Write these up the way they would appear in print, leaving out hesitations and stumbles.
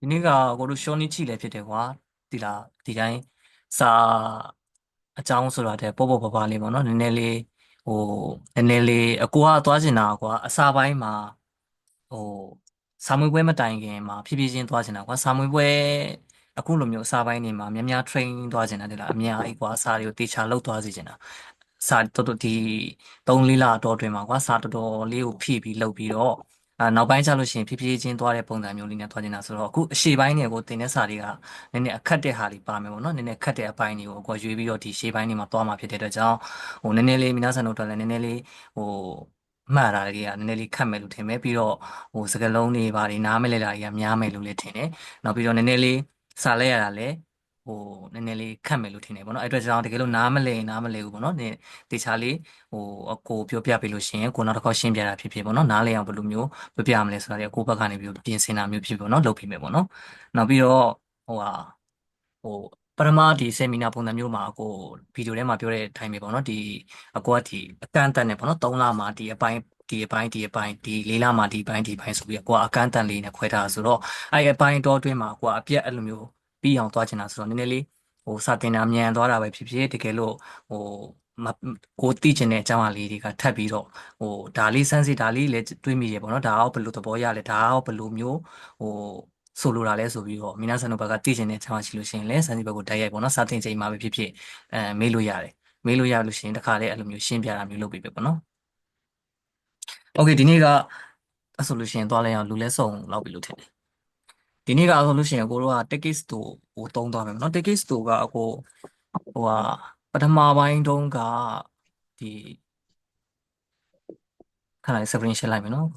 ဒီနေ့ကကိုတို့ရှောင်းနေချိလည်းဖြစ်တယ်ကွာဒီလားဒီတိုင်းစာအကြောင်းဆိုတာတဲ့ပေါ့ပေါ့ပါပါလေးပေါ့နော်နည်းနည်းလေးဟိုနည်းနည်းလေးအကိုကသွားချင်တာကွာအစာပိုင်းမှာဟိုစာမွေးပွဲမတိုင်ခင်မှာဖြည်းဖြည်းချင်းသွားချင်တာကွာစာမွေးပွဲအခုလိုမျိုးအစာပိုင်းတွေမှာများများ train သွားချင်တာတဲ့လားအများကြီးကွာစာတွေကိုတေချာလောက်သွားစေချင်တာစာတော်တော်ဒီ3-4လအတော်အတွင်းမှာကွာစာတော်တော်လေးကိုဖြည့်ပြီးလုပ်ပြီးတော့နောက်ပိုင်းကျလို့ရှိရင်ဖြည်းဖြည်းချင်းသွားတဲ့ပုံစံမျိုးလေးနဲ့သွားနေတာဆိုတော့အခုအရှေ့ပိုင်းတွေကိုတင်တဲ့စာတွေကနည်းနည်းအခက်တဲ့ဟာတွေပါမယ်ပေါ့နော်နည်းနည်းခက်တဲ့အပိုင်းတွေကိုကိုရွေးပြီးတော့ဒီရှေ့ပိုင်းတွေမှာသွားမှာဖြစ်တဲ့အတွက်ကြောင့်နည်းနည်းလေး皆さんတို့အတွက်လည်းနည်းနည်းလေးဟိုမှတ်တာတွေကနည်းနည်းလေးခက်မယ်လို့ထင်မယ်ပြီးတော့စကားလုံးတွေဘာတွေနားမလည်တာတွေကများမယ်လို့လည်းထင်တယ်နောက်ပြီးတော့နည်းနည်းလေးစာလဲရတာလည်းဟိုနည်းနည်းလေးခက်မယ်လို့ထင်တယ်ပေါ့နော်အဲ့အတွက်ကြောင့်တကယ်လို့နားမလည်ဘူးပေါ့နော်တေချာလေးအကိုပြောပြပေးလို့ရှိရင်ကိုနောက်တစ်ခေါက်ရှင်းပြတာဖြစ်ဖြစ်ပေါ့နော်နားလည်အောင်ဘယ်လိုမျိုးပြောပြရမလဲဆိုတာလည်းအကိုဘက်ကနေပြီးတော့ပြင်ဆင်တာမျိုးဖြစ်ပေါ့နော်လုပ်ပြမယ်ပေါ့နော်နောက်ပြီးတော့ဟိုဟာဟိုပထမဒီဆီမီနာပုံစံမျိုးမှာအကိုဗီဒီယိုထဲမှာပြောတဲ့အတိုင်းပဲပေါ့နော်ဒီအကိုကဒီအကန့်အသတ်နဲ့ပေါ့နော်3လမှာဒီ4လမှာဒီအပိုင်းဆိုပြီးအကိုကအကန့်အသတ်လေးနဲ့ခွဲထားတာဆိုတော့အဲ့အပိုင်းတော့အတွင်းမှာအကိုကအပြက်အဲ့လိုမျိုးပြီးအောင်သွားချင်တာဆိုတော့နည်းနည်းလေးစာတင်တာမြန်သွားတာပဲဖြစ်ဖြစ်တကယ်လို့ဟိုမကိုသိချင်တဲ့အကြောင်းအရာလေးတွေကထပ်ပြီးတော့ဒါလေးစမ်းစစ်ဒါလေးလည်းတွေးမိရပေါ့နော်ဒါကဘယ်လိုသဘောရလဲဒါကဘယ်လိုမျိုးဟိုဆိုလိုတာလဲဆိုပြီးတော့မိနာဆန်တို့ဘက်ကသိချင်တဲ့အကြောင်းအရာရှိလို့ရှိရင်လည်းစမ်းစစ်ဘက်ကိုတိုက်ရိုက်ပေါ့နော်စာတင်ချိန်မှာပဲဖြစ်ဖြစ်မေးလို့ရတယ်မေးလို့ရလို့ရှိရင်တခါတည်းအဲ့လိုမျိုးရှင်းပြတာမျိုးလုပ်ပြီးပဲပေါ့နော်โอเคဒီနေ့ကအဲ့ဆိုလို့ရှိရင်သွားလဲအောင်လူလဲစုံလောက်ပြီလို့ထင်တယ်ဒီနေ့ကဆိုလို့ရှိရင်ကိုတို့က text တို့ကိုတုံးသွားမယ်ပေါ့နော် text တို့ကအကိုဟိုဟာပထမပိုင်းတုန်းကဒီခဏလေး screen share လိုက်မယ်နော်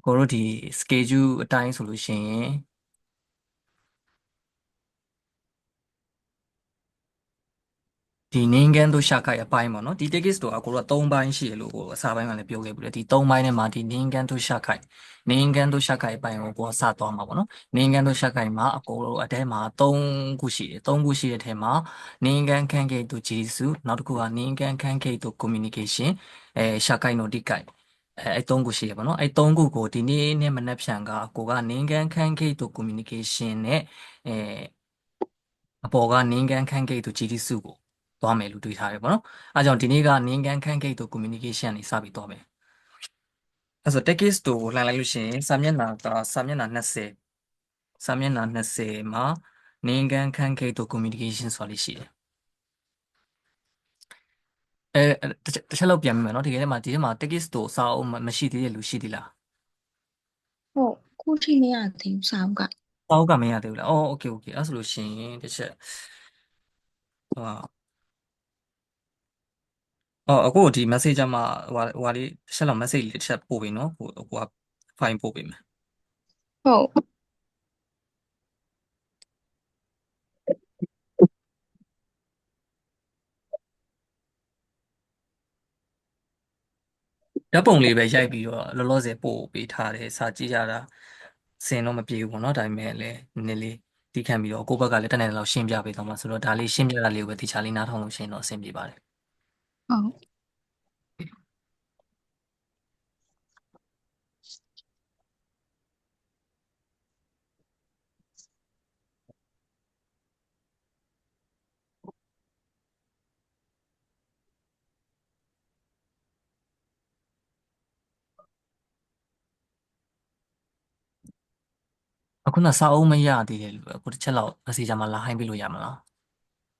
ကိုတို့ဒီ schedule အတိုင်းဆိုလို့ရှိရင်ဒီနင်းကန်တို့ရှာခိုက်အပိုင်းပေါ့နော်ဒီ tickets တော့အကိုတို့က3ပိုင်းရှိတယ်လို့ကိုအစားပိုင်းကလည်းပြောခဲ့ပြီးတယ်ဒီ3ပိုင်းထဲမှာဒီနင်းကန်တို့ရှာခိုက်အပိုင်းကိုကိုစသွားမှာပေါ့နော်နင်းကန်တို့ရှာခိုက်မှာအကိုတို့အထဲမှာ3ခုရှိတယ်3ခုရှိတဲ့ထဲမှာနင်းကန်ခန့်ကိတ်တို့ဂျေစုနောက်တစ်ခုကနင်းကန်ခန့်ကိတ်တို့ communication ရှာခိုက်တို့ဒီကိုက်အဲ့3ခုရှိရပါတော့အဲ့3ခုကိုဒီနေ့နဲ့မနက်ဖြန်ကကိုကနင်းကန်ခန့်ကိတ်တို့ communication နဲ့အဲအပေါ်ကနင်းကန်ခန့်ကိတ်တို့ဂျီတီစုကိုသွားမယ်လို့တွေးထားတယ်ပေါ့နော်။အဲကြောင့်ဒီနေ့ကနင်းကန်ခန့်ကိတ်တို့ communication နေစပြီးသွားမယ်။အဲဆို text တို့ကိုလှန်လိုက်လို့ရှိရင်စာမျက်နှာ20မှာနင်းကန်ခန့်ကိတ်တို့ communication ဆိုတာလေးရှိတယ်။တစ်ချက်လောက်ပြန်မိမယ်နော်ဒီထဲမှာ text တို့စာအုပ်မရှိသေးတဲ့လူရှိသေးလားဟုတ်ခုထိမရသေးဘူးစာအုပ်က။စာအုပ်ကမရသေးဘူးလား။အော် okay okay အဲဆိုလို့ရှိရင်တစ်ချက်ဟိုအခုဒီ messenger မှာဟိုဟာလေးတစ်ချက်လောက် message လေးတစ်ချက်ပို့ပေးနော်ဟိုက file ပို့ပေးမယ်ဟုတ်ဓာတ်ပုံလေးပဲရိုက်ပြီးတော့လောလောဆယ်ပို့ပေးထားတယ်စာကြည့်ကြတာစင်တော့မပြေဘူးပေါ့နော်ဒါပေမဲ့လည်းနည်းနည်းလေးတီးခန့်ပြီးတော့ကိုယ့်ဘက်ကလည်းတက်နိုင်တယ်လို့ရှင်းပြပေးသွားမှာဆိုတော့ဒါလေးရှင်းပြတာလေးကိုပဲတခြားလေးနားထောင်လို့ရှရင်တော့အဆင်ပြေပါတယ်ဟုတ်အခုနစာအုပ်မရသေးတယ်လို့အခုတစ်ချက်လောက် messenger မှာလာဟိုင်းပေးလို့ရမလား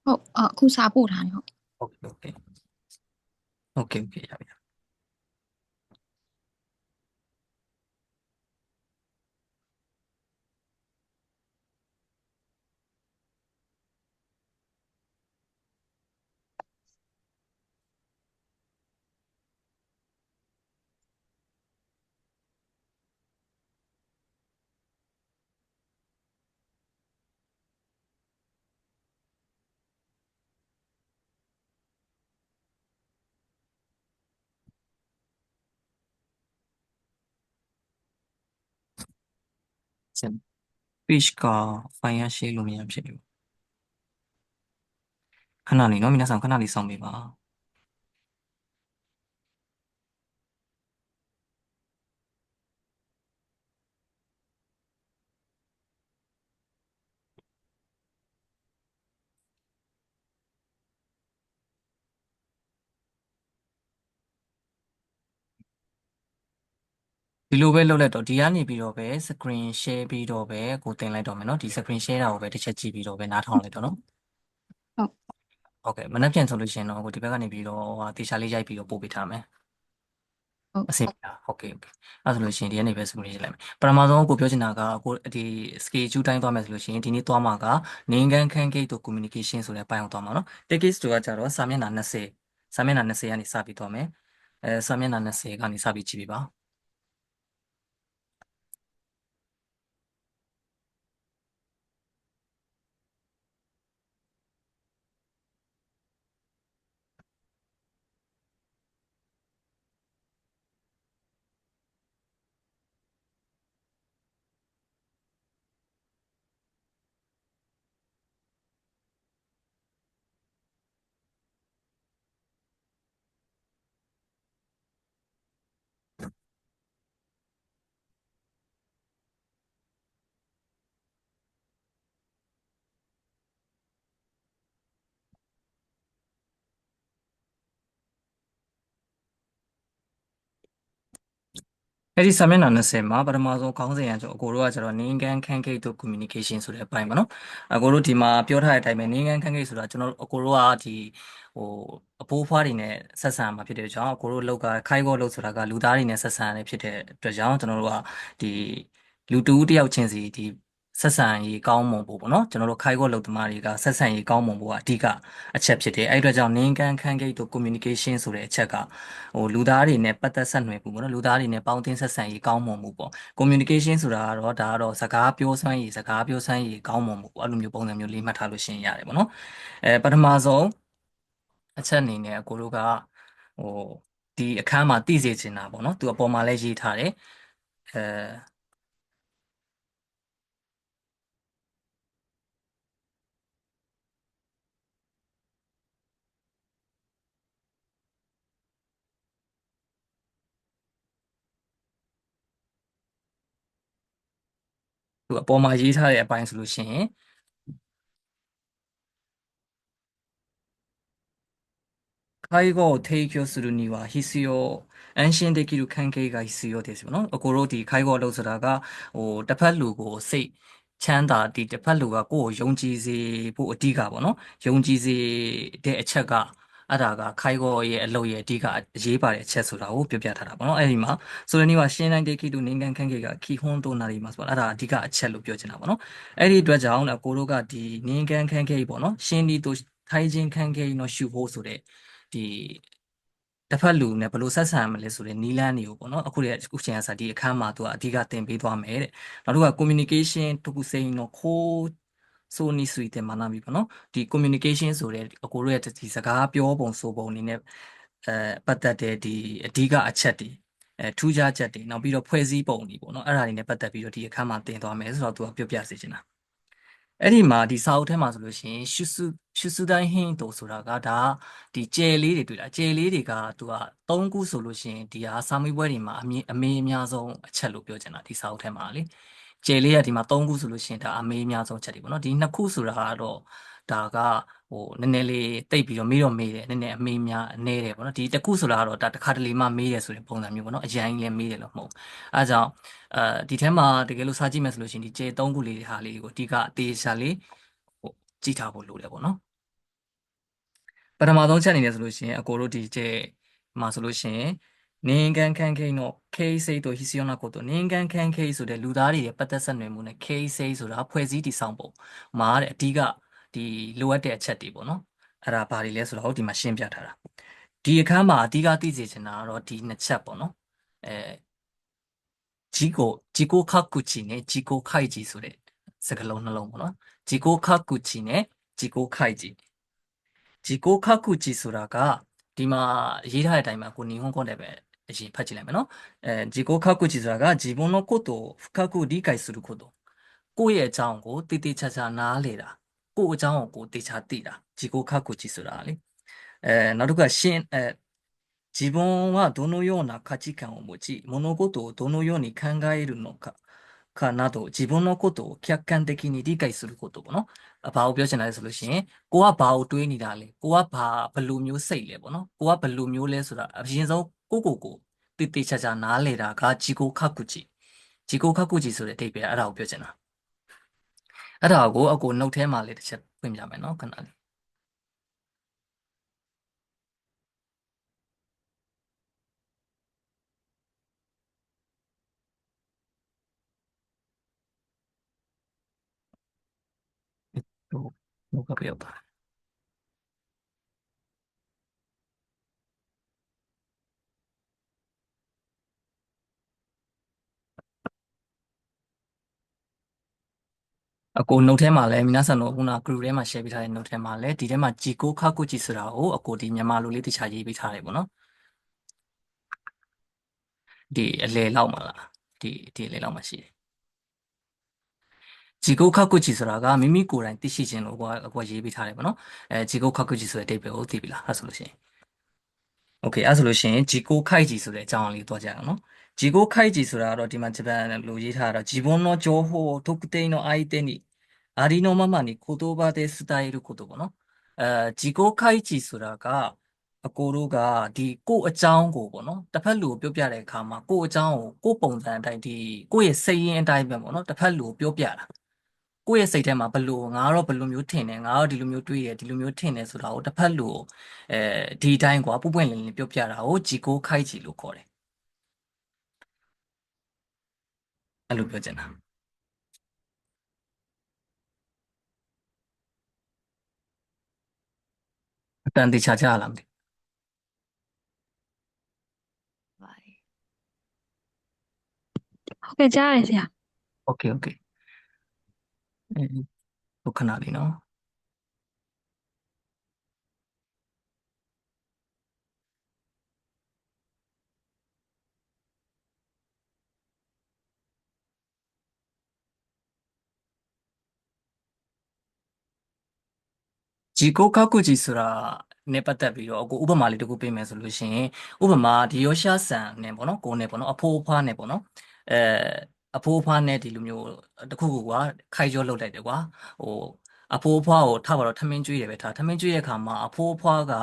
ဟုတ်အခုစာပို့ထားတယ်ဟုတ်ဟုတ်ကဲ့ဟုတ်ကဲ့ရပြီစင် page က file ရ share လို့မရဖြစ်ဘူးခဏလေးနော်皆さんခဏလေးစောင့်ပေးပါ ဒီလိုပဲလုပ်လိုက်တော့ဒီကနေပြီးတော့ပဲ screen share ပြီးတော့ပဲကိုတင်လိုက်တော့မယ်နော်ဒီ screen share တာကိုပဲတစ်ချက်ကြည့်ပြီးတော့ပဲနားထောင်လိုက်တော့နော်ဟုတ်ဟုတ်ကဲ့မနှက်ပြန်ဆိုလို့ရှိရင်တော့ကိုဒီဘက်ကနေပြီးတော့ဟာတေချာလေးရိုက်ပြီးတော့ပို့ပေးထားမယ်ဟုတ်အဆင်ပြေလားဟုတ်ကဲ့ဟုတ်ကဲ့အဲ့ဒါဆိုလို့ရှိရင်ဒီကနေပဲ screen share လိုက်မယ်ပထမဆုံးကိုပြောချင်တာကကိုဒီ schedule တိုင်းသွားမယ်ဆိုလို့ရှိရင်ဒီနေ့သွားမှာကနင်းကန်ခန်းဂိတ်တို့ communication ဆိုတဲ့ပိုင်းအောင်သွားမှာနော် tickets တို့ကကြတော့စာမျက်နှာ20စာမျက်နှာ20ကနေစပြီးသွားမယ်စာမျက်နှာ20ကနေစပြီးကြည့်ပြပါအဲ့ဒီစာမျက်နှာ20မှာပထမဆုံးခေါင်းစဉ်ရဆိုအကိုတို့ကကျတော့ name gan candidate to communication ဆိုတဲ့အပိုင်းပါနော်အကိုတို့ဒီမှာပြောထားတဲ့အတိုင်းပဲ name gan candidate ဆိုတာကျွန်တော်အကိုတို့ကဒီဟိုအဖိုးဖွားတွေနဲ့ဆက်ဆံမှာဖြစ်တဲ့ကြောင့်အကိုတို့လောက်ကခိုင်းကောလို့ဆိုတာကလူသားတွေနဲ့ဆက်ဆံရတဲ့ဖြစ်တဲ့အတွက်ကြောင့်ကျွန်တော်တို့ကဒီလူတူတယောက်ချင်းစီဒီဆက်ဆံရေးကောင်းမွန်ဖို့ပေါ့နော်ကျွန်တော်တို့ခိုင်းကောလုပ်သမားတွေကဆက်ဆံရေးကောင်းမွန်ဖို့ကအဓိကအချက်ဖြစ်တယ်အဲ့ဒီအတွက်ကြောင့် name gan candidate to communication ဆိုတဲ့အချက်ကလူသားတွေနဲ့ပတ်သက်ဆက်နွယ်မှုပေါ့နော်လူသားတွေနဲ့ပေါင်းသင်းဆက်ဆံရေးကောင်းမွန်မှုပေါ့ communication ဆိုတာကတော့ဒါကတော့စကားပြောစွမ်းရည်ကောင်းမွန်မှုပေါ့အဲ့လိုမျိုးပုံစံမျိုးလေးမှတ်ထားလို့ရှင်းရတယ်ပေါ့နော်ပထမဆုံးအချက်အနေနဲ့ကိုတို့ကဟိုဒီအခန်းမှာသိစေချင်တာပေါ့နော်သူအပေါ်မှာလည်းရေးထားတယ်အဲသူအပေါ်မှာရေးထားတဲ့အပိုင်းဆိုလို့ရှိရင်介護を提供するには必要、安心できる関係が必要ですよနော်။အကိုတို့ဒီ介護လို့ဆိုတာကတစ်ဖက်လူကိုစိတ်ချမ်းသာဒီတစ်ဖက်လူကကိုယ့်ကိုယုံကြည်စေဖို့အဓိကပေါ့နော်။ယုံကြည်စေတဲ့အချက်ကအဲ့ဒါက介護ရဲ့အလုပ်ရဲ့အဓိကအရေးပါတဲ့အချက်ဆိုတာကိုပြောပြထားတာပေါ့နော်။အဲ့ဒီမှာဆိုတဲ့နေ့မှာရှင်းတိုင်း的きる人間関係が基本となりますပေါ့။အဲ့ဒါအဓိကအချက်လို့ပြောချင်တာပေါ့နော်။အဲ့ဒီအတွက်ကြောင့်အကိုတို့ကဒီ人間関係ပေါ့နော်။ရှင်းဒီတို့対人関係の手法ဆိုတဲ့ဒီတစ်ဖက်လူနဲ့ဘယ်လိုဆက်ဆံရမလဲဆိုတဲ့နီးလန်းတွေကိုပေါ့နော်အခုတည်းအခုချိန်ကစဒီအခန်းမှာသူကအဓိကသင်ပေးသွားမယ်တဲ့နောက်တစ်ခုက communication တစ်ခုစိန်တော့ခိုးဆိုနီဆွေတဲ့မာနာမီပေါ့နော်ဒီ communication ဆိုတဲ့အကိုတို့ရဲ့ဒီစကားပြောပုံဆိုပုံအနေနဲ့ပတ်သက်တဲ့ဒီအဓိကအချက်တွေထူးခြားချက်တွေနောက်ပြီးတော့ဖွဲ့စည်းပုံတွေပေါ့နော်အဲ့ဒါတွေနဲ့ပတ်သက်ပြီးတော့ဒီအခန်းမှာသင်သွားမယ်ဆိုတော့သူကပြောပြစေချင်တာအဲ့ဒီမှာဒီစာအုပ်ထဲမှာဆိုလို့ရှိရင်ရှုစုတိုင်းဟင်းတို့ဆိုတာကဒါဒီကျယ်လေးတွေတွေ့လားကျယ်လေးတွေကသူက3ခုဆိုလို့ရှိရင်ဒီဟာစာမေးပွဲတွေမှာအမေအများဆုံးအချက်လို့ပြောချင်တာဒီစာအုပ်ထဲမှာလေကျယ်လေးကဒီမှာ3ခုဆိုလို့ရှိရင်ဒါအမေအများဆုံးအချက်တွေပေါ့နော်ဒီ2ခုဆိုတာကတော့ဒါကနည်းနည်းလေးတိတ်ပြီးတော့မေးတော့မေးတယ်နည်းနည်းအမေးများအနေတယ်ပေါ့နော်ဒီတစ်ခုဆိုတာကတော့ဒါတစ်ခါတလေမှမေးတယ်ဆိုတဲ့ပုံစံမျိုးပေါ့နော်အရင်လည်းမေးတယ်လို့မဟုတ်အဲဒါကြောင့်ဒီထဲမှာတကယ်လို့စာကြည့်မယ်ဆိုလို့ရှိရင်ဒီကျေ3ခုလေးဟာလေးကိုအဓိကအသေးချာလေးဟိုကြည့်ထားဖို့လိုတယ်ပေါ့နော်ပထမဆုံးချက်အနေနဲ့ဆိုလို့ရှိရင်အကိုတို့ဒီကျေမှာဆိုလို့ရှိရင်年間関係の形成と必要なこと年間関係ဆိုတဲ့လူသားတွေရဲ့ပတ်သက်ဆက်နွယ်မှုနဲ့ case ဆိုတာဖွဲ့စည်းတည်ဆောက်ပုံမှာတဲ့အဓိကဒီလိုအပ်တဲ့အချက်တွေပေါ့နော်အဲ့ဒါဘာတွေလဲဆိုတော့ဒီမှာရှင်းပြထားတာဒီအခန်းမှာအဓိကသိစေချင်တာကတော့ဒီနှစ်ချက်ပေါ့နော်自己各地နဲ့自己開示ဆိုတဲ့စကားလုံးနှလုံးပေါ့နော်自己各地နဲ့自己開示自己各地ဆိုတာကဒီမှာရေးထားတဲ့အတိုင်းမှာကို日本語နဲ့ပဲအရင်ဖတ်ကြည့်လိုက်မယ်နော်自己各地ဆိုတာက自分のことを深く理解することကိုယ့်ရဲ့အကြောင်းကိုတည်တည်ချာချာနားလေတာကိုယ့်အကြောင်းကိုတေချာသိတာ自己各地ဆိုတာလေနောက်တစ်ခုကရှင်း自分はどのような価値観を持ち、物事をどのように考えるのかなど、自分のことを客観的に理解することပေါ့နော်။ဘာကိုပြောချင်လဲဆိုလို့ရှိရင်ကိုကဘာကိုတွေးနေတာလဲ။ကိုကဘယ်လိုမျိုးစိတ်လဲပေါ့နော်။ကိုကဘယ်လိုမျိုးလဲဆိုတာအရင်ဆုံးကို တေချာချာနားလေတာကဂျီကိုခါကူဂျီဂျီကိုခါကူဂျီဆိုတဲ့အဓိပ္ပာယ်အဲ့ဒါကိုပြောချင်တာအဲ့ဒါကိုအကိုနှုတ်ထဲမှာလေးတစ်ချက်ပြင်ပြမယ်နော်ခဏလေးဟိုနှုတ်ကပြောပါအကိုနှုတ်ထဲမှာလည်း皆さんတို့ခုန group ထဲမှာ share ပေးထားတဲ့နှုတ်ထဲမှာလည်းဒီထဲမှာဂျီကိုခါကူဂျီဆိုတာကိုအကိုဒီမြန်မာလိုလေးတခြားရေးပေးထားတယ်ပေါ့နော်ဒီအလေလောက်မှာလားဒီအလေလောက်မှာရှိတယ်ဂျီကိုခါကူဂျီဆိုတာကမိမိကိုယ်တိုင်သိရှိခြင်းလို့အကွာရေးပေးထားတယ်ပေါ့နော်ဂျီကိုခါကူဂျီဆိုတဲ့အဓိပ္ပာယ်ကိုသိပြီလားအဲ့ဆိုလို့ရှိရင်โอเคအဲ့ဆိုလို့ရှိရင်ဂျီကိုခိုက်ဂျီဆိုတဲ့အကြောင်းအလေးသွားကြအောင်နော်ဂျီကိုခိုက်ဂျီဆိုတာကတော့ဒီမှာဂျပန်လိုရေးထားတာတော့自分の情報を特定の相手にありのままに言葉で伝えることပေါ့နော်自己開示ဆိုတာကအကိုတို့ကဒီကိုယ့်အကြောင်းကိုပေါ့နော်တစ်ဖက်လူကိုပြောပြတဲ့အခါမှာကိုယ့်အကြောင်းကိုကိုယ့်ပုံစံအတိုင်းဒီကိုယ့်ရဲ့စိတ်ရင်းအတိုင်းပဲပေါ့နော်တစ်ဖက်လူကိုပြောပြတာကိုယ့်ရဲ့စိတ်ထဲမှာဘလို့ငါတော့ဘလို့မျိုးထင်တယ်ငါတော့ဒီလိုမျိုးတွေးတယ်ဒီလိုမျိုးထင်တယ်ဆိုတာကိုတစ်ဖက်လူကိုဒီအတိုင်းကွာပွပွင့်လင်းလင်းပြောပြတာကိုជីကိုခိုက်ជីလို့ခေါ်တယ်အဲ့လိုပြောချင်တာအတန်တေချာချလားမသိပါတယ်ဟုတ်ကဲ့ကြားရတယ်ဆရာโอเคโอเคအဲဒုက္ခနာလေးနော်ជីကိုခါကူជីဆိုတာနဲ့ပတ်သက်ပြီးတော့အခုဥပမာလေးတစ်ခုပေးမယ်ဆိုလို့ရှိရင်ဥပမာဒီယောရှာဆန်နဲ့ပေါ့နော်ကိုယ်နဲ့ပေါ့နော်အဖိုးအဖွားနဲ့ပေါ့နော်အဲအဖိုးအဖွားနဲ့ဒီလိုမျိုးတစ်ခုခုကွာခိုက်ကြောလုပ်လိုက်တယ်ကွာဟိုအဖိုးအဖွားကိုထားပါတော့ထမင်းကျွေးတယ်ပဲထားထမင်းကျွေးတဲ့အခါမှာအဖိုးအဖွားက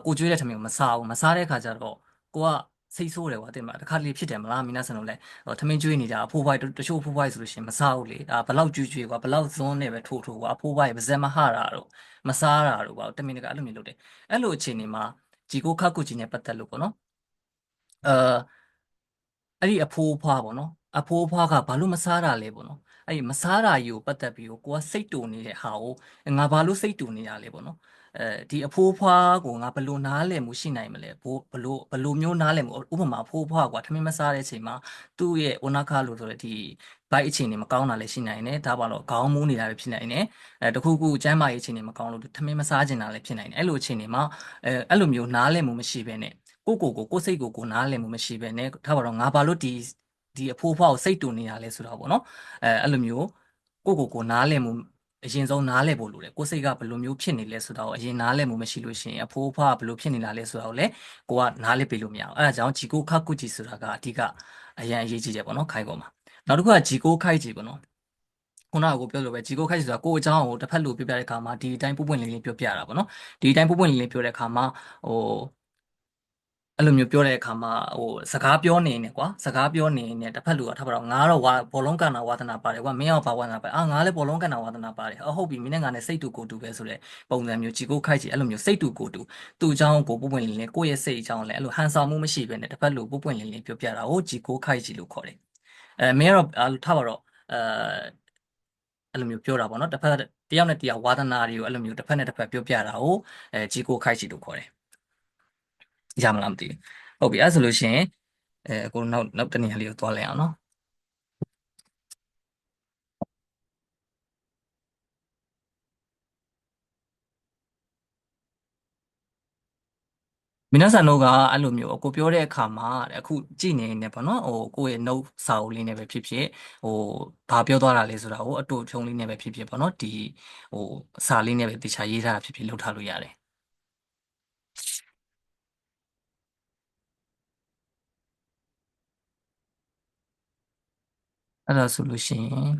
ကိုကျွေးတဲ့ထမင်းကိုမစားဘူးမစားတဲ့အခါကျတော့ကိုကစိတ်ဆိုးတယ်ကွာတင်မလားတစ်ခါတလေဖြစ်တယ်မလားမိနာဆန်တို့လည်းထမင်းကျွေးနေတာအဖိုးဖွားတချို့အဖိုးဖွားဆိုလို့ရှိရင်မစားဘူးလေဘလောက်ကျွေးကျွေးကွာဘလောက်ဇွန်းနဲ့ပဲထိုးထိုးကွာအဖိုးဖွားရဲ့ပါဇက်မဟတာတော့မစားတာတော့ကွာတမင်တကာအဲ့လိုမျိုးလုပ်တယ်အဲ့လိုအခြေအနေမှာဂျီကိုခါကူဂျီနဲ့ပတ်သက်လို့ပေါ့နော်အဲအဲ့ဒီအဖိုးအဖွားပေါ့နော်အဖိုးအဖွားကဘာလို့မစားတာလဲပေါ့နော်အဲ့ဒီမစားတာကြီးကိုပတ်သက်ပြီးကိုကစိတ်တူနေတဲ့ဟာကိုငါဘာလို့စိတ်တူနေတာလဲပေါ့နော်ဒီအဖိုးအဖွားကိုငါဘယ်လိုနားလည်မှုရှိနိုင်မလဲဘယ်လိုမျိုးနားလည်မှုဥပမာအဖိုးအဖွားကွာထမင်းမစားတဲ့အချိန်မှာသူ့ရဲ့ဝနာခလို့ဆိုတဲ့ဒီဘိုက်အခြေအနေမကောင်းတာလည်းရှိနိုင်တယ်ဒါပါတော့ခေါင်းမူးနေတာပဲဖြစ်နိုင်တယ်တခုခုကျန်းမာရေးအခြေအနေမကောင်းလို့ထမင်းမစားကျင်တာလည်းဖြစ်နိုင်တယ်အဲ့လိုအခြေအနေမှာအဲ့လိုမျိုးနားလည်မှုမရှိဘဲနဲ့ကိုစိတ်ကိုနားလည်မှုမရှိဘဲနဲ့ထားပါတော့ငါဘာလို့ဒီအဖိုးအဖွားကိုစိတ်တူနေတာလဲဆိုတာပေါ့နော်အဲ့လိုမျိုးကိုနားလည်မှုအရင်ဆုံးနားလည်ဖို့လိုတယ်ကိုစိတ်ကဘယ်လိုမျိုးဖြစ်နေလဲဆိုတာကိုအရင်နားလည်မှုမရှိလို့ရှိရင်အဖိုးအဖွားကဘယ်လိုဖြစ်နေတာလဲဆိုတာကိုလည်းကိုကနားလည်ပေးလို့မရအောင်အဲ့ဒါကြောင့်ဂျီကိုခါကူဂျီဆိုတာကအဓိကအရင်အရေးကြီးတယ်ပေါ့နော်ခိုင်ပေါ်မှာနောက်တစ်ခုကဂျီကိုခိုက်ဂျီပေါ့နော်ခုနကကိုပြောလို့ပဲဂျီကိုခိုက်ဆိုတာကိုယ့်အကြောင်းကိုတစ်ဖက်လူပြောပြတဲ့အခါမှာဒီအတိုင်းပွပွင့်လင်းလင်းပြောပြတာပေါ့နော်ဒီအတိုင်းပွပွင့်လင်းလင်းပြောတဲ့အခါမှာဟိုအဲ့လိုမျိုးပြောတဲ့အခါမှာစကားပြောနေနေကွာစကားပြောနေနေတစ်ဖက်လူကထားပါတော့ငါကတော့ဘောလုံးကန်တာဝါသနာပါတယ်ကွာမင်းကဘာဝါသနာပါငါလည်းဘောလုံးကန်တာဝါသနာပါတယ်ဟုတ်ပြီမင်းနဲ့ငါနဲ့စိတ်တူကိုတူပဲဆိုတဲ့ပုံစံမျိုးជីကိုခိုက်ជីအဲ့လိုမျိုးစိတ်တူကိုတူသူ့အကြောင်းကိုပွပွင့်လင်းလင်းကိုယ့်ရဲ့စိတ်အကြောင်းလည်းအဲ့လိုဟန်ဆောင်မှုမရှိဘဲနဲ့တစ်ဖက်လူပွပွင့်လင်းလင်းပြောပြတာကိုជីကိုခိုက်ជីလို့ခေါ်တယ်မင်းကတော့ထားပါတော့အဲ့လိုမျိုးပြောတာပေါ့နော်တစ်ဖက်တယောက်နဲ့တယောက်ဝါသနာတွေကိုအဲ့လိုမျိုးတစ်ဖက်နဲ့တစ်ဖက်ပြောပြတာကိုជីကိုခိုက်ជីလို့ခေါ်တယ်ရမလားမသိဘူးဟုတ်ပြီအဲ့ဆိုလို့ရှိရင်ကိုနောက်တနေရာလေးကိုသွားလိုက်အောင်နော်မိနာဆန်တို့ကအဲ့လိုမျိုးကိုပြောတဲ့အခါမှာအခုကြည်နေနေပေါ့နော်ကိုယ့်ရဲ့ note စာအုပ်လေးနဲ့ပဲဖြစ်ဖြစ်ဟိုဘာပြောသွားတာလဲဆိုတာကိုအတူဖြုံးလေးနဲ့ပဲဖြစ်ဖြစ်ပေါ့နော်ဒီဟိုစာလေးနဲ့ပဲတခြားရေးထားတာဖြစ်ဖြစ်လုပ်ထားလို့ရတယ်အဲ့ဒါဆိုလို့ရှိရင်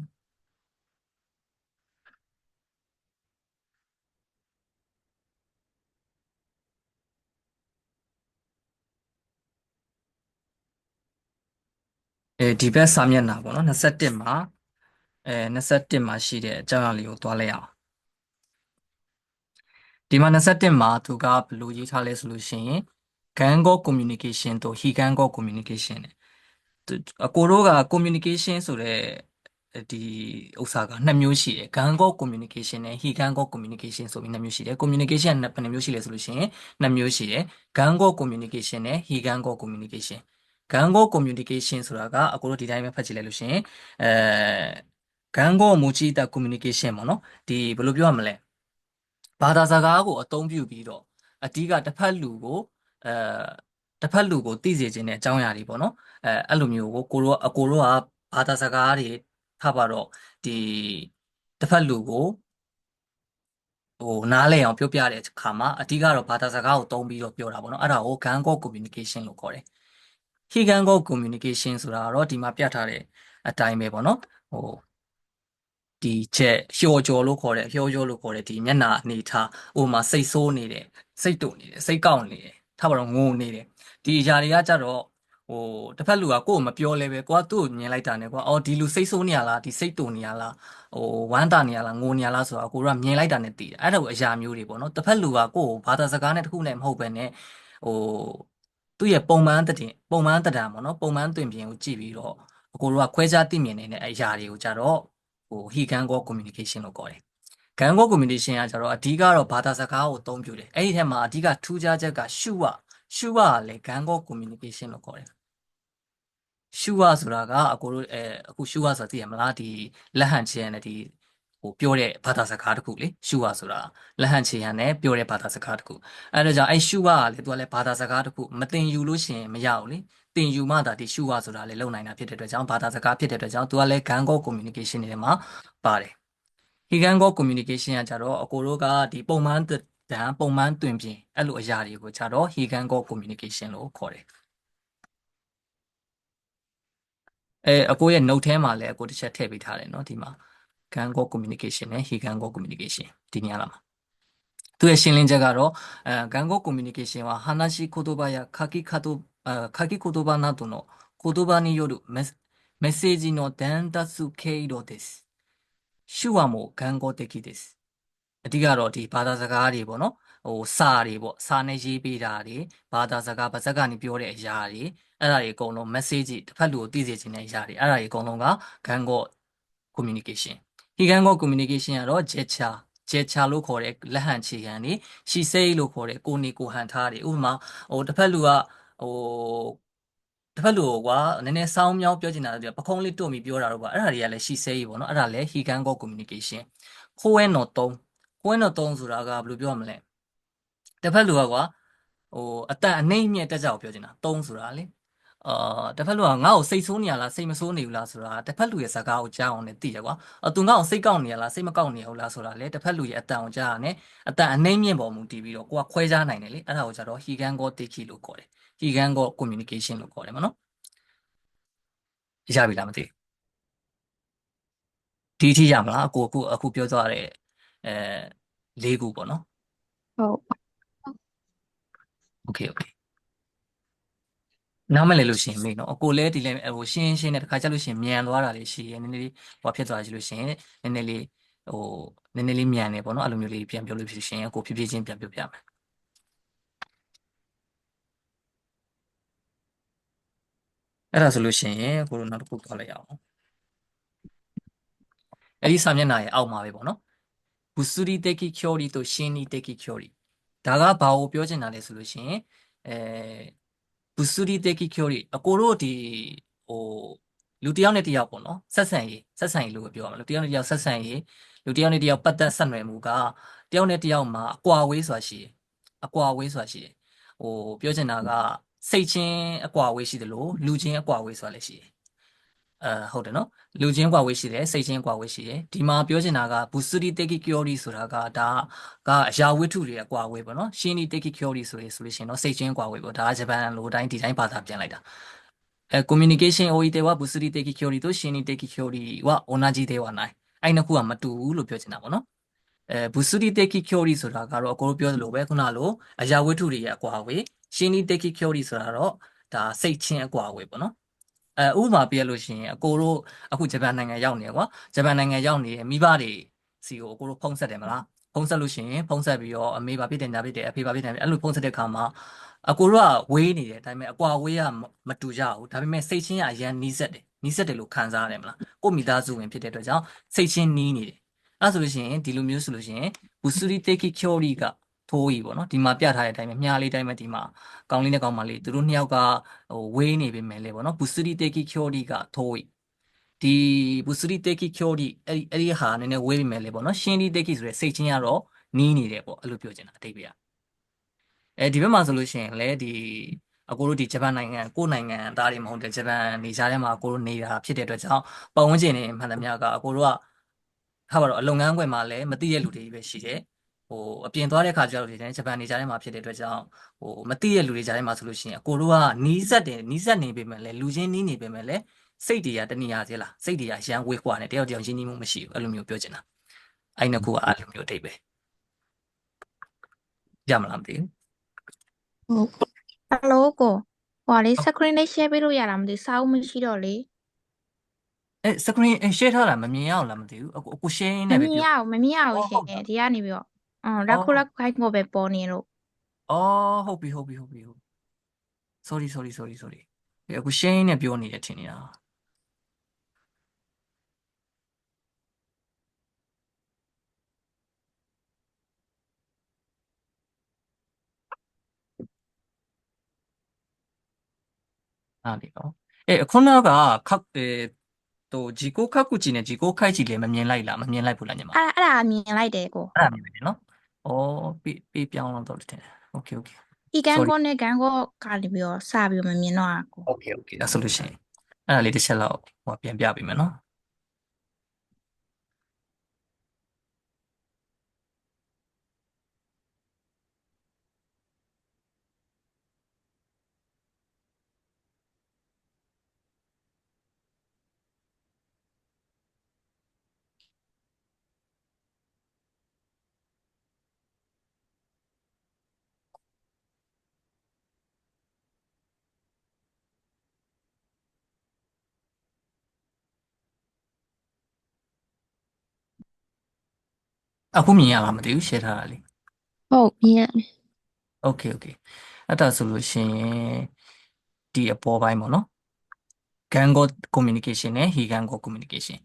ဒီဘက်စာမျက်နှာပေါ့နော်21မှာ21မှာရှိတဲ့အကြောင်းအရာလေးကိုသွားလိုက်အောင်ဒီမှာ21မှာသူကဘယ်လိုရေးထားလဲဆိုလို့ရှိရင် Gango communication တို့ Higango communication နဲ့အကိုတို့က communication ဆိုတဲ့ဒီဥစ္စာကနှစ်မျိုးရှိတယ် Gango communication နဲ့ Higango communication ဆိုပြီးနှစ်မျိုးရှိတယ် communication ကဘယ်နှမျိုးရှိလဲဆိုလို့ရှိရင်နှစ်မျိုးရှိတယ် Gango communication နဲ့ Higango communication Gango communication ဆိုတာကအကိုတို့ဒီတိုင်းပဲဖတ်ကြည့်လိုက်လို့ရှိရင်Gango မူကြီးတဲ့ communication ပေါ့နော်ဒီဘယ်လိုပြောရမလဲဘာသာစကားကိုအသုံးပြုပြီးတော့အဓိကတစ်ဖက်လူကိုအဲတစ်ဖက်လူကိုသိစေခြင်းတဲ့အကြောင်းအရာတွေပေါ့နော်အဲ့လိုမျိုးကိုအကိုတို့ကဘာသာစကားတွေဖတ်ပါတော့ဒီတစ်ဖက်လူကိုနားလည်အောင်ပြောပြတဲ့အခါမှာအဓိကတော့ဘာသာစကားကိုသုံးပြီးတော့ပြောတာပေါ့နော်အဲ့ဒါကို Gango communication လို့ခေါ်တယ် Higango communication ဆိုတာကတော့ဒီမှာပြထားတဲ့အတိုင်းပဲပေါ့နော်ဒီချက်လျှော်ကြော်လို့ခေါ်တယ်လျှော်ကြော်လို့ခေါ်တယ်ဒီမျက်နှာအနေထားဥပမာစိတ်ဆိုးနေတယ်စိတ်တုန်နေတယ်စိတ်ကောက်နေတယ်ထားပါတော့ငိုနေတယ်ဒီအရာတွေကကြတော့တစ်ဖက်လူကကိုယ့်ကိုမပြောလဲပဲကိုကသူ့ကိုမြင်လိုက်တာနဲ့ကွာအော်ဒီလူစိတ်ဆိုးနေရလားဒီစိတ်တုန်နေရလားဝမ်းတာနေရလားငိုနေရလားဆိုတာကိုကမြင်လိုက်တာနဲ့သိတယ်အဲ့ဒါကိုအရာမျိုးတွေပေါ့နော်တစ်ဖက်လူကကိုယ့်ကိုဘာသာစကားနဲ့တခုနဲ့မဟုတ်ပဲနဲ့ဟိုသူ့ရဲ့ပုံမှန်တည်ပုံမှန်တံပေါ့နော်ပုံမှန်တွင်ပြင်ကိုကြည့်ပြီးတော့အကိုတို့ကခွဲခြားသိမြင်နေတဲ့အရာတွေကိုကြတော့Higango communication လို့ခေါ်တယ်။ Gango communication ကကျတော့အဓိကတော့ဘာသာစကားကိုအသုံးပြုတယ်။အဲ့ဒီထဲမှာအဓိကထူးခြားချက်ကရှုကကလည်း Gango communication လို့ခေါ်တယ်။ရှုကဆိုတာကအကိုတို့အခုရှုကဆိုတာသိရမလားဒီလက်ဟန်ချေရနဲ့ဒီပြောတဲ့ဘာသာစကားတစ်ခုလေရှုကဆိုတာလက်ဟန်ချေရနဲ့ပြောတဲ့ဘာသာစကားတစ်ခုအဲ့ဒါကြောင့်အဲ့ရှုကလည်းသူကလည်းဘာသာစကားတစ်ခုမတင်ယူလို့ရှိရင်မရဘူးလေတင်ယူမှသာဒီရှုကဆိုတာလည်းလုံနိုင်တာဖြစ်တဲ့အတွက်ကြောင့်ဘာသာစကားဖြစ်တဲ့အတွက်ကြောင့်သူကလည်း Gango communication တွေထဲမှာပါတယ် Higango communication ကကြတော့အကိုတို့ကဒီပုံမှန်ပုံမှန်တွင်ပြင်အဲ့လိုအရာတွေကိုကြတော့ Higango communication လို့ခေါ်တယ်အကိုရဲ့ note ထဲမှာလည်းအကိုတစ်ချက်ထည့်ပေးထားတယ်เนาะဒီမှာ Gango communication နဲ့ Higango communication ဒီနေရာမှာသူရဲ့ရှင်းလင်းချက်ကတော့Gango communication は話し言葉や書き言葉などの言葉によるメッセージの伝達経路です。手話も言語的です。အဓိကတော့ဒီဘာသာစကားတွေပေါ့နော်စာတွေပေါ့စာနဲ့ရေးပေးတာတွေဘာသာစကားပါဇက်ကနေပြောတဲ့အရာတွေအဲ့ဒါတွေအကုန်လုံး message တစ်ဖက်လူကိုသိစေချင်တဲ့အရာတွေအဲ့ဒါတွေအကုန်လုံးက Gango communication Higango communication ကတော့ gesture လို့ခေါ်တဲ့လက်ဟန်ခြေခံတွေ she say လို့ခေါ်တဲ့ကိုနေကိုဟန်ထားတွေဥပမာတစ်ဖက်လူကတစ်ဖက်လူကနည်းနည်းစောင်းမြောင်းပြောချင်တာတွေပခုံးလေးတွတ်ပြီးပြောတာတော့ပါအဲ့ဒါတွေကလည်း she say ပေါ့နော်အဲ့ဒါလည်း Higango communication ခိုးဝဲနော်တုံးကိုယ်တော့တုံးဆိုတာကဘယ်လိုပြောရမလဲတစ်ဖက်လူကအတန်အနှိမ့်မြင့်တက်ကြအောင်ပြောချင်တာတုံးဆိုတာလေတစ်ဖက်လူကငါ့ကိုစိတ်ဆိုးနေရလားစိတ်မဆိုးနေဘူးလားဆိုတာတစ်ဖက်လူရဲ့စကားကိုကြားအောင်လည်းသိတယ်ကွာသူငါ့ကိုစိတ်ကောက်နေရလားစိတ်မကောက်နေဘူးလားဆိုတာလေတစ်ဖက်လူရဲ့အတန်ကိုကြားရတယ်အတန်အနှိမ့်မြင့်ပေါ်မူတည်ပြီးတော့ကိုကခွဲခြားနိုင်တယ်လေအဲ့ဒါကိုကျတော့ Higango Teki လို့ခေါ်တယ် Higango communication လို့ခေါ်တယ်မနော်ရပြီလားမသိဒီအထိရမလားအခုပြောသွားတဲ့အဲ၄ခုပေါ့နော် ဟုတ် Okay okay နားမလည်လို့ရှိရင်မေးနော်အကိုလည်းဒီလည်းရှင်းရှင်းနဲ့တခါကြလို့ရှိရင်မြန်သွားတာလေးရှိရယ်နည်းနည်းလေးဖြစ်သွားကြလို့ရှိရင်နည်းနည်းလေးနည်းနည်းလေးမြန်နေပေါ့နော်အဲ့လိုမျိုးလေးပြန်ပြောလို့ဖြစ်ရှင်အကိုဖြည်းဖြည်းချင်းပြန်ပြောပြမယ်အဲ့ဒါဆိုလို့ရှိရင်ကိုတို့နောက်တစ်ခုသွားလိုက်အောင်အဲ့ဒီစာမျက်နှာရဲ့အောက်မှာပဲပေါ့နော်ဘူစူရီတက်ကီကျိုရီတို့ရှင်းနီတက်ကီကျိုရီဒါကဘာကိုပြောချင်တာလဲဆိုလို့ရှိရင်ဘူစူရီတက်ကီကျိုရီအကိုတို့ဒီဟိုလူတစ်ယောက်နဲ့တစ်ယောက်ပေါ့နော်ဆက်ဆံရေးလို့ပြောရမှာလူတစ်ယောက်နဲ့တစ်ယောက်ဆက်ဆံရေးလူတစ်ယောက်နဲ့တစ်ယောက်ပတ်သက်ဆက်နွယ်မှုကတစ်ယောက်နဲ့တစ်ယောက်မှာအကွာအဝေးဆိုတာရှိတယ်အကွာအဝေးဆိုတာရှိတယ်ပြောချင်တာကစိတ်ချင်းအကွာအဝေးရှိတယ်လို့လူချင်းအကွာအဝေးဆိုတာလည်းရှိတယ်ဟုတ်တယ်နော်လူချင်းကွာဝေးရှိတယ်စိတ်ချင်းကွာဝေးရှိတယ်ဒီမှာပြောချင်တာကဘူစရီတက်ကီကျိုရီဆိုတာကဒါကအရာဝတ္ထုတွေကွာဝေးပေါ့နော်ရှင်းနီတက်ကီကျိုရီဆိုလို့ရှိရင်တော့စိတ်ချင်းကွာဝေးပေါ့ဒါကဂျပန်လိုတိုင်းဒီတိုင်းဘာသာပြန်လိုက်တာcommunication をおいては物理的距離と心理的距離は同じではないအဲ့နှစ်ခုကမတူဘူးလို့ပြောချင်တာပေါ့နော်物理的距離ဆိုတာကတော့အကိုတို့ပြောသလိုပဲခုနလိုအရာဝတ္ထုတွေရဲ့အကွာအဝေး心理的距離ဆိုတာတော့ဒါစိတ်ချင်းအကွာအဝေးပေါ့နော် ဥပမာပြရလို့ရှိရင်အကိုတို့အခုဂျပန်နိုင်ငံရောက်နေရကွာဂျပန်နိုင်ငံရောက်နေမိဘတွေစီကိုအကိုတို့ဖုန်းဆက်တယ်မလားဖုန်းဆက်လို့ရှိရင်ဖုန်းဆက်ပြီးတော့အမေဘာဖြစ်တယ်ညာဖြစ်တယ်အဖေဘာဖြစ်တယ်အဲ့လိုဖုန်းဆက်တဲ့ခါမှာအကိုတို့ကဝေးနေတယ်ဒါပေမဲ့အကွာဝေးကမတူကြဘူးဒါပေမဲ့စိတ်ချင်းကအရန်နီးစက်တယ်နီးစက်တယ်လို့ခံစားရတယ်မလားကိုမိသားစုဝင်ဖြစ်တဲ့အတွက်ကြောင့်စိတ်ချင်းနီးနေတယ်အဲ့ဆိုလို့ရှိရင်ဒီလိုမျိုးဆိုလို့ရှိရင်ဘူစူရီတေကီကျိုရီကထိုးကြီးပေါ့နော်ဒီမှာပြထားတဲ့အတိုင်းပဲမြားလေးတိုင်းပဲဒီမှာကောင်းလေးနဲ့ကောင်းမလေးသူတို့နှစ်ယောက်ကဝေးနေပေမဲ့လေပေါ့နော်ဘူစူရီတေကီကျိုရီကထိုးကြီးဒီဘူစူရီတေကီကျိုရီအဲ့ဒီဟာနည်းနည်းဝေးပေမဲ့လေပေါ့နော်ရှင်းဒီတေကီဆိုတဲ့စိတ်ချင်းကတော့နီးနေတယ်ပေါ့အဲ့လိုပြောချင်တာအတိတ်ပဲဒီဘက်မှာဆိုလို့ရှိရင်လည်းအကိုတို့ဒီဂျပန်နိုင်ငံကိုယ်နိုင်ငံသားတွေမဟုတ်တဲ့ဂျပန်နေကြတဲ့မှာအကိုတို့နေတာဖြစ်တဲ့အတွက်ကြောင့်ပတ်ဝန်းကျင်နေမှန်သမျှကအကိုတို့ကထားပါတော့အလုပ်ငန်းခွင်မှာလည်းမသိတဲ့လူတွေပဲရှိတယ်အပြင်သွားတဲ့ခါကျတော့ဒီတိုင်းဂျပန်နေကြတဲ့မှာဖြစ်တဲ့အတွက်ကြောင့်မသိတဲ့လူတွေကြားထဲမှာဆိုလို့ရှိရင်အကိုတို့ကနီးစပ်တယ်နီးစပ်နေပေမဲ့လည်းလူချင်းနီးနေပေမဲ့လည်းစိတ်တွေကတဏှာသေးလားစိတ်တွေကရမ်းဝေးခွာနေတယောက်တယောက်ရင်းနှီးမှုမရှိဘူးအဲ့လိုမျိုးပြောချင်တာအဲ့နှစ်ခုကအဲ့လိုမျိုးအဓိပ္ပာယ်ရမလားမသိဘူး ဟုတ် ဟယ်လိုကိုဟိုလေ screen လေး share ပေးလို့ရတာမသိဘူးစာအုပ်မရှိတော့လေ screen share ထားတာမမြင်ရအောင်လားမသိဘူးအခု share မနဲ့ပဲ မြင် ပြော ရဘူးမမြင်ရ အော် ဘူးရှ ဟု င် တ်တာ ဒီကနေပြီးတော့လက် အော် ခုလက်ခိုင်းကိုပဲပေါ်နေလို့ အော်ဟုတ်ပြီဟုတ်ပြီဟုတ်ပြီဟုတ် sorry အခု share နဲ့ပြောနေတယ်ထင်နေတာအားလေနော်ခုနကခက်ဂျီကိုခက်ကူဂျီနဲ့ဂျီကိုခိုက်ဂျီလည်းမမြင်လိုက်လားမမြင်လိုက်ဘူးလားညီမအဲ့ဒါမြင်လိုက်တယ်ကို အဲ့ဒါမြင်တယ်နော်အော်ပေးပြောင်းတော့တယ်ထင်တယ် okay ဤကန် sorry ကိုနဲ့ကန်ကိုကနေပြီးတော့စပြီးတော့မမြင်တော့ကို okay ဒါဆိုလို့ရှိရင်အဲ့ဒါလေးတစ်ချက်လောက်ဟိုပြန်ပြပေးမယ်နော်အခုမြင်ရလားမသိဘူး share ထားတာလေ ဟုတ်မြင်ရတယ် okay အဲ့ဒါဆိုလို့ရှိရင်ဒီအပေါ်ပိုင်းပေါ့နော် Gango communication နဲ့ Higango communication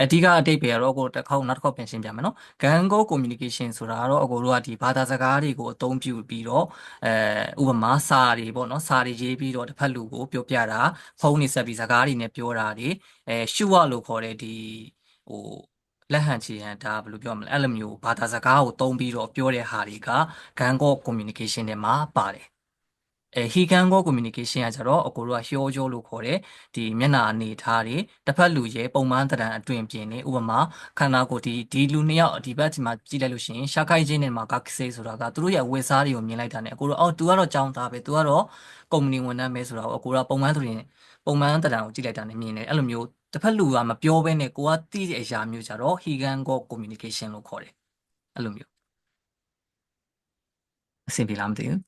အဓိကအတိတ်ပဲကတော့ကိုနောက်တစ်ခေါက်ပြန်ရှင်းပြမယ်နော် Gango communication ဆိုတာကတော့အကိုတို့ကဒီဘာသာစကားတွေကိုအသုံးပြုပြီးတော့ဥပမာစာတွေပေါ့နော်စာတွေရေးပြီးတော့တစ်ဖက်လူကိုပြောပြတာဖုန်းနေဆက်ပြီးစကားတွေနဲ့ပြောတာတွေရှုဝလို့ခေါ်တဲ့ဒီဟိုလက်ဟန်ချီဟန်ဒါဘယ်လိုပြောမလဲအဲ့လိုမျိုးဘာသာစကားကိုသုံးပြီးတော့ပြောတဲ့ဟာတွေက Gango communication ထဲမှာပါတယ်Higango communication ကကြတော့အကိုတို့က hyojo လို့ခေါ်တဲ့ဒီမျက်နှာအနေထားတွေတစ်ဖက်လူရဲ့ပုံမှန်သဏ္ဍာန်အတွင်ပြင်နေဥပမာခန္ဓာကိုယ်ဒီလူနှစ်ယောက်ဒီဘက်ဒီမှာကြည့်လိုက်လို့ရှိရင်ရှာခိုင်ချင်းနဲ့မှာကကစေးဆိုတာကသူတို့ရဲ့အဝတ်စားတွေကိုမြင်လိုက်တာ ਨੇ အကိုတို့အော် तू ကတော့ကြောင်းသားပဲ तू ကတော့ကုမ္ပဏီဝန်ထမ်းပဲဆိုတာကိုအကိုတို့ကပုံမှန်သဏ္ဍာန်ကိုကြည့်လိုက်တာ ਨੇ မြင်တယ်အဲ့လိုမျိုးတစ်ဖက်လူကမပြောဘဲနဲ့ကိုကသိတဲ့အရာမျိုးကြတော့ Higango communication လို့ခေါ်တယ်အဲ့လိုမျိုးအဆင်ပြေလားမသိဘူး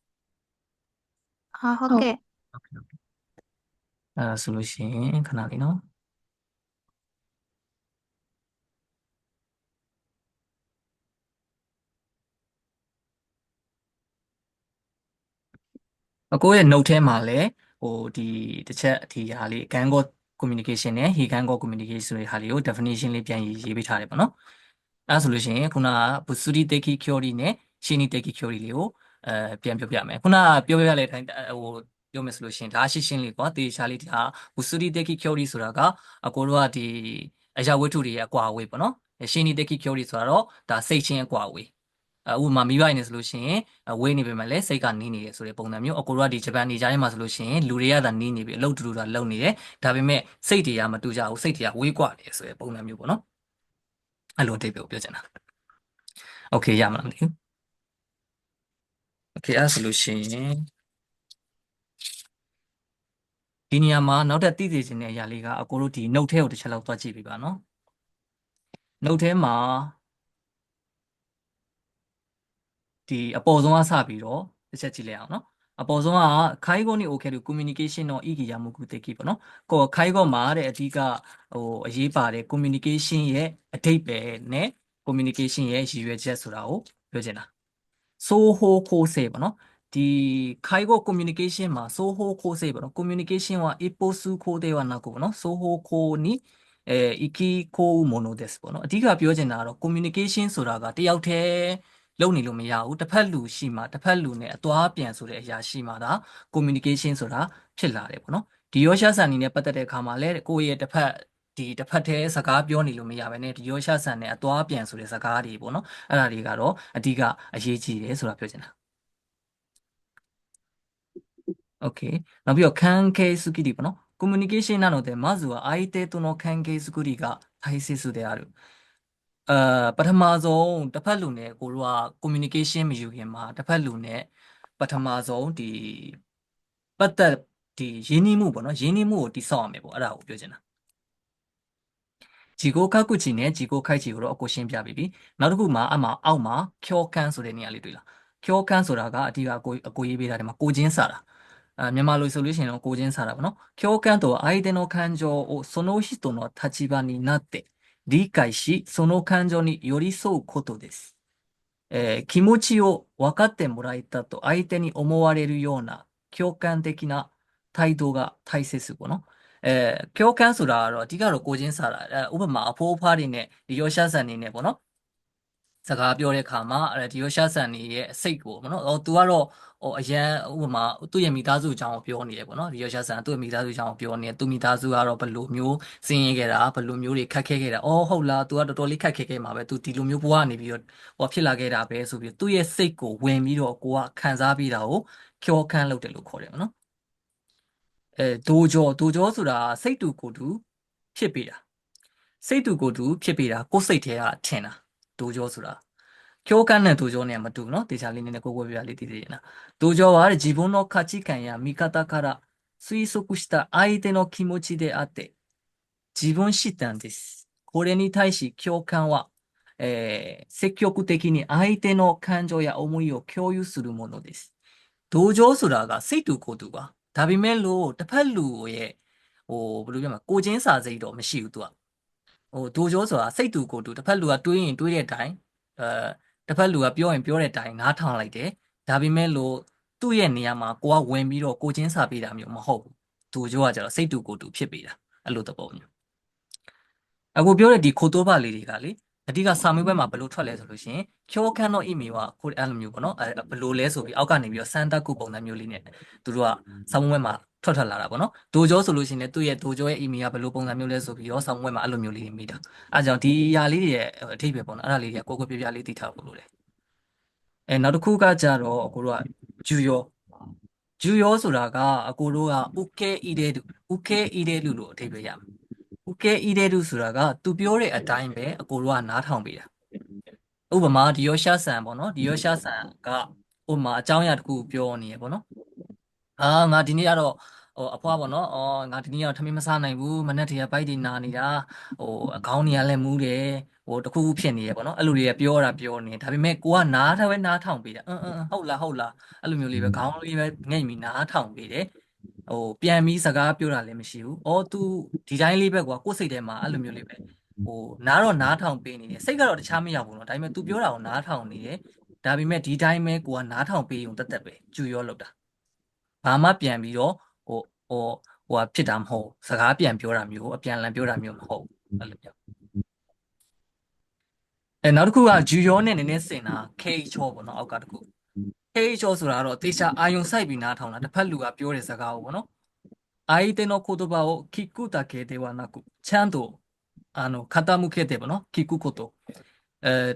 ဟုတ်ကဲ့ ဆိုလို့ရှိရင်ခဏလေးနော်အကိုရဲ့ note ထဲမှာလည်းဒီတစ်ချက်ဒီဟာလေး Gango communication နဲ့ Higango communication ဆိုတဲ့ဟာလေးကို definition လေးပြန်ရေးပေးထားတယ်ပေါ့နော်အဲဆိုလို့ရှိရင်ခုနက Busuri Teki Kyori နဲ့ Shini Teki Kyori လေးကိုပြန်ပြောပြမယ်ခုနကပြောပြတဲ့အတိုင်းပြောမယ်ဆိုလို့ရှိရင်ဒါရှင်းရှင်းလေးကွာတေချာလေးဒါ Busuri Teki Kyori ဆိုတာကအကိုတို့ကဒီအရာဝတ္ထုတွေရဲ့အကွာအဝေးပေါ့နော် Shini Teki Kyori ဆိုတာတော့ဒါစိတ်ချင်းအကွာအဝေးဥပမာမိဘနေဆိုလို့ရှိရင်ဝေးနေပေမဲ့လည်းစိတ်ကနီးနေတယ်ဆိုတဲ့ပုံစံမျိုးအကိုတို့ကဒီဂျပန်နေကြတဲ့မှာဆိုလို့ရှိရင်လူတွေကသာနီးနေပြီအလုပ်တူတူတာလုပ်နေတယ်ဒါပေမဲ့စိတ်တွေကမတူကြဘူးစိတ်တွေကဝေးကွာနေတယ်ဆိုတဲ့ပုံစံမျိုးပေါ့နော်အဲ့လိုအတိတ်ကိုပြောချင်တာโอเคရမလားမသိဘူးโอเคအဲ့ဆိုလို့ရှိရင်ဒီနေရာမှာနောက်ထပ်သိသိချင်တဲ့အရာလေးကအကိုတို့ဒီ note ထဲကိုတစ်ချက်လောက်သွားကြည့်ပေးပါနော် note ထဲမှာဒီအပေါ်ဆုံးကစပြီးတော့တစ်ချက်ကြည့်လိုက်အောင်နော် အပေါ်ဆုံးကခိုင်ကိုနေ okay လို့ communication တော့ဤကြီးရမှုကူတကိပေါ့နော်ကိုခိုင်ကိုမှာတဲ့အဓိကအရေးပါတယ် communication ရဲ့အဓိပ္ပာယ်နဲ့ communication ရဲ့ရည်ရွယ်ချက်ဆိုတာကိုပြောချင်တာဆိုဟိုခိုးစေပေါ့နော်ဒီခိုင်ကို communication မှာဆိုဟိုခိုးစေပေါ့နော် communication は一方通行ではなくပေါ့နော်ဆိုဟိုခိုးに生きこうものですပေါ့နော်အဓိကပြောချင်တာကတော့ communication ဆိုတာကတယောက်တည်းလုပ်နေလို့မရဘူးတစ်ဖက်လူရှိမှတစ်ဖက်လူနဲ့အသွားပြန်ဆိုတဲ့အရာရှိမှဒါ communication ဆိုတာဖြစ်လာတယ်ပေါ့နော်ဒီရောရှာဆန်နေနဲ့ပတ်သက်တဲ့အခါမှာလည်းကိုယ့်ရဲ့တစ်ဖက်တည်းစကားပြောနေလို့မရဘဲနဲ့ဒီရောရှာဆန်နဲ့အသွားပြန်ဆိုတဲ့စကားတွေပေါ့နော်အဲ့ဒါတွေကတော့အဓိကအရေးကြီးတယ်ဆိုတာပြောချင်တာ Okay နောက်ပြီးတော့関係づくりပေါ့နော် communication なのでまずは相手との関係づくりが大切であるပထမဆုံးတစ်ဖက်လူနဲ့ကိုတို့က communication မယူခင်မှာတစ်ဖက်လူနဲ့ပထမဆုံးဒီပတ်သက်ဒီရင်းနှီးမှုပေါ့နော်ရင်းနှီးမှုကိုတိဆောက်ရမယ်ပေါ့အဲ့ဒါကိုပြောချင်တာဂျီကိုခါကုချီနဲ့ဂျီကိုခိုက်ချီကိုတော့အကိုရှင်းပြပြီးပြီနောက်တစ်ခုမှာအောက်မှာကျောခန်းဆိုတဲ့နေရာလေးတွေ့လားကျောခန်းဆိုတာကအဓိကအကိုရေးပေးတာဒီမှာကိုချင်းစာတာမြန်မာလိုဆိုလို့ရှိရင်တော့ကိုချင်းစာတာပေါ့နော်共感とは相手の感情をその人の立場になって理解しその感情に寄り添うことです。気持ちを分かってもらえたと相手に思われるような共感的な態度が大切ပေါ့နော်共感ဆိုတာကတော့အဓိကတော့ကိုချင်းစာတာဥပမာအဖိုးအဖွားတွေနဲ့ဒီရောရှာဆန်နေနဲ့ပေါ့နော်စကားပြောတဲ့အခါမှာဒီရောရှာဆန်နေရဲ့စိတ်ကိုပေါ့နော်သူကတော့အရန်ဥပမာသူ့ရဲ့မိသားစုအကြောင်းကိုပြောနေရပေါ့နော်ဒီရောရှာဆန်သူ့ရဲ့မိသားစုအကြောင်းကိုပြောနေသူ့မိသားစုကတော့ဘယ်လိုမျိုးစင်းရဲခဲ့တာဘယ်လိုမျိုးတွေခက်ခဲခဲ့တာဟုတ်လား तू ကတော်တော်လေးခက်ခဲခဲ့မှာပဲ तू ဒီလိုမျိုးဘဝနေပြီးတော့ဖြစ်လာခဲ့တာပဲဆိုပြီးသူ့ရဲ့စိတ်ကိုဝင်ပြီးတော့ကိုကခံစားပြီးတာကိုကျောခန်းလုပ်တယ်လို့ခေါ်တယ်နော်ဒိုဂျောဆိုတာစိတ်တူကိုယ်တူဖြစ်ပေးတာစိတ်တူကိုယ်တူဖြစ်ပေးတာကိုယ်စိတ်ထဲကထင်တာဒိုဂျောဆိုတာ共感နဲ့ဒိုဂျောနဲ့မတူဘူးเนาะတေချာလေးနည်းနည်းကိုကိုပြပြလေးတည်တည်နေတာဒိုဂျောは自分の価値観や見方から推測した相手の気持ちであって自分視点ですこれに対し共感は、積極的に相手の感情や思いを共有するものですဒိုဂျောဆိုတာကစိတ်တူကိုယ်တူပါဒါပေမဲ့လို့တစ်ဖက်လူရဲ့ဘယ်လိုပြောမလဲကိုချင်းစာစိတ်တော့မရှိဘူးသူကဒိုဂျောဆိုတာစိတ်တူကိုယ်တူတစ်ဖက်လူကတွေးရင်တွေးတဲ့အတိုင်းတစ်ဖက်လူကပြောရင်ပြောတဲ့အတိုင်းနားထောင်လိုက်တယ်ဒါပေမဲ့လို့သူ့ရဲ့နေရာမှာကိုကဝင်ပြီးတော့ကိုချင်းစာပေးတာမျိုးမဟုတ်ဘူးဒိုဂျောကကျတော့စိတ်တူကိုယ်တူဖြစ်ပေးတာအဲ့လိုသဘောမျိုးအခုပြောတဲ့ဒီခိုတိုးပါလေးတွေကလေအဓိကစာမေးပွဲမှာဘယ်လိုထွက်လဲဆိုလို့ရှိရင်ကျောခန်းတော့အီမီကကိုအဲ့လိုမျိုးပေါ့နော်ဘယ်လိုလဲဆိုပြီးအောက်ကနေပြီးတော့စမ်းတက်ကုပုံစံမျိုးလေးနဲ့သူတို့ကစာမေးပွဲမှာထွက်လာတာပေါ့နော်ဒိုဂျောဆိုလို့ရှိရင်လည်းသူ့ရဲ့ဒိုဂျောရဲ့အီမီကဘယ်လိုပုံစံမျိုးလဲဆိုပြီးတော့စာမေးပွဲမှာအဲ့လိုမျိုးလေးတွေမိတာအဲ့ကြောင့်ဒီအရာလေးတွေရဲ့အထိပ္ပယ်ပေါ့နော်အဲ့ဒါလေးတွေကကိုပြပြလေးသိထားဖို့လိုတယ်နောက်တစ်ခုကကြတော့အကိုတို့ကဂျူယောဆိုတာကအကိုတို့ကဥကဲဤတဲ့လူလို့အထိပ္ပယ်ရမယ်ဥကဲဤတဲ့လူဆိုတာကသူပြောတဲ့အတိုင်းပဲအကိုတို့ကနားထောင်ပေးတာဥပမာဒီရောရှာဆန်ပေါ့နော်ဒီရောရှာဆန်ကဥပမာအကြောင်းအရာတစ်ခုပြောနေရပေါ့နော်ငါဒီနေ့ကတော့အဖွားပေါ့နော်ငါဒီနေ့ကတော့ထမင်းမစားနိုင်ဘူးမနေ့တည်းကဘိုက်တွေနာနေတာအခေါင်းတွေကလည်းမူးတယ်တစ်ခုခုဖြစ်နေရပေါ့နော်အဲ့လိုတွေကပြောနေဒါပေမဲ့ကိုကနားထောင်ပေးတာဟုတ်လားအဲ့လိုမျိုးလေးပဲခေါင်းလေးပဲငိတ်ပြီးနားထောင်ပေးတယ်ပြန်ပြီးစကားပြောတာလည်းမရှိဘူးသူဒီတိုင်းလေးပဲကွာကိုယ်စိတ်ထဲမှာအဲ့လိုမျိုးလေးပဲနားထောင်ပေးနေတယ်စိတ်ကတော့တခြားမရောက်ဘူးနော်ဒါပေမဲ့ तू ပြောတာကိုနားထောင်နေတယ်ဒါပေမဲ့ဒီတိုင်းပဲကိုကနားထောင်ပေးုံတက်ပဲကျူရောလောက်တာဘာမှပြန်ပြီးတော့ဖြစ်တာမဟုတ်စကားပြန်ပြောတာမျိုးအပြန်လန်ပြောတာမျိုးမဟုတ်အဲ့လိုမျိုးနောက်တစ်ခုကဂျူရောနဲ့နည်းနည်းစင်တာ K ချောပေါ့နော်အောက်ကတစ်ခု K ချောဆိုတာတော့တေချာအာယုံစိုက်ပြီးနားထောင်တာတစ်ဖက်လူကပြောတဲ့စကားကိုပေါ့နော်相手の言葉を聞くだけではなくちゃんと傾けてပေါ့နော်聞くこと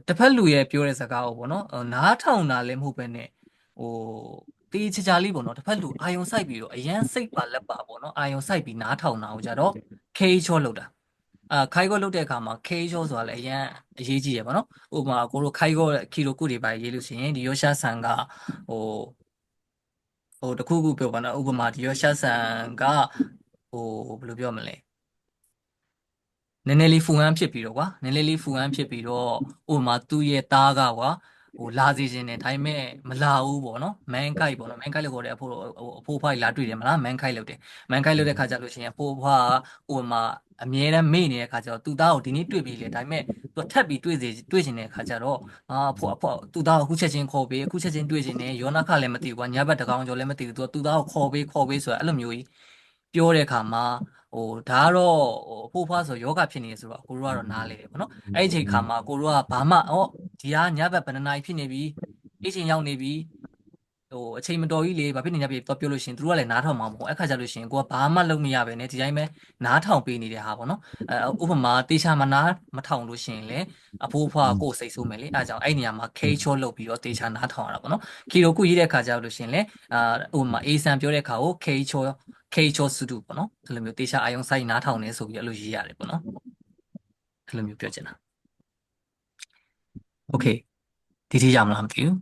တစ်ဖက်လူရဲ့ပြောတဲ့စကားကိုပေါ့နော်နားထောင်တာလည်းမဟုတ်ပဲနဲ့တေးချာလေးပေါ့နော်တစ်ဖက်လူအာယုံစိုက်ပြီးတော့အရန်စိတ်ပါလက်ပါပေါ့နော်အာယုံစိုက်ပြီးနားထောင်တာကိုကြတော့ K ချောလောက်တာခိုင်ကောလုပ်တဲ့အခါမှာ K ချောဆိုတာလည်းအရန်အရေးကြီးရပါတော့ဥပမာကိုတို့ခိုင်ကောခီလိုကုတွေပါရေးလို့ရှိရင်ဒီရောရှာဆန်ကတခုခုပြောပါတော့ဥပမာဒီရောရှာဆန်ကဘယ်လိုပြောမလဲနည်းနည်းလေးဖူဟန်ဖြစ်ပြီးတော့ကွာနည်းနည်းလေးဖူဟန်ဖြစ်ပြီးတော့ဥပမာသူ့ရဲ့သားကကွာ လာစေခြင်းနဲ့ဒါပေမဲ့မလာဘူးပေါ့နော် mankind ပေါ့နော် mankind လို့ခေါ်တဲ့အဖိုးဖွားကြီးလာတွေ့တယ်မလား mankind လို့တယ် mankind လို့တဲ့ခါကျလို့ရှိရင်အဖိုးဖွားကဥပမာအမြဲတမ်းမေ့နေတဲ့ခါကျတော့သူ့သားကိုဒီနေ့တွေ့ပြီလေဒါပေမဲ့သူထပ်ပြီးတွေ့ခြင်းတဲ့ခါကျတော့သူ့သားကိုအခုချက်ချင်းခေါ်ပေးအခုချက်ချင်းတွေ့ခြင်းနဲ့ယောနာခလည်းမသိဘူးကွာညဘက်တကောင်ကျော်လည်းမသိဘူးသူ့သားကိုခေါ်ပေးဆိုတာအဲ့လိုမျိုးကြီးပြောတဲ့အခါမှာဒါကတော့အဖိုးဖွားဆိုယောဂဖြစ်နေတယ်ဆိုတော့ကိုတို့ကတော့နားလေတယ်ပေါ့နော်အဲ့ဒီအချိန်ခါမှာကိုတို့ကဘာမှဒီကညဘက်ဘယ်နှနာရီဖြစ်နေပြီအိတ်ချိန်ရောက်နေပြီအချိန်မတော်ကြီးလေဘာဖြစ်နေကြပြီတော့ပြောလို့ရှိရင်သူတို့ကလည်းနားထောင်မှာမဟုတ်အဲ့ခါကျလို့ရှိရင်ကိုကဘာမှလုပ်မရပဲねဒီတိုင်းပဲနားထောင်ပေးနေတဲ့ဟာပေါ့နော်ဥပမာတေချာမနားမထောင်လို့ရှိရင်လေအဖိုးဖွားကိုစိတ်ဆိုးမယ်လေအဲ့ကြောင့်အဲ့နေရာမှာ K ချောလုပ်ပြီးတော့တေချာနားထောင်ရတာပေါ့နော်ခီလိုခုရေးတဲ့ခါကျလို့ရှိရင်လေဥပမာ A ဆန်ပြောတဲ့ခါကို K ချောစုတုပေါ့နော်အဲ့လိုမျိုးတေချာအာယုံစိုက်နားထောင်နေဆိုပြီးအဲ့လိုရေးရတယ်ပေါ့နော်အဲ့လိုမျိုးပြောချင်တာโอเคဒီထိရမလားမသိဘူး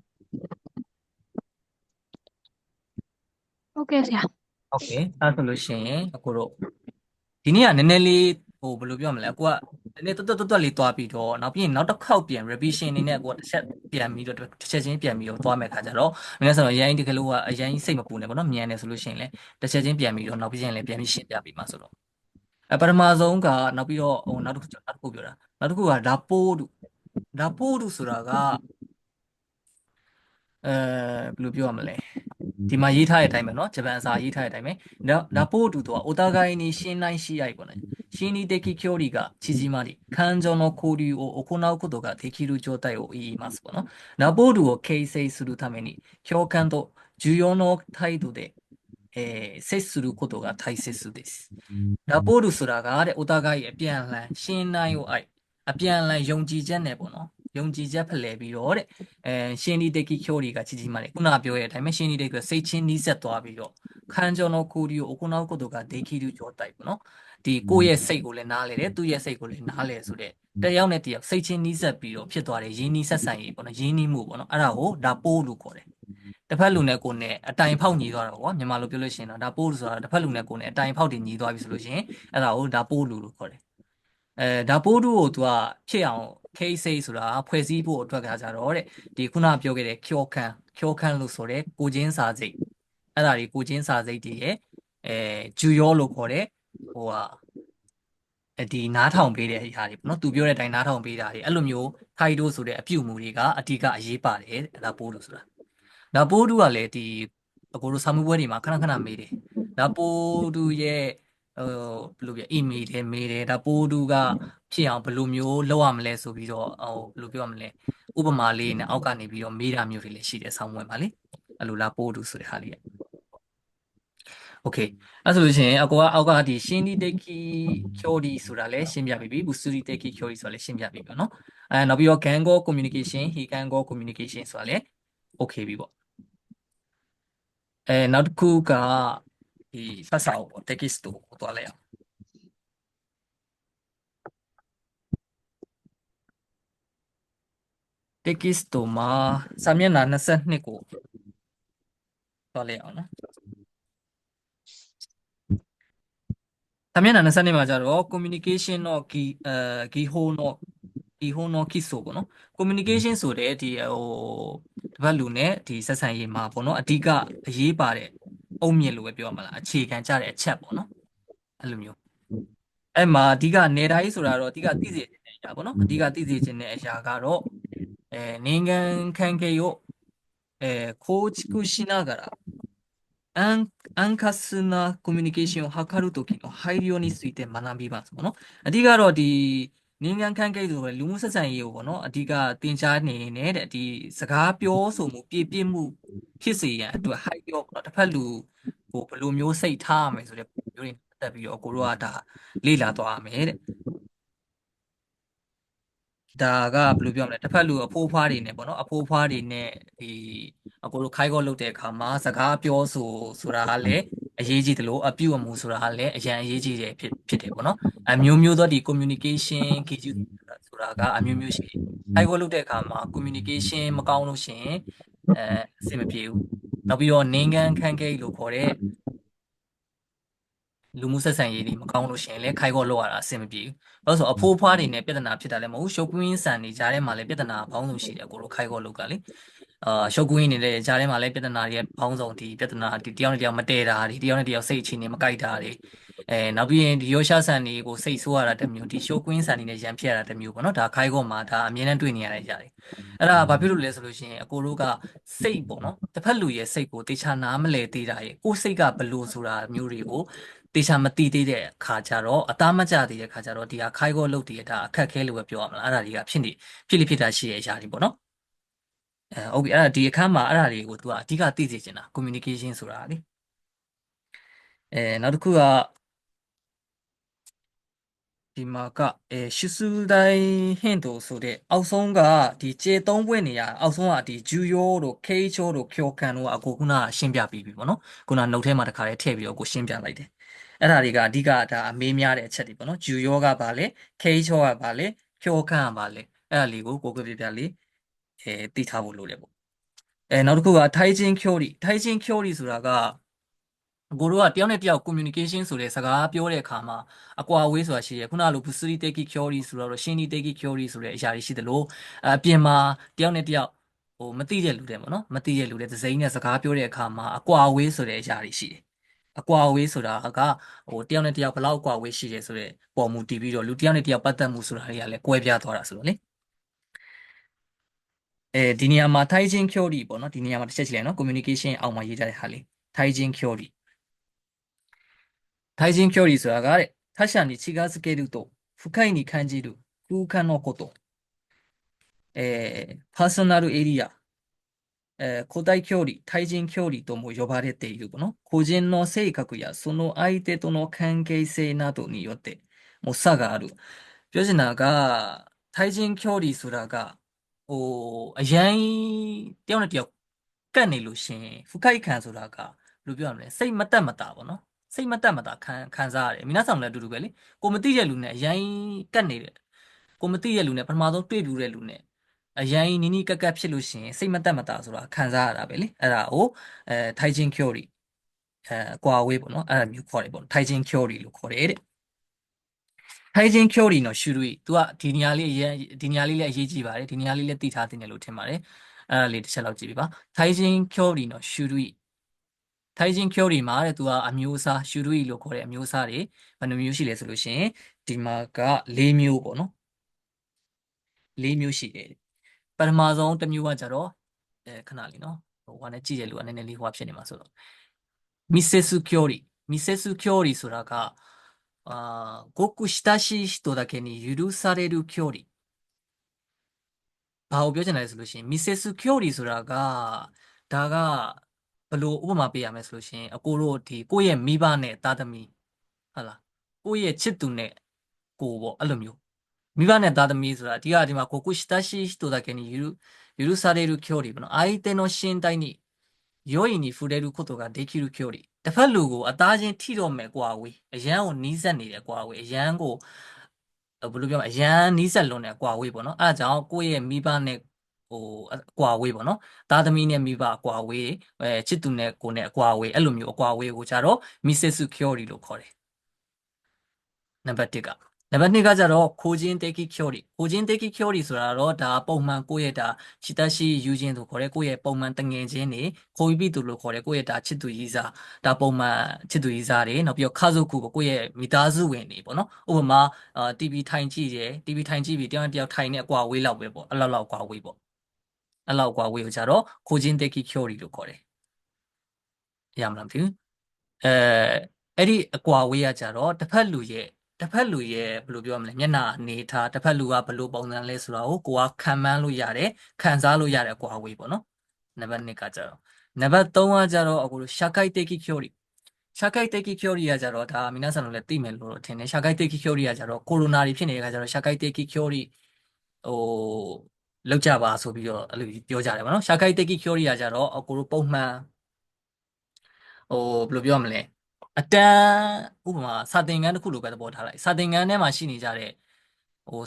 ok xìa ဟုတ်ကဲ့အဲ့ဆိုလို့ရှိရင်အခုတို့ဒီနေ့ကနည်းနည်းလေးဘယ်လိုပြောမလဲအခုကနည်းနည်းတွတ်လေးသွားပြီးတော့နောက်ပြီးရင်နောက်တစ်ခေါက်ပြန် revision အနေနဲ့ကိုတစ်ချက်ပြန်ပြီးတော့တစ်ချက်ချင်းပြန်ပြီးတော့သွားမယ်ခါကြတော့မင်းဆိုတော့အရင်ဒီကလေးကအရင်စိတ်မပူနဲ့ပေါ့နော်မြန်တယ်ဆိုလို့ရှိရင်လည်းတစ်ချက်ချင်းပြန်ပြီးတော့နောက်ပြီးရင်လည်းပြန်ပြီးရှင်းပြပြီးမှဆိုတော့ပထမဆုံးကနောက်ပြီးတော့နောက်တစ်ခုပြောတာနောက်တစ်ခုကဒါပိုးတုဆိုတာကဘယ်လိုပြောရမလဲဒီမှာရေးထားတဲ့အတိုင်းပဲเนาะဂျပန်စာရေးထားတဲ့အတိုင်းပဲဒါပို့တူတော့お互いに信頼し合いပေါ့ね心理的距離が縮まり感情の交流を行うことができる状態を言いますပေါ့နော်ラポールを形成するために共感と重要の態度で接することが大切ですラポールဆိုတာကတဲ့お互いအပြန်လှန်信頼を愛အပြန်လှန်ယုံကြည်ချက်နဲ့ပေါ့နော်ယုံကြည်ချက်ဖလှယ်ပြီးတော့တဲ့心理的距離が縮まりခုနပြောတဲ့အတိုင်းပဲ心理的စိတ်ချင်းနှီးဆက်သွားပြီးတော့感情の交流を行うことができる状態ပေါ့နော်ဒီကိုယ့်ရဲ့စိတ်ကိုလည်းနားလဲတယ်သူ့ရဲ့စိတ်ကိုလည်းနားလဲဆိုတဲ့တယောက်နဲ့တယောက်စိတ်ချင်းနှီးဆက်ပြီးတော့ဖြစ်သွားတယ်ရင်းနှီးဆက်ဆံရေးပေါ့နော်ရင်းနှီးမှုပေါ့နော်အဲ့ဒါကိုဒါပိုးလို့ခေါ်တယ်တစ်ဖက်လူနဲ့ကိုယ်နဲ့အတိုင်ဖောက်ညီသွားတာပေါ့မြန်မာလိုပြောလို့ရှိရင်တော့ဒါပိုးလို့ဆိုတာတစ်ဖက်လူနဲ့ကိုယ်နဲ့အတိုင်ဖောက်တည်ညီသွားပြီဆိုလို့ရှိရင်အဲ့ဒါကိုဒါပိုးလို့ခေါ်တယ်ဒါပိုးတို့ကို तू ကဖြစ်အောင် case ဆိုတာဖွဲ့စည်းဖို့အတွက်ကကြတော့တဲ့ဒီခုနပြောခဲ့တဲ့ကျောခန်းလို့ဆိုတဲ့ကိုချင်းစာစိတ်အဲ့ဒါတွေကိုချင်းစာစိတ်တွေရဲ့ဂျူရောလို့ခေါ်တဲ့ဒီနားထောင်ပေးတဲ့အရာတွေပေါ့နော်သူပြောတဲ့အတိုင်းနားထောင်ပေးတာတွေအဲ့လိုမျိုးထိုက်တို့ဆိုတဲ့အပြုအမူတွေကအဓိကအရေးပါတယ်ဒါပိုးလို့ဆိုတာဒါပိုးတို့ကလည်းဒီအကိုတို့စာမှုပွဲတွေမှာခဏခဏမေးတယ်ဒါပိုးတို့ရဲ့ဘယ်လိုပြemailထဲမေးတယ်ဒါပိုးတူကဖြစ်အောင်ဘယ်လိုမျိုးလုပ်ရမလဲဆိုပြီးတော့ဘယ်လိုပြောရမလဲဥပမာလေးနဲ့အောက်ကနေပြီးတော့မေးတာမျိုးတွေလည်းရှိတယ်ဆောင်းဝင်ပါလေအဲ့လိုလားပိုးတူဆိုတဲ့ဟာလေးโอเคအဲ့ဆိုလို့ရှိရင်အကောကအောက်ကဒီရှင်းဒီတက်ခီကျိုဒီဆိုတာလည်းရှင်းပြပြီးပြီဘူစူဒီတက်ခီကျိုဒီဆိုတာလည်းရှင်းပြပြီးပြီเนาะနောက်ပြီးတော့ Gango communication Higango communication ဆိုတာလည်း okay ပြီပေါ့နောက်တစ်ခုကဒီဖတ်စာအုပ်ပေါ့ text ကိုသွားလိုက်အောင်text မှာစာမျက်နှာ22ကိုသွားလိုက်အောင်နော်စာမျက်နှာ22မှာကျတော့ communication တော့ giho no kiso ပေါ့နော် communication ဆိုတဲ့ဒီတပတ်လူနဲ့ဒီဆက်ဆံရေးမှာပေါ့နော်အဓိကအရေးပါတဲ့အုံမြင့်လို့ပဲပြောရမှာလားအခြေခံကြတဲ့အချက်ပေါ့နော်အဲ့လိုမျိုးအဲ့မှာအဓိကနေတိုင်းဆိုတာတော့အဓိကသိစေခြင်းတဲ့အရာပေါ့နော်အဓိကသိစေခြင်းတဲ့အရာကတော့人間関係を構築しながら円滑なコミュニケーションを図るときの配慮について学びますပေါ့နော်အဓိကတော့ဒီ人間関係ဆိုပဲလူမှုဆက်ဆံရေးကိုပေါ့နော်အဓိကသင်ကြားနေနေတဲ့ဒီစကားပြောဆိုမှုပြည့်မှုဖြစ်စေရန်အတွက်ဟိုက်ပြောပေါ့နော်တစ်ဖက်လူဘယ်လိုမျိုးစိတ်ထားရမယ်ဆိုတဲ့မျိုးတွေတက်ပြီးတော့ကိုတို့ကဒါလေ့လာသွားရမယ်တဲ့ဒါကဘယ်လိုပြောမလဲတစ်ဖက်လူအဖိုးဖွားတွေနဲ့ပေါ့နော်အဖိုးဖွားတွေနဲ့ဒီအကိုတို့ခိုင်းကောလုပ်တဲ့အခါမှာစကားပြောဆိုတာကလည်းအရေးကြီးတယ်လို့အပြုအမူဆိုတာကလည်းအရန်အရေးကြီးတယ်ဖြစ်တယ်ပေါ့နော်အမျိုးမျိုးသောဒီ communication ဆိုတာကအမျိုးမျိုးရှိတယ်ခိုင်းကောလုပ်တဲ့အခါမှာ communication မကောင်းလို့ရှိရင်အဆင်မပြေဘူးနောက်ပြီးတော့နိုင်ငံခံခဲ့လို့ခေါ်တဲ့ လူမှုဆက်ဆံရေးတွေမကောင်းလို့ရှိရင်လည်းခိုက်ခေါ်လောက်ရတာအဆင်မပြေဘူး။ဘာလို့ဆိုအဖိုးဖွားတွေနဲ့ပြဿနာဖြစ်တာလည်းမဟုတ်ဘူး။ရှုပ်ကွင်းဆန်တွေကြားထဲမှာလည်းပြဿနာဘောင်းဆုံးရှိတယ်ကိုလိုခိုက်ခေါ်လောက်ကလေ။ရှုပ်ကွင်းနေတဲ့ကြားထဲမှာလည်းပြဿနာတွေဘောင်းဆုံးဒီပြဿနာဒီတယောက်နဲ့တယောက်မတည့်တာဒီတယောက်နဲ့တယောက်စိတ်အခြေအနေမကိုက်တာတွေနောက်ပြီးရင်ဒီရောရှာဆန်တွေကိုစိတ်ဆိုးရတာတစ်မျိုးဒီရှုပ်ကွင်းဆန်တွေနဲ့ရန်ဖြစ်ရတာတစ်မျိုးပေါ့နော်ဒါခိုက်ခေါ်မှာဒါအမြဲတမ်းတွေ့နေရတဲ့ຢာတွေအဲ့ဒါဘာဖြစ်လို့လဲဆိုလို့ရှိရင်အကိုတို့ကစိတ်ပေါ့နော်တစ်ဖက်လူရဲ့စိတ်ကိုတေချာနားမလဲသေးတာရဲ့ကိုယ်စိတ်ကဘလို့ဆိုတာမျိုးတွေကိုတေချာမတိသေးတဲ့အခါကျတော့အသားမကျသေးတဲ့အခါကျတော့ဒီဟာခိုက်ခေါ်လုပ်တည်ရတာအခက်ခဲလို့ပဲပြောရမလားအဲ့ဒါတွေကဖြစ်တာရှိတဲ့အရာတွေပေါ့နော်ဟုတ်ပြီအဲ့ဒါဒီအခန်းမှာအဲ့ဒါတွေကို तू ကအဓိကသိစေချင်တာ communication ဆိုတာလေနောက်တစ်ခုကဒီမှာကရှုစုတိုင်းဟင့်တို့ဆိုတဲ့အောက်ဆုံးကဒီကျေသုံးပွင့်နေရအောက်ဆုံးကဒီဂျူယိုတို့ခေးချိုးတို့ကျော်ကန်တို့အကိုခုနရှင်းပြပြီးပြီပေါ့နော်ခုနနှုတ်ထဲမှာတစ်ခါလေးထည့်ပြီးတော့ကိုရှင်းပြလိုက်တယ်အဲ့ဒါတွေကအဓိကဒါအမေးများတဲ့အချက်တွေပေါ့နော်ဂျူယောကဘာလဲခေးချိုးကဘာလဲကျော်ကန်ကဘာလဲအဲ့ဒါလေးကိုကိုပြပြလေးသိထားဖို့လိုတယ်ပေါ့နောက်တစ်ခုကထိုင်ချင်း theory ထိုင်ချင်း theory ဆိုတာကကိုတို့ကတယောက်နဲ့တယောက် communication ဆိုတဲ့စကားပြောတဲ့အခါမှာအကွာအဝေးဆိုတာရှိရခုနလို Busiri Teki theory ဆိုတော့ Shini Teki theory ဆိုတဲ့အရာတွေရှိသလိုအပြင်မှာတယောက်နဲ့တယောက်မသိတဲ့လူတွေပေါ့နော်မသိတဲ့လူတွေသစိမ်းနဲ့စကားပြောတဲ့အခါမှာအကွာအဝေးဆိုတဲ့အရာတွေရှိတယ်အကွာအဝေးဆိုတာကတယောက်နဲ့တယောက်ဘယ်လောက်အကွာအဝေးရှိတယ်ဆိုတဲ့ပုံမူတည်ပြီးတော့လူတယောက်နဲ့တယောက်ပတ်သက်မှုဆိုတာတွေကလည်းကွဲပြားသွားတာဆိုတော့လေဒီနေရာမှာ ထိုင်ချင်း theory ပေါ့နော်ဒီနေရာမှာတစ်ချက်ကြည့်လိုက်နော် communication အောက်မှာရေးကြတဲ့ဟာလေးထိုင်ချင်း theory 対人距離ဆိုတာကတဲ့他者に近づけると不快に感じる空間のこと、パーソナルエリア、個体距離、対人距離とも呼ばれているもの、個人の性格やその相手との関係性などによってもう差がある。ပြောချင်တာက対人距離ဆိုတာကအရင်တယောက်နဲ့တယောက်ကတ်နေလို့ရှင်ဖူခိုက်ခံဆိုတာကဘယ်လိုပြောရမလဲစိတ်မတက်မတာပေါ့နော်စိတ်မတက်မတာခံစားရတယ်မိနာဆောင်လည်းအတူတူပဲလေကိုမသိတဲ့လူနဲ့အရင်ကတ်နေတဲ့ကိုမသိတဲ့လူနဲ့ပထမဆုံးတွေ့ပြီးတဲ့လူနဲ့အရင်နီးနီးကက်ကက်ဖြစ်လို့ရှင်စိတ်မတက်မတာဆိုတာခံစားရတာပဲလေအဲ့ဒါကိုထိုင်ချင်း theory ကွာဝေးပေါ့နော်အဲ့ဒါမျိုးခေါ်တယ်ပေါ့ထိုင်ချင်း theory လို့ခေါ်တယ်တဲ့ထိုင်ချင်း theory နော်ရှုရီ तू ကဒီနေရာလေးလည်းအရေးကြီးပါတယ်ဒီနေရာလေးလည်းသိထားသင့်တယ်လို့ထင်ပါတယ်အဲ့ဒါလေးတစ်ချက်လောက်ကြည့်ပြပါထိုင်ချင်း theory နော်ရှုရီထိုင်ချင်း theory မှာတဲ့ तू ကအမျိုးအစားရှုရီလို့ခေါ်တဲ့အမျိုးအစားတွေဘယ်နှမျိုးရှိလဲဆိုလို့ရှိရင်ဒီမှာက၄မျိုးပေါ့နော်၄မျိုးရှိတယ်ပထမဆုံးတစ်မျိုးကကြတော့ခဏလေးနော်ဟိုနဲ့ကြည့်ရလို့နည်းနည်းလေးဟိုဖြစ်နေမှာဆိုတော့Misses Curie Misses Curie ဆိုတာကごく親しい人だけに許される距離ဘာကိုပြောချင်လဲဆိုလို့ရှိရင် Misses Curie ဆိုတာကဒါကဘယ်လိုဥပမာပေးရမလဲဆိုလို့ရှိရင်အကိုတို့ဒီကိုယ့်ရဲ့မိဘနဲ့သားသမီးဟုတ်လားကိုယ့်ရဲ့ချစ်သူနဲ့ကိုပေါ့အဲ့လိုမျိုးမိဘနဲ့သားသမီးဆိုတာဒီမှာကို親しい人だけに許される距離ပေါ့နော်相手の身体に容易に触れることができる距離တစ်ဖက်လူကိုအသားချင်းထိတော့မယ်ကွာဝေးအရန်ကိုနီးစပ်နေတယ်ကွာဝေးအရန်ကိုဘယ်လိုပြောမလဲအရန်နီးစပ်လွန်တယ်ကွာဝေးပေါ့နော်အဲဒါကြောင့်ကိုယ့်ရဲ့မိဘနဲ့ကွာဝေးပေါ့နော်သားသမီးနဲ့မိဘကွာဝေးချစ်သူနဲ့ကိုယ်နဲ့ကွာဝေးအဲ့လိုမျိုးအကွာဝေးကိုကြတော့ Misses Curie လို့ခေါ်တယ်နံပါတ်1ကနံပါတ်2ကကြတော့ခိုချင်းတက်ကိကျော်ရီခိုချင်းတက်ကိကျော်ရီဆိုတာတော့ဒါပုံမှန်ကိုယ့်ရဲ့ဒါချစ်တရှိယူခြင်းဆိုခေါ်တဲ့ကိုယ့်ရဲ့ပုံမှန်တငယ်ချင်းတွေခိုပြီးပြီသူလို့ခေါ်တဲ့ကိုယ့်ရဲ့ဒါချစ်သူရည်စားဒါပုံမှန်ချစ်သူရည်စားတွေနောက်ပြီးတော့ခါစုခုပေါ့ကိုယ့်ရဲ့မိသားစုဝင်တွေပေါ့နော်ဥပမာTV ထိုင်ကြည့်တယ် TV ထိုင်ကြည့်ပြီးတယောက်တစ်ယောက်ထိုင်နေအကွာဝေးလောက်ပဲပေါ့အဲ့လောက်ကွာဝေးပေါ့အဲ့လောက်ကွာဝေးကိုကြတော့ခိုချင်းတက်ကိကျော်ရီလို့ခေါ်တယ်ရမလားမသိဘူးအဲ့ဒီအကွာဝေးကကြတော့တစ်ဖက်လူရဲ့ဘယ်လိုပြောမလဲမျက်နှာအနေထားတစ်ဖက်လူကဘယ်လိုပုံစံလဲဆိုတာကိုခံမှန်းလို့ရတယ်ခံစားလို့ရတယ်ကွာဝေးပေါ့နော်နံပါတ်2ကကြတော့နံပါတ်3ကကြတော့အခုရှာကိုက်တက်ကိကျော်ရီရှာကိုက်တက်ကိကျော်ရီကကြတော့ဒါမိနာဆန်တို့လည်းသိမယ်လို့ထင်တယ်ရှာကိုက်တက်ကိကျော်ရီကကြတော့ကိုရိုနာတွေဖြစ်နေတဲ့အခါကျတော့ရှာကိုက်တက်ကိကျော်ရီဟိုလောက်ကြပါဆိုပြီးတော့အဲ့လိုပြောကြတယ်ပေါ့နော်ရှာကိုက်တက်ကိကျော်ရီကကြတော့ကိုလိုပုံမှန်ဘယ်လိုပြောမလဲအတန်းဥပမာစာသင်ခန်းတစ်ခုလိုပဲသဘောထားလိုက်စာသင်ခန်းထဲမှာရှိနေကြတဲ့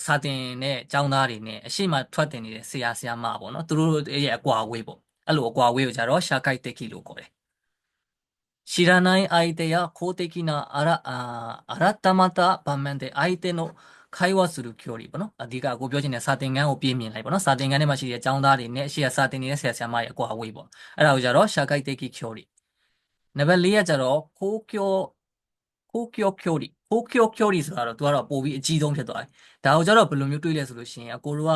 စာသင်နဲ့ကျောင်းသားတွေနဲ့အရှိမထွက်တင်နေတဲ့ဆရာမပေါ့နော်သူတို့ရဲ့အကွာအဝေးပေါ့အဲ့လိုအကွာအဝေးကိုကြတော့ရှာကိုက်တက်ခီလို့ခေါ်တယ်知らない相手や公的な改まった場面で相手の会話する距離ပေါ့နော်အဓိကကိုပြောချင်တဲ့စာသင်ခန်းကိုပြည့်မြင်လိုက်ပေါ့နော်စာသင်ခန်းထဲမှာရှိတဲ့ကျောင်းသားတွေနဲ့ရှေ့ကစာသင်နေတဲ့ဆရာဆရာမတွေအကွာအဝေးပေါ့အဲ့ဒါကိုကြတော့社会的距離နံပါတ်4ကကြတော့公共距離ဆိုတာတော့သူကတော့ပို့ပြီးအကြီးဆုံးဖြစ်သွားတယ်ဒါကိုကြတော့ဘယ်လိုမျိုးတွေးလဲဆိုလို့ရှိရင်အကိုတို့က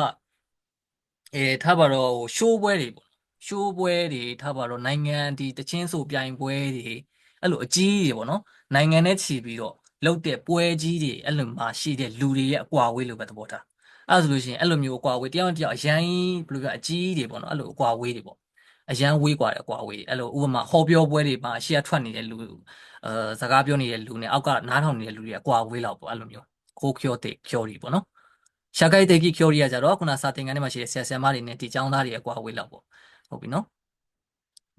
ထားပါတော့ရှိုးပွဲတွေပေါ့ရှိုးပွဲတွေထားပါတော့နိုင်ငံဒီတချင်းဆိုပြိုင်ပွဲတွေအဲ့လိုအကြီးတွေပေါ့နော်နိုင်ငံနဲ့ချီပြီးတော့လုပ်တဲ့ပွဲကြီးတွေအဲ့လိုမှရှိတဲ့လူတွေရဲ့အကွာအဝေးလိုပဲသဘောထားအဲ့ဆိုလို့ရှိရင်အဲ့လိုမျိုးအကွာအဝေးတယောက်တစ်ယောက်အရန်ဘယ်လိုပြောအကြီးတွေပေါ့နော်အဲ့လိုအကွာအဝေးတွေပေါ့အရန်ဝေးกว่าတယ်အကွာအဝေးတွေအဲ့လိုဥပမာဟောပြောပွဲတွေမှာရှေ့ကထွက်နေတဲ့လူစကားပြောနေတဲ့လူနဲ့အောက်ကနားထောင်နေတဲ့လူတွေအကွာအဝေးလောက်ပေါ့အဲ့လိုမျိုးခိုးကျော်တဲ့ကျော်တွေပေါ့နော်社会的距離ကကြတော့ခုနစာသင်ခန်းထဲမှာရှိတဲ့ဆရာဆရာမတွေနဲ့ဒီကျောင်းသားတွေအကွာအဝေးလောက်ပေါ့ဟုတ်ပြီနော်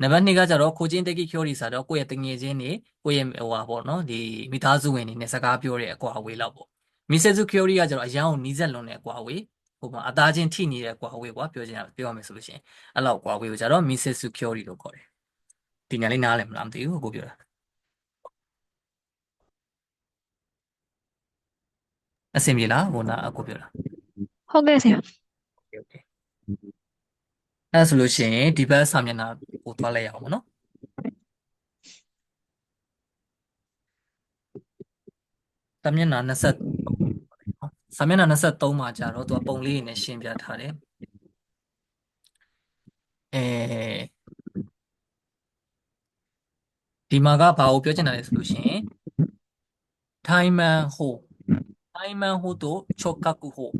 နံပါတ်2ကကြတော့ကိုချင်း的距離ဆိုတော့ကိုယ့်ရဲ့တငယ်ချင်းတွေကိုယ့်ရဲ့ဟိုပါပေါ့နော်ဒီမိသားစုဝင်တွေနဲ့စကားပြောတဲ့အကွာအဝေးလောက်ပေါ့မိစေစု距離ကကြတော့အရန်ကိုနီးစပ်လွန်တဲ့အကွာအဝေးဟိုမှာအသားချင်းထိနေတဲ့အကွာအဝေးကွာပြောရမယ်ဆိုလို့ရှိရင်အဲ့လောက်အကွာအဝေးကိုကြတော့မိစေစု距離လို့ခေါ်တယ်ဒီညာလေးနားလည်မလားမသိဘူးကိုပြောတာအဆင်ပြေလားဟိုနာအကိုပြောတာ ဟုတ်ကဲ့ဆရာ okay okay အဲ့ဆိုလို့ရှိရင်ဒီဘက်စာမျက်နှာကိုသွားလိုက်ရအောင်ပေါ့နော်စာမျက်နှာ23စာမျက်နှာ23မှာကြာတော့သူကပုံလေးတွေနဲ့ရှင်းပြထားတယ်ဒီမှာကဘာကိုပြောချင်တာလဲဆိုလို့ရှိရင်ထိုင်မန်ဟိုတို့ချုပ်ကကူဟို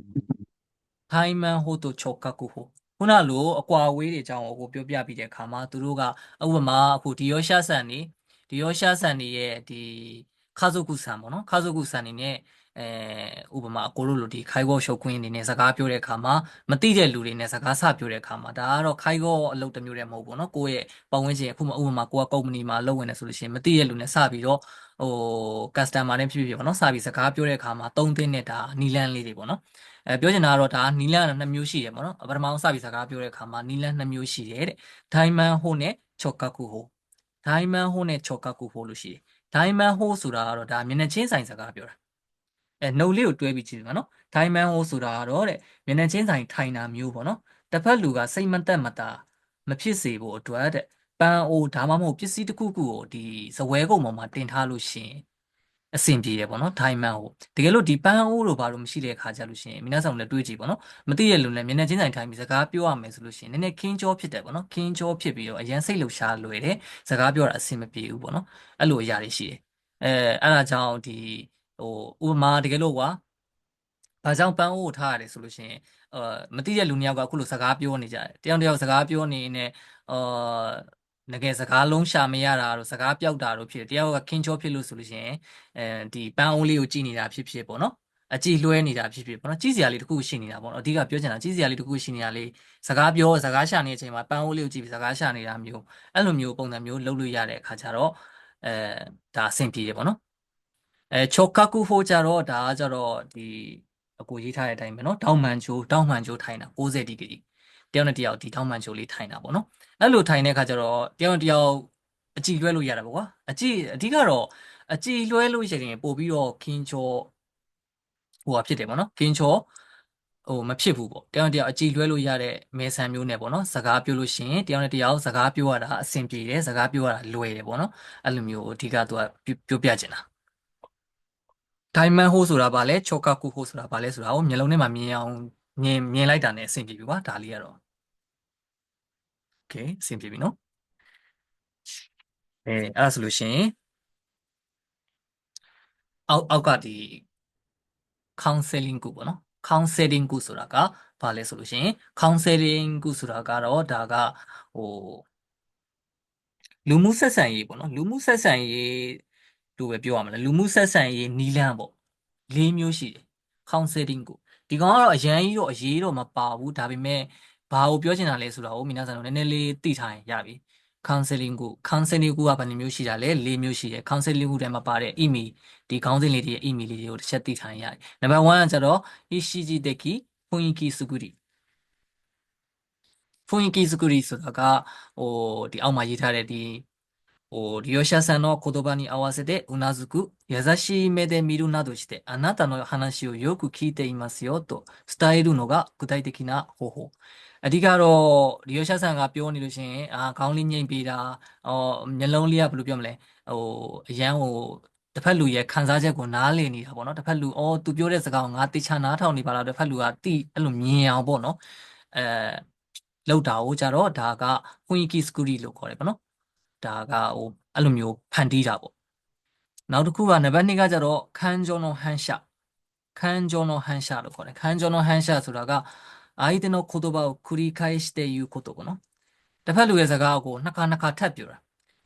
ထိုင်မန်ဟိုတို့ချုပ်ကကူဟိုခုနလိုအကွာအဝေးတွေအကြောင်းကိုပြောပြပြီးတဲ့အခါမှာသူတို့ကဥပမာအခုဒီရောရှာဆန်နေရဲ့ဒီခါဇုကုဆန်ပေါ့နော်ခါဇုကုဆန်နေနဲ့ဥပမာအကိုတို့လိုဒီခိုင်ကောရှုပ်ခွင်းနေနဲ့စကားပြောတဲ့အခါမှာမသိတဲ့လူတွေနဲ့စကားဆပြောတဲ့အခါမှာဒါကတော့ခိုင်ကောအလုပ်တစ်မျိုးတည်းမဟုတ်ဘူးเนาะကိုယ့်ရဲ့ပတ်ဝန်းကျင်အခုမှဥပမာကိုကကုမ္ပဏီမှာလုပ်ဝင်နေဆိုလို့ရှိရင်မသိတဲ့လူနဲ့စပြီးတော့ဟို customer နဲ့ဖြစ်ပေါ့เนาะစပြီးစကားပြောတဲ့အခါမှာသုံးသင့်တဲ့ဒါနီလန်းလေးတွေပေါ့เนาะပြောချင်တာကတော့ဒါနီလန်းနှစ်မျိုးရှိတယ်ပေါ့နော်ပထမအောင်စပြီးစကားပြောတဲ့အခါမှာနီလန်းနှစ်မျိုးရှိတယ်တဲ့ဒိုင်မန်ဟိုနဲ့ချော့ကကူဟိုဒိုင်မန်ဟိုနဲ့ချော့ကကူဟိုလို့ရှိတယ်ဒိုင်မန်ဟိုဆိုတာကတော့ဒါမျက်နှာချင်းဆိုင်စကားပြောတာနှုတ်လေးကိုတွဲပြီးကြည့်ပါနော်ဒိုင်မန်ဟိုဆိုတာကတော့တဲ့မျက်နှာချင်းဆိုင်ထိုင်တာမျိုးပေါ့နော်တစ်ဖက်လူကစိတ်မသက်မသာမဖြစ်စေဖို့အတွက်တဲ့ပန်းအိုးဒါမှမဟုတ်ပစ္စည်းတစ်ခုခုကိုဒီဇပွဲကုံပေါ်မှာတင်ထားလို့ရှိရင်အဆင်ပြေတယ်ပေါ့နော်ဒိုင်မန်ဟိုတကယ်လို့ဒီပန်းအိုးလိုဘာလို့မရှိတဲ့ခါကြလို့ရှိရင်皆さんလည်းတွေးကြည့်ပေါ့နော်မသိရလို့လည်းမျက်နှာချင်းဆိုင်ထိုင်ပြီးစကားပြောရမယ်ဆိုလို့ရှိရင်နည်းနည်းခင်းကြောဖြစ်တယ်ပေါ့နော်ခင်းကြောဖြစ်ပြီးတော့အရန်စိတ်လှုပ်ရှားလွယ်တယ်စကားပြောတာအဆင်မပြေဘူးပေါ့နော်အဲ့လိုအရာတွေရှိတယ်အဲ့ဒါကြောင့်ဒီဟိုဥပမာတကယ်လို့ကွာဘာကြောင့်ပန်းအိုးကိုထားရတယ်ဆိုလို့ရှိရင်မသိတဲ့လူနှစ်ယောက်ကအခုလိုစကားပြောနေကြတယ်တယောက်တစ်ယောက်စကားပြောနေနေငကယ်စကားလုံးရှာမရတာတို့စကားပြောက်တာတို့ဖြစ်တယ်တယောက်ကခင်းချောဖြစ်လို့ဆိုလို့ရှိရင်ဒီပန်းအိုးလေးကိုကြည့်နေတာဖြစ်ပေါ့နော်အကြည့်လွှဲနေတာဖြစ်ပေါ့နော်ကြည့်စရာလေးတစ်ခုရှိနေတာပေါ့နော်အဓိကပြောချင်တာကြည့်စရာလေးတစ်ခုရှိနေတာလေးစကားရှာနေတဲ့အချိန်မှာပန်းအိုးလေးကိုကြည့်ပြီးစကားရှာနေတာမျိုးအဲ့လိုမျိုးပုံစံမျိုးလုပ်လို့ရတဲ့အခါကျတော့ဒါအဆင်ပြေတယ်ပေါ့နော်ချောကာကူဖိုကြတော့ဒါကကြတော့ဒီအကိုရေးထားတဲ့အတိုင်းပဲเนาะတောင်မှန်ချိုးထိုင်တာ60ဒီဂရီတယောက်နဲ့တယောက်ဒီတောင်မှန်ချိုးလေးထိုင်တာပေါ့နော်အဲ့လိုထိုင်တဲ့အခါကျတော့တယောက်နဲ့တယောက်အကြည့်လွှဲလို့ရတာပေါ့ကွာအဓိကတော့အကြည့်လွှဲလို့ရှိရင်ပို့ပြီးတော့ခင်းချောဟိုဟာဖြစ်တယ်ပေါ့နော်ခင်းချောဟိုမဖြစ်ဘူးပေါ့တယောက်နဲ့တယောက်အကြည့်လွှဲလို့ရတဲ့မဲဆန်မျိုးနဲ့ပေါ့နော်စကားပြောလို့ရှိရင်တယောက်နဲ့တယောက်စကားပြောရတာအဆင်ပြေတယ်စကားပြောရတာလွယ်တယ်ပေါ့နော်အဲ့လိုမျိုးအဓိကသူကပြောပြချင်တာဒိုင်မန်ဟိုးဆိုတာဗာလဲချောကကူဟိုးဆိုတာဗာလဲဆိုတာကိုမျက်လုံးထဲမှာမြင်အောင်မြင်လိုက်တာနဲ့အဆင်ပြေပြီကွာဒါလေးကတော့โอเคအဆင်ပြေပြီနော်အဲ့ဒါဆိုလို့ရှိရင်အောက်ကဒီ counseling ကူပေါ့နော် counseling ကူဆိုတာကဗာလဲဆိုလို့ရှိရင် counseling ကူဆိုတာကတော့ဒါကဟိုလူမှုဆက်ဆံရေးပေါ့နော်လူမှုဆက်ဆံရေးလို့ပဲပြောရမလားလူမှုဆက်ဆံရေးနီလန်းပေါ့၄မျိုးရှိတယ် counseling ကိုဒီကောင်ကတော့အရန်ကြီးတော့အရေးတော့မပါဘူးဒါပေမဲ့ဘာကိုပြောချင်တာလဲဆိုတာကိုမိနာဆန်တို့နည်းနည်းလေးသိထားရင်ရပြီ counseling ကိုကဘယ်နှမျိုးရှိတာလဲ၄မျိုးရှိတယ် counseling ကိုထဲမှာပါတဲ့ email ဒီခေါင်းစဉ်လေးတွေရဲ့ email လေးတွေကိုတစ်ချက်သိထားရင်ရတယ်နံပါတ်1ကကျတော့ ishiji deki funiki suguri ဖွင့်ကီစကူရီဆိုတာကဟိုဒီအောက်မှာရေးထားတဲ့ဒီ利用者さんの言葉に合わせてうなずく、優しい目で見るなどして、あなたの話をよく聞いていますよと伝えるのが具体的な方法。အဓိကတော့利用者さんကပြောနေလို့ရှိရင်ခေါင်းလေးညှိပြီးတာမျက်လုံးလေးကဘယ်လိုပြောမလဲအရန်တစ်ဖက်လူရဲ့ခံစားချက်ကိုနားလည်နေတာပေါ့နော်တစ်ဖက်လူသူပြောတဲ့စကားကိုငါတေချာနားထောင်နေပါလားတစ်ဖက်လူကတိအဲ့လိုမြင်အောင်ပေါ့နော်အဲလောက်တာကိုကြတော့ဒါက雰囲気作りလို့ခေါ်တယ်ပေါ့နော်ဒါကအဲ့လိုမျိုးဖန်တီးတာပေါ့နောက်တစ်ခုကနံပါတ်2ကကြတော့ခန်းကျော်の反射ခန်းကျော်の反射လို့ခေါ်တယ်ခန်းကျော်の反射ဆိုတာက相手の言葉を繰り返して言うことပေါ့နော်တစ်ဖက်လူရဲ့စကားကိုနှစ်ခါထပ်ပြောတာ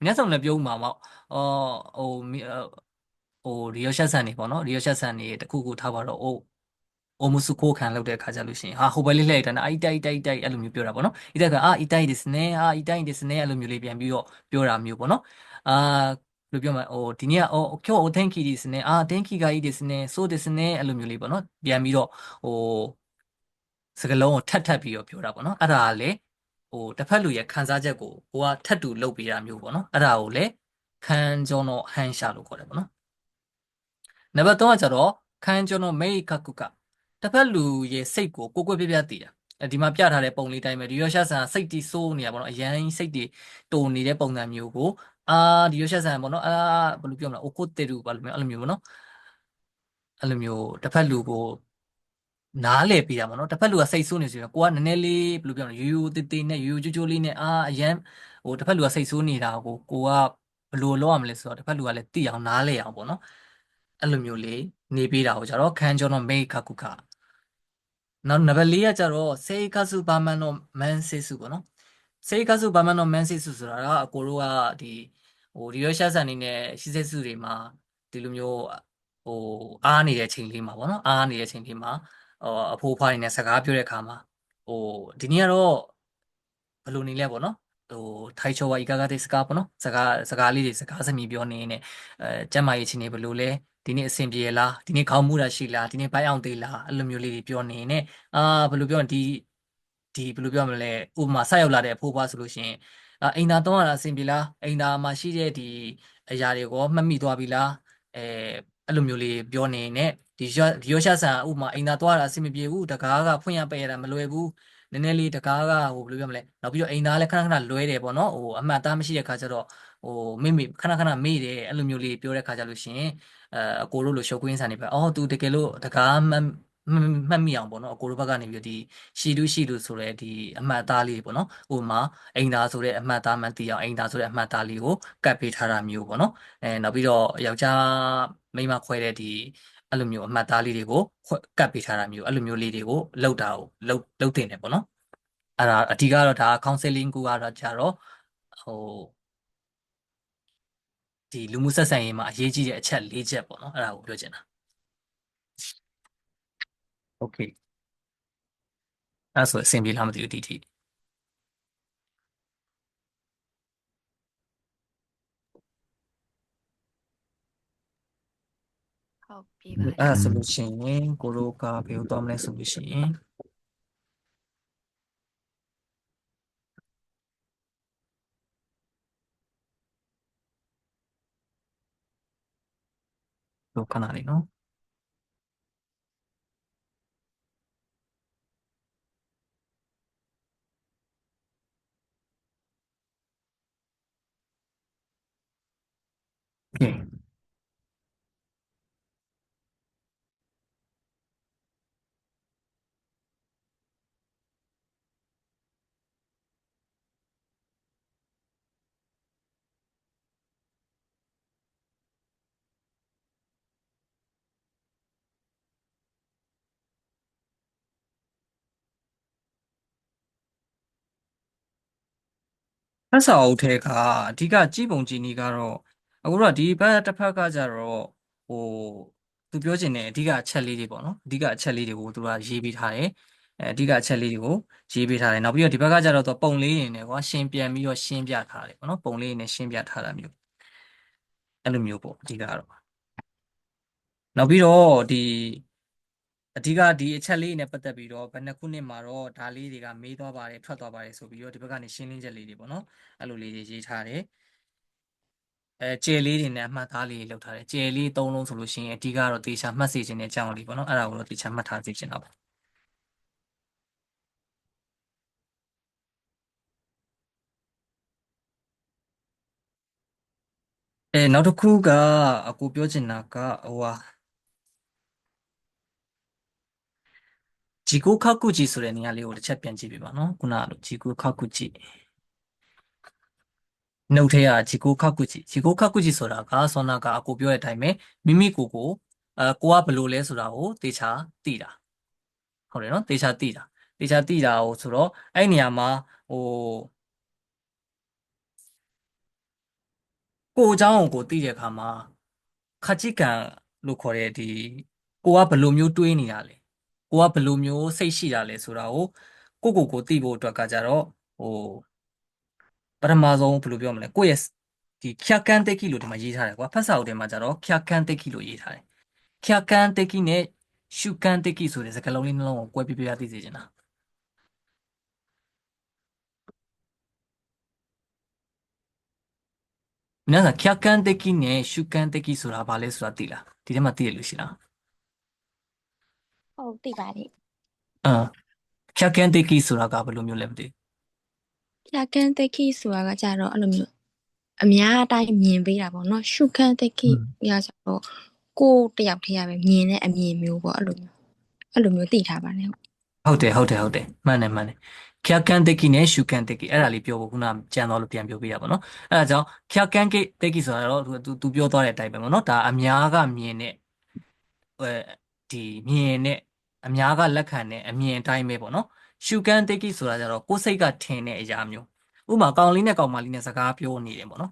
皆さんလည်းပြောဦးမှာပေါ့ရီယောရှက်ဆန်နေပေါ့နော်ရီယောရှက်ဆန်နေတခုခုထားပါတော့အိုမစုခိုးခံလုပ်တဲ့အခါကြလို့ရှိရင်ဟိုဘက်လေးလှည့်လိုက်တာအိုက်တိုက်အဲ့လိုမျိုးပြောတာပေါ့နော်ဣတက်ကအိုက်တိုက်ですねအိုက်တိုက်ですねအဲ့လိုမျိုးလေးပြန်ပြီးတော့ပြောတာမျိုးပေါ့နော်ဘယ်လိုပြောမလဲဒီနေ့今日お天気ですね天気がいいですねそうですねအဲ့လိုမျိုးလေးပေါ့နော်ပြန်ပြီးတော့စကားလုံးကိုထပ်ပြီးတော့ပြောတာပေါ့နော်အဲ့ဒါကလေတစ်ဖက်လူရဲ့ခံစားချက်ကိုကိုကထပ်တူလုပ်ပေးတာမျိုးပေါ့နော်အဲ့ဒါကိုလေခံကြောの反射လို့ခေါ်တယ်ပေါ့နော်နံပါတ်3ကကျတော့ခံကြောの明確ကတစ်ဖက်လူရဲ့စိတ်ကိုကိုယ်ပြသိတာဒီမှာပြထားတဲ့ပုံလေးတိုင်းပဲဒီရောရှာဆန်စိတ်တီးစိုးနေတာပေါ့နော်အရန်စိတ်တီတုန်နေတဲ့ပုံစံမျိုးကိုဒီရောရှာဆန်ပေါ့နော်ဘယ်လိုပြောမလဲအိုကိုတေရူဘာလို့မျိုးအဲ့လိုမျိုးပေါ့နော်အဲ့လိုမျိုးတစ်ဖက်လူကိုနားလဲပေးတာပေါ့နော်တစ်ဖက်လူကစိတ်ဆိုးနေဆိုရင်ကိုကနည်းနည်းလေးဘယ်လိုပြောမလဲရိုးသေးသေးနဲ့ရိုးချိုးလေးနဲ့အရန်တစ်ဖက်လူကစိတ်ဆိုးနေတာကိုကဘယ်လိုလုပ်ရမလဲဆိုတော့တစ်ဖက်လူကလည်းသိအောင်နားလဲအောင်ပေါ့နော်အဲ့လိုမျိုးလေးနေပေးတာကိုကြတော့ခံကျော်တော့မိတ်ခကုခနောက်နံပါတ်4ကကြတော့စေကစုဘာမန်တော့မန်ဆေစုပေါ့နော်စေကစုဘာမန်တော့မန်ဆေစုဆိုတာကအကိုတို့ကဒီရောရှာဆန်နေနဲ့ရှိစေစုတွေမှာဒီလိုမျိုးအားနေတဲ့ချိန်လေးမှာပေါ့နော်အားနေတဲ့ချိန်လေးမှာအဖိုးဖွားနေနဲ့စကားပြောတဲ့အခါမှာဒီနေ့ကတော့ဘယ်လိုနေလဲပေါ့နော်ထိုင်ချိုဝါဤကားတဲ့စကားပေါ့နော်စကားလေးတွေစကားစမြည်ပြောနေနဲ့ကျမ်းမာရေးချင်းနေဘယ်လိုလဲဒီနေ့အဆင်ပြေလားဒီနေ့ခေါင်းမူတာရှိလားဒီနေ့ဘိုက်အောင်သေးလားအဲ့လိုမျိုးလေးတွေပြောနေနဲ့ဘယ်လိုပြောဒီဘယ်လိုပြောမလဲဥပမာဆက်ရောက်လာတဲ့အဖိုးဖွားဆိုလို့ရှိရင်အိမ်သာတော့အဆင်ပြေလားအိမ်သာမှာရှိတဲ့ဒီအရာတွေကိုမှတ်မိသွားပြီလားအဲ့လိုမျိုးလေးပြောနေနဲ့ဒီရောရှာဆန်ဥပမာအိမ်သာတော့အဆင်မပြေဘူးတကားကဖွင့်ရပယ်ရတာမလွယ်ဘူးနည်းနည်းလေးတကားကဘယ်လိုပြောမလဲနောက်ပြီးတော့အိမ်သားလည်းခဏလွဲတယ်ပေါ့နော်အမှတ်သားမရှိတဲ့ခါကျတော့မေ့ခဏမေ့တယ်အဲ့လိုမျိုးလေးပြောတဲ့ခါကျလို့ရှိရင်အကိုတို့လိုရှုပ်ကွင်းဆန်နေပဲသူတကယ်လို့တကားမှတ်မိအောင်ပေါ့နော်အကိုတို့ဘက်ကနေပြီးဒီရှီလူဆိုတဲ့ဒီအမှတ်အသားလေးပေါ့နော်ဥပမာအိမ်သားဆိုတဲ့အမှတ်အသားမှန်သိအောင်အိမ်သားဆိုတဲ့အမှတ်အသားလေးကိုကတ်ပေးထားတာမျိုးပေါ့နော်နောက်ပြီးတော့ယောက်ျားမိန်းမခွဲတဲ့ဒီအဲ့လိုမျိုးအမှတ်အသားလေးတွေကိုကတ်ပေးထားတာမျိုးအဲ့လိုမျိုးလေးတွေကိုလောက်တာကိုလောက်တင်တယ်ပေါ့နော်အဲ့ဒါအဓိကတော့ဒါ counseling ကိုကတော့ကြတော့ဒီလူမှုဆက်ဆံရေးမှာအရေးကြီးတဲ့အချက်၄ချက်ပေါ့နော်အဲ့ဒါကိုပြောချင်တာ okay အဲ့ဆိုအဆင်ပြေလားမသိဘူးဒီထိဟုတ်ပြီပါအဲ့ဒါဆိုလို့ရှိရင်ကိုတို့ကဘယ်လိုသွားမလဲဆိုလို့ရှိရင်ခဏလေးနော်โอเคဖတ်စာအုပ်ထဲကအဓိကကြည်ပုံကြည်နည်းကတော့အခုတော့ဒီဘက်တစ်ဖက်ကကြတော့ဟိုသူပြောချင်တဲ့အဓိကအချက်လေးတွေပေါ့နော်အဓိကအချက်လေးတွေကိုသူကရေးပေးထားတယ်အဓိကအချက်လေးတွေကိုရေးပေးထားတယ်နောက်ပြီးတော့ဒီဘက်ကကြတော့သူပုံလေးတွေနဲ့ကွာရှင်းပြန်ပြီးတော့ရှင်းပြထားတယ်ပေါ့နော်ပုံလေးတွေနဲ့ရှင်းပြထားတာမျိုးအဲ့လိုမျိုးပေါ့အဓိကတော့နောက်ပြီးတော့အဓိကဒီအချက်လေးနဲ့ပတ်သက်ပြီးတော့ဘယ်နှစ်ခုနှစ်မှာတော့ဒါလေးတွေကမေးသွားပါတယ်ထွက်သွားပါတယ်ဆိုပြီးတော့ဒီဘက်ကနေရှင်းလင်းချက်လေးတွေပေါ့နော်အဲ့လိုလေးတွေရေးထားတယ် ကျယ်လေးတွေနဲ့အမှတ်သားလေးလောက်ထားတယ်ကျယ်လေး3လုံးဆိုလို့ရှိရင်အဓိကတော့တေချာမှတ်စေခြင်းတဲ့အကြောင်းလေးပေါ့နော်အဲ့ဒါကိုတော့တေချာမှတ်ထားစေခြင်းတော့ပါနောက်တစ်ခုကအကိုပြောချင်တာကဟိုဟာဂျီကိုခါကူဂျီဆိုတဲ့နေရာလေးကိုတစ်ချက်ပြန်ကြည့်ပြပါနော်ခုနကလိုဂျီကိုခါကူဂျီနှုတ်ထဲကဂျီကိုခါကူဂျီဆိုတာကဆောနာကအကိုပြောတဲ့အတိုင်းပဲမိမိကိုယ်ကိုကိုကဘယ်လိုလဲဆိုတာကိုတေချာသိတာဟုတ်တယ်နော်တေချာသိတာကိုဆိုတော့အဲ့နေရာမှာဟိုကိုအကြောင်းကိုသိတဲ့အခါမှာခကြိကံလို့ခေါ်တဲ့ဒီကိုကဘယ်လိုမျိုးတွေးနေတာလဲကိုကဘယ်လိုမျိုးစိတ်ရှိတာလဲဆိုတာကိုကိုသိဖို့အတွက်ကကြတော့ဟိုပထမဆုံးဘယ်လိုပြောမလဲကိုယ့်ရဲ့ဒီခ ्या ကန်တက်ကိလို့ဒီမှာရေးထားတယ်ကွာဖတ်စာအုပ်ထဲမှာကြတော့ခ ्या ကန်တက်ကိလို့ရေးထားတယ်ခ ्या ကန်တက်ကိနဲ့ရှုကန်တက်ကိဆိုတဲ့စကားလုံးလေးနှလုံးကိုကွဲပြပြသိစေချင်တာ皆さん客観的နဲ့主観的ဆိုတာဘာလဲဆိုတာသိလားဒီထဲမှာသိရလို့ရှိလားဟုတ်သိပါတယ် 客観的ဆိုတာကဘယ်လိုမျိုးလဲမသိ ဖြာကန်းတက်ခိဆိုတာကကြတော့အဲ့လိုမျိုးအများအတိုင်းမြင်ပေးတာပေါ့နော်ရှုခန်းတက်ခိရကြတော့ကိုယ်တယောက်တည်းရပဲမြင်တဲ့အမြင်မျိုးပေါ့အဲ့လိုမျိုးသိထားပါတယ်ဟုတ်တယ်မှန်တယ်客観的နဲ့主観的အဲ့ဒါလေးပြောဖို့ခုနကြံတော့လို့ပြန်ပြောပြရပါတော့အဲ့ဒါကြောင့်客観的ဆိုတာတော့သူပြောသွားတဲ့အတိုင်းပဲပေါ့နော်ဒါအများကမြင်တဲ့ဒီမြင်တဲ့အများကလက်ခံတဲ့အမြင်အတိုင်းပဲပေါ့နော်ရှုကန်တက်ကိဆိုတာကြတော့ကိုယ်စိတ်ကထင်တဲ့အရာမျိုးဥပမာကောင်လေးနဲ့ကောင်မလေးနဲ့စကားပြောနေတယ်ပေါ့နော်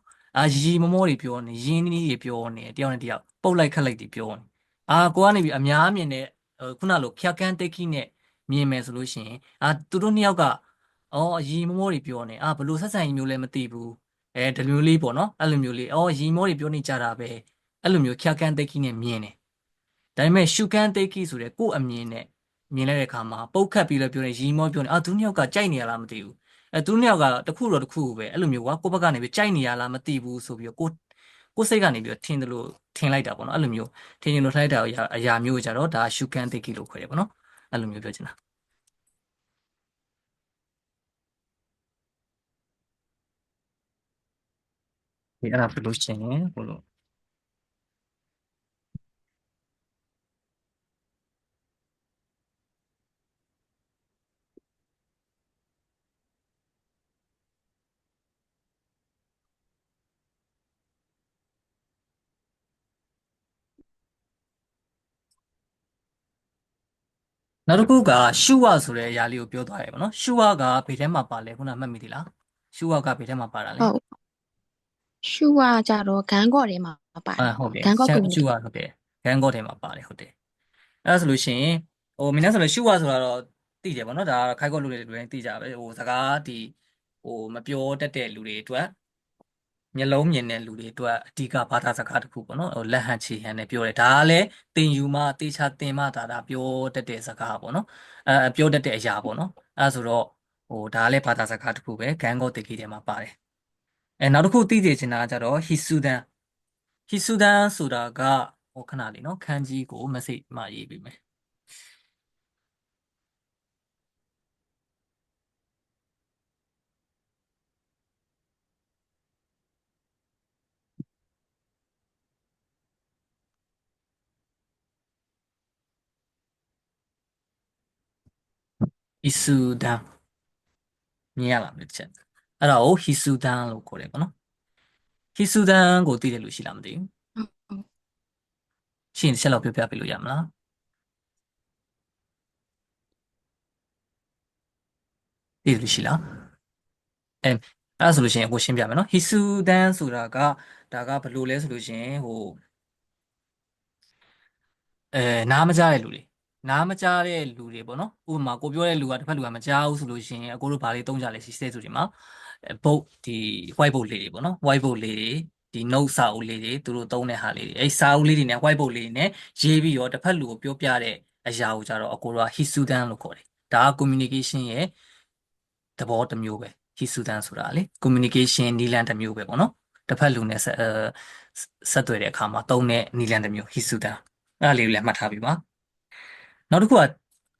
ရီမမောတွေပြောနေရင်းနှီးတွေပြောနေတယောက်နဲ့တယောက်ပုတ်လိုက်ခတ်လိုက်တွေပြောနေကိုကနေပြီးအများမြင်တဲ့ခုနလိုခ ्या ကန်တက်ကိနဲ့မြင်မယ်ဆိုလို့ရှိရင်သူတို့နှစ်ယောက်ကရီမမောတွေပြောနေဘယ်လိုဆက်ဆံရေးမျိုးလဲမသိဘူးဒီလိုလေးပေါ့နော်အဲ့လိုမျိုးလေးရီမောတွေပြောနေကြတာပဲအဲ့လိုမျိုးခ ्या ကန်တက်ကိနဲ့မြင်တယ်ဒါပေမဲ့ရှုကန်သိကိဆိုတဲ့ကိုယ့်အမြင်နဲ့မြင်လိုက်တဲ့အခါမှာပုတ်ခတ်ပြီးတော့ပြောနေရီမောပြောနေသူနှစ်ယောက်ကကြိုက်နေရလားမသိဘူးသူနှစ်ယောက်ကတခုတော့တခုပဲအဲ့လိုမျိုးကွာကိုယ့်ဘက်ကနေပြီးကြိုက်နေရလားမသိဘူးဆိုပြီးတော့ကိုယ်စိတ်ကနေပြီးတော့ထင်တယ်လို့ထင်လိုက်တာပေါ့နော်အဲ့လိုမျိုးထင်ရင်လို့ထိုက်တာအရာမျိုးကြတော့ဒါရှုကန်သိကိလို့ခေါ်တယ်ပေါ့နော်အဲ့လိုမျိုးပြောချင်တာဒီအဲ့ဒါပြောလို့ရှိရင်ဘလို့နောက်တစ်ခုကရှုဝဆိုတဲ့အရာလေးကိုပြောသွားတယ်ပေါ့နော်ရှုဝကဘယ်ထဲမှာပါလဲခုနမှတ်မိသလားရှုဝကဘယ်ထဲမှာပါတာလဲဟုတ်ရှုကကြတော့ဂန်းကော့ထဲမှာပါတယ်ဟုတ်တယ်ဂန်းကော့ကွန်မြူန ရှု တီ ဝဟုတ်တယ်ဂန်ကော့ထဲမှာပါတယ်ဟုတ်တယ်အဲ့ဒါဆိုလို့ရှိရင်မင်းဆိုလည်းရှုဝဆိုတာတော့သိတယ်ပေါ့နော်ဒါခိုက်ကော့လူတွေလည်းသိကြပဲစကားဒီမပြောတတ်တဲ့လူတွေအတွက်မျက်လုံးမြင်တဲ့လူတွေအတွက်အဓိကဘာသာစကားတစ်ခုပေါ့နော်လက်ဟန်ခြေဟန်နဲ့ပြောတယ်ဒါကလည်းသင်ယူမှတေချာသင်မှဒါပြောတတ်တဲ့စကားပေါ့နော်ပြောတတ်တဲ့အရာပေါ့နော်အဲ့ဒါဆိုတော့ဒါကလည်းဘာသာစကားတစ်ခုပဲဂန်ကော့တေကီထဲမှာပါတယ်နောက်တစ်ခုသိစေချင်တာကကြတော့ဟီဆူဒန်ဆိုတာကခဏလေးနော်ခန်းကြီးကို message မှာရေးပေးမယ်ဟီဆူဒန်မြင်ရလားမသိချက်အဲ့ဒါကိုဟီဆူဒန်လို့ခေါ်တယ်ပေါ့နော်ဟီဆူဒန်ကိုသိတယ်လို့ရှိလားမသိဘူးရှင်းတစ်ချက်လောက်ပြောပြပေးလို့ရမလားသိတယ်လို့ရှိလားအဲ့ဒါဆိုလို့ရှိရင်အခုရှင်းပြမယ်နော်ဟီဆူဒန်ဆိုတာကဒါကဘယ်လိုလဲဆိုလို့ရှိရင်နားမကြားတဲ့လူတွေနားမကြားတဲ့လူတွေပေါ့နော်ဥပမာကိုပြောတဲ့လူကတစ်ဖက်လူကမကြားဘူးဆိုလို့ရှိရင်အကိုတို့ဘာလေးသုံးကြလဲရှိစေဆိုဒီမှာဘုတ်ဒီ white board လေးတွေပေါ့နော် white board လေးတွေဒီ note စာအုပ်လေးတွေသူတို့သုံးတဲ့ဟာလေးတွေစာအုပ်လေးတွေနဲ့ white board လေးတွေနဲ့ရေးပြီးတော့တစ်ဖက်လူကိုပြောပြတဲ့အရာကိုကြတော့အကိုတို့က hisudan လို့ခေါ်တယ်ဒါက communication ရဲ့သဘောတစ်မျိုးပဲ hisudan ဆိုတာလေ communication နည်းလမ်းတစ်မျိုးပဲပေါ့နော် တစ်ဖက်လူနဲ့ဆက်သွယ်တဲ့အခါမှာသုံးတဲ့နည်းလမ်းတစ်မျိုးဟီဆူတန်အဲ့ဒါလေးကိုလည်းမှတ်ထားပြီပါနောက်တစ်ခုက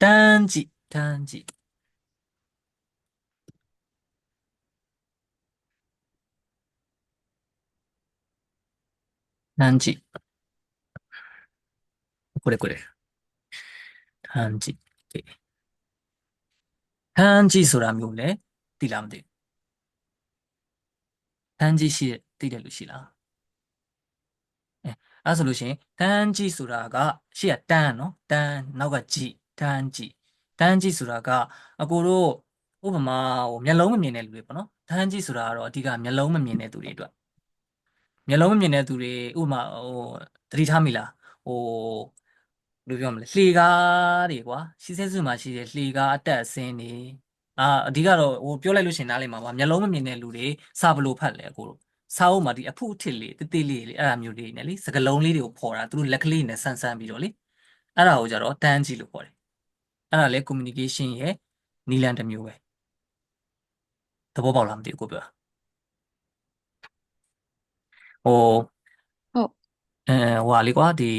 တန်းကြည့်တန်းကြည့်တန်းကြည့်ကိုလေတန်းကြည့်တန်းကြည့်ဆိုတာမျိုးလေသိလားမသိဘူးတန်းကြည့်ရှိသိတယ်လို့ရှိလားအဲ့ဆိုလို့ရှိရင်တန်းကြည့်ဆိုတာကရှေ့ကတန်းနော်တန်းနောက်ကကြည့်တန်းကြည့်ဆိုတာကအကိုတို့ဥပမာမျက်လုံးမမြင်တဲ့လူတွေပေါ့နော်တန်းကြည့်ဆိုတာကတော့အဓိကမျက်လုံးမမြင်တဲ့သူတွေအတွက်မျက်လုံးမမြင်တဲ့သူတွေဥပမာသတိထားမိလားဘယ်လိုပြောမလဲလှေကားတွေကွာရှိစဲစုမှာရှိတဲ့လှေကားအတက်အဆင်းတွေအဓိကတော့ပြောလိုက်လို့ရှိရင်နားလည်မှာပါမျက်လုံးမမြင်တဲ့လူတွေစာဘလို့ဖတ်လဲအကိုတို့စာအုပ်မှာဒီအဖုအထစ်လေးတေးသေးလေးအဲ့ဒါမျိုးလေးနဲ့လေစကလုံးလေးတွေကိုဖော်တာသူတို့လက်ကလေးနဲ့ဆန်းဆန်းပြီးတော့လေအဲ့ဒါကိုကြတော့တန်းကြည့်လို့ခေါ်တယ်အဲ့ဒါလေ communication ရဲ့နည်းလမ်းတစ်မျိုးပဲသဘောပေါက်လားမသိဘူးကိုပြောတာဟုတ်ဟိုဟာလေကွာဒီ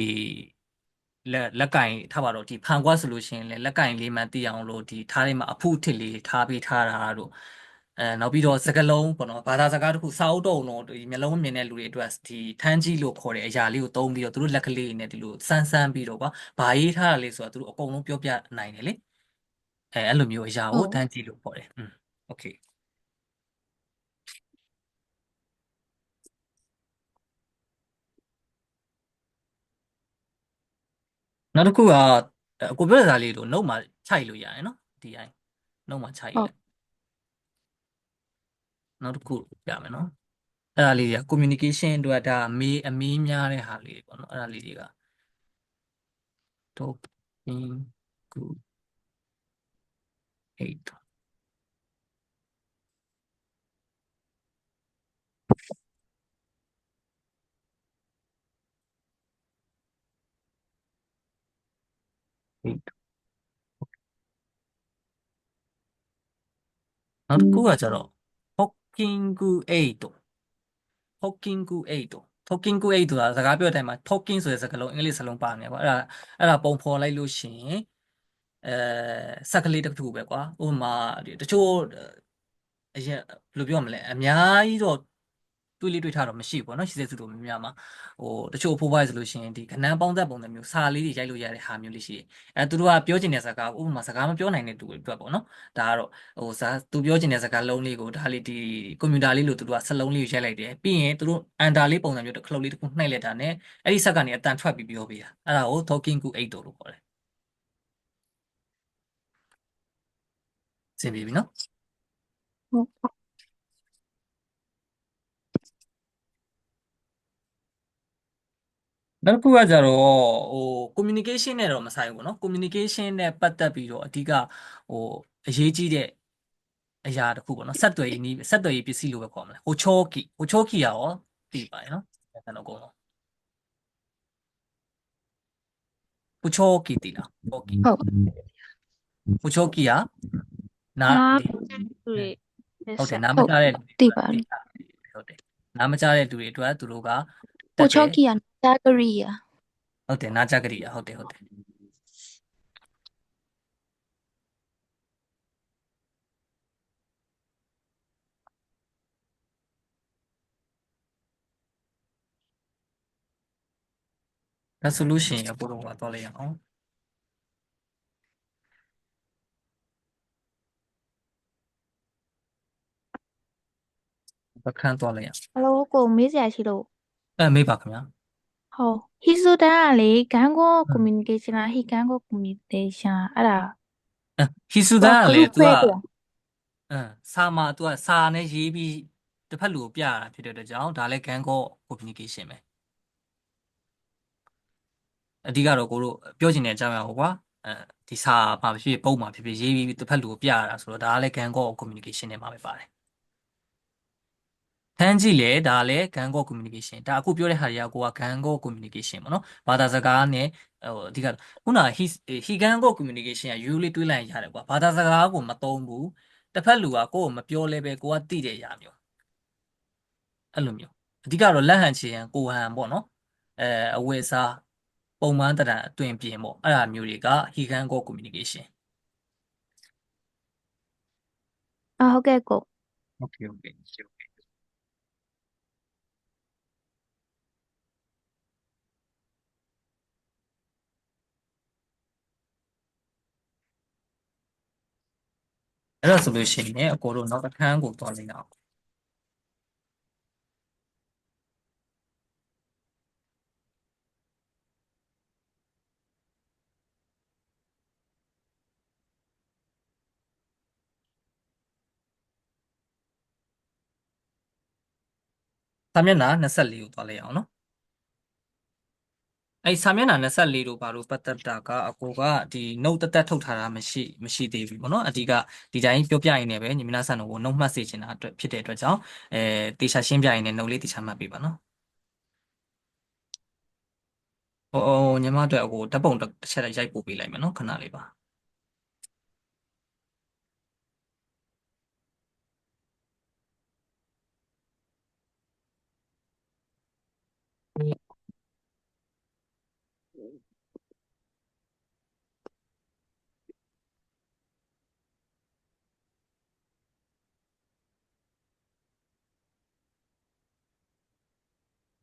လက်ကင်ထားပါတော့ဒီဖန်ကွာဆိုလို့ရှိရင်လေလက်ကင်လေးမှသိအောင်လို့ဒီထားထဲမှာအဖုအထစ်လေးထားပြီးထားတာတို့နောက်ပြီးတော့စကလုံးပေါ့နော်ဘာသာစကားတစ်ခုစာအုပ်တော့လို့ဒီမျက်လုံးမမြင်တဲ့လူတွေအတွက်ဒီထန်းကြီးလို့ခေါ်တဲ့အရာလေးကိုသုံးပြီးတော့သူတို့လက်ကလေးနဲ့ဒီလိုစမ်းစမ်းပြီးတော့ကွာဘာရေးထားတာလေးဆိုတာသူတို့အကုန်လုံးပြောပြနိုင်တယ်လေအဲ့လိုမျိုးအရာကိုထန်းကြီးလို့ခေါ်တယ်โอเคနောက်တစ်ခုကကိုပြောတဲ့စာလေးတို့နှုတ်မှာခြိုက်လို့ရတယ်နော်ဒီအိုင်နှုတ်မှာခြိုက်ရနောက်တစ်ခုပြမယ်နော်အဲ့ဒါလေးတွေက communication အတွက်ဒါအမေးများတဲ့ဟာလေးပေါ့နော်အဲ့ဒါလေးတွေက talking good 8နောက်တစ်ခုကကျတော့ talking good 8တို့ talking good 8တို့ talking good 8ဆိုတာစကားပြောတဲ့အတိုင်းမှာ talking ဆိုတဲ့စကားလုံးအင်္ဂလိပ်စကားလုံးပါနေပါအဲ့ဒါပုံဖော်လိုက်လို့ရှိရင်စက်ကလေးတစ်ခုပဲကွာဥပမာတချို့အရင်ဘယ်လိုပြောမလဲအများကြီးတော့တွေ့ထားတော့မရှိဘူးပေါ့နော်ရှိစေစုတို့များမှာတချို့ဖိုးပွားဆိုလို့ရှိရင်ဒီခဏန်းပေါင်းသက်ပုံစံမျိုးစာလေးတွေရိုက်လို့ရတဲ့ဟာမျိုးလေးရှိတယ်သူတို့ကပြောချင်တဲ့စကားဥပမာစကားမပြောနိုင်တဲ့သူတွေအတွက်ပေါ့နော်ဒါကတော့သူပြောချင်တဲ့စကားလုံးလေးကိုဒါလေးဒီကွန်ပျူတာလေးလို့သူတို့ကစလုံးလေးကိုရိုက်လိုက်တယ်ပြီးရင်သူတို့အန်တာလေးပုံစံမျိုးတစ်ခလုတ်လေးတစ်ခုနှိုက်လိုက်တာနဲ့အဲ့ဒီစက်ကနေအတန်ထွက်ပြီးပြောပေးတာအဲ့ဒါကို talking to 8လို့ခေါ်တယ်စင်ပြီနော်ဟုတ်နောက်တစ်ခုကကြတော့communication နဲ့တော့မဆိုင်ဘူးပေါ့နော် communication နဲ့ပတ်သက်ပြီးတော့အဓိကအရေးကြီးတဲ့အရာတစ်ခုပေါ့နော်ဆက်သွယ်ရေးပစ္စည်းလို့ပဲခေါ်မလဲဟိုချောကီရောသိပါရဲ့နော်အဲ့ဒါတော့အကုန်လုံးဟိုချောကီသိလားဟိုကီဟုတ်ဟိုချောကီကနာ နား ဒီ လူတွေဟုတ်တယ်နားမ ဟုတ် ကြားတဲ့လူတွေ သိ အတွက် ပါတယ် ဟုတ်တယ်နားမကြားတဲ့လူတွေအတွက်သူတို့ကတ ကို တ်တ ချော ယ် ကီယာတာဂရီယာ ဟုတ်တယ်နားကြကရိယာဟုတ်တယ်ဒါဆိုလို့ရှိရင်အပေါ်တော့သွားလိုက်ရအောင်အခန်းသွားလိုက်ရအောင် ဟယ်လိုကိုမေးစရာရှိလို့ မေးပါခင်ဗျာ ဟုတ်ဟီဆိုတန်ကလေဂန်ကို communication လားဟီဂန်ကို communication လားအဲ့ဒါ ဟီဆူဒ သူ န်က က လေ group သူက ပဲကွာ စာမှာသူကစာနဲ့ရေးပြီးတစ်ဖက်လူကိုပြရတာဖြစ်တဲ့အတွက်ကြောင့်ဒါလည်း Gango communication ပဲအဓိကတော့ကိုတို့ပြောချင်တဲ့အကြောင်းအရာကိုကွာဒီစာမှာဖြစ်ဖြစ်ပုံမှာဖြစ်ဖြစ်ရေးပြီးတစ်ဖက်လူကိုပြရတာဆိုတော့ဒါကလည်း Gango communication နဲ့မှာပဲပါတယ်ထန်းကြည့်လေဒါလည်း Gango communication ဒါအခုပြောတဲ့ဟာတွေကကိုက Gango communication ပေါ့နော်ဘာသာစကားနဲ့အဓိကခုနhe Gango communication က usually တွေးလိုက်ရတယ်ကွာဘာသာစကားကိုမသုံးဘူးတစ်ဖက်လူကကိုယ်ကိုမပြောလဲပဲကိုကသိတဲ့အရာမျိုးအဲ့လိုမျိုး အဓိကတော့လက်ဟန်ချေဟန်ကိုဟန်ပေါ့နော်အဝတ်အစားပုံမှန်တရံအတွင်ပြင်ပေါ့အဲ့ဒါမျိုးတွေက Higango communication ဟုတ်ကဲ့ကို Okay အဲ့တော့ဆိုလို့ရှိရင်အကိုတို့နောက်တစ်ခန်းကိုသွားလိုက်အောင်စာမျက်နှာ24ကိုသွားလိုက်အောင်နော်အဲ့စာမျက်နှာ24တို့ဘာလို့ပတ်သက်တာကအကိုကဒီ note တက်ထုတ်ထားတာမရှိသေးဘူးပေါ့နော်အဓိကဒီတိုင်းပြောပြရင်းနဲ့ပဲညီမနာဆန်တို့ကို note မှတ်စေချင်တာအတွက်ဖြစ်တဲ့အတွက်ကြောင့်တေချာရှင်းပြရင်းနဲ့ note လေးတေချာမှတ်ပေးပါနော်ဟိုညီမအတွက်အကိုဓာတ်ပုံတစ်ချက်ရိုက်ပို့ပေးလိုက်မယ်နော်ခဏလေးပါ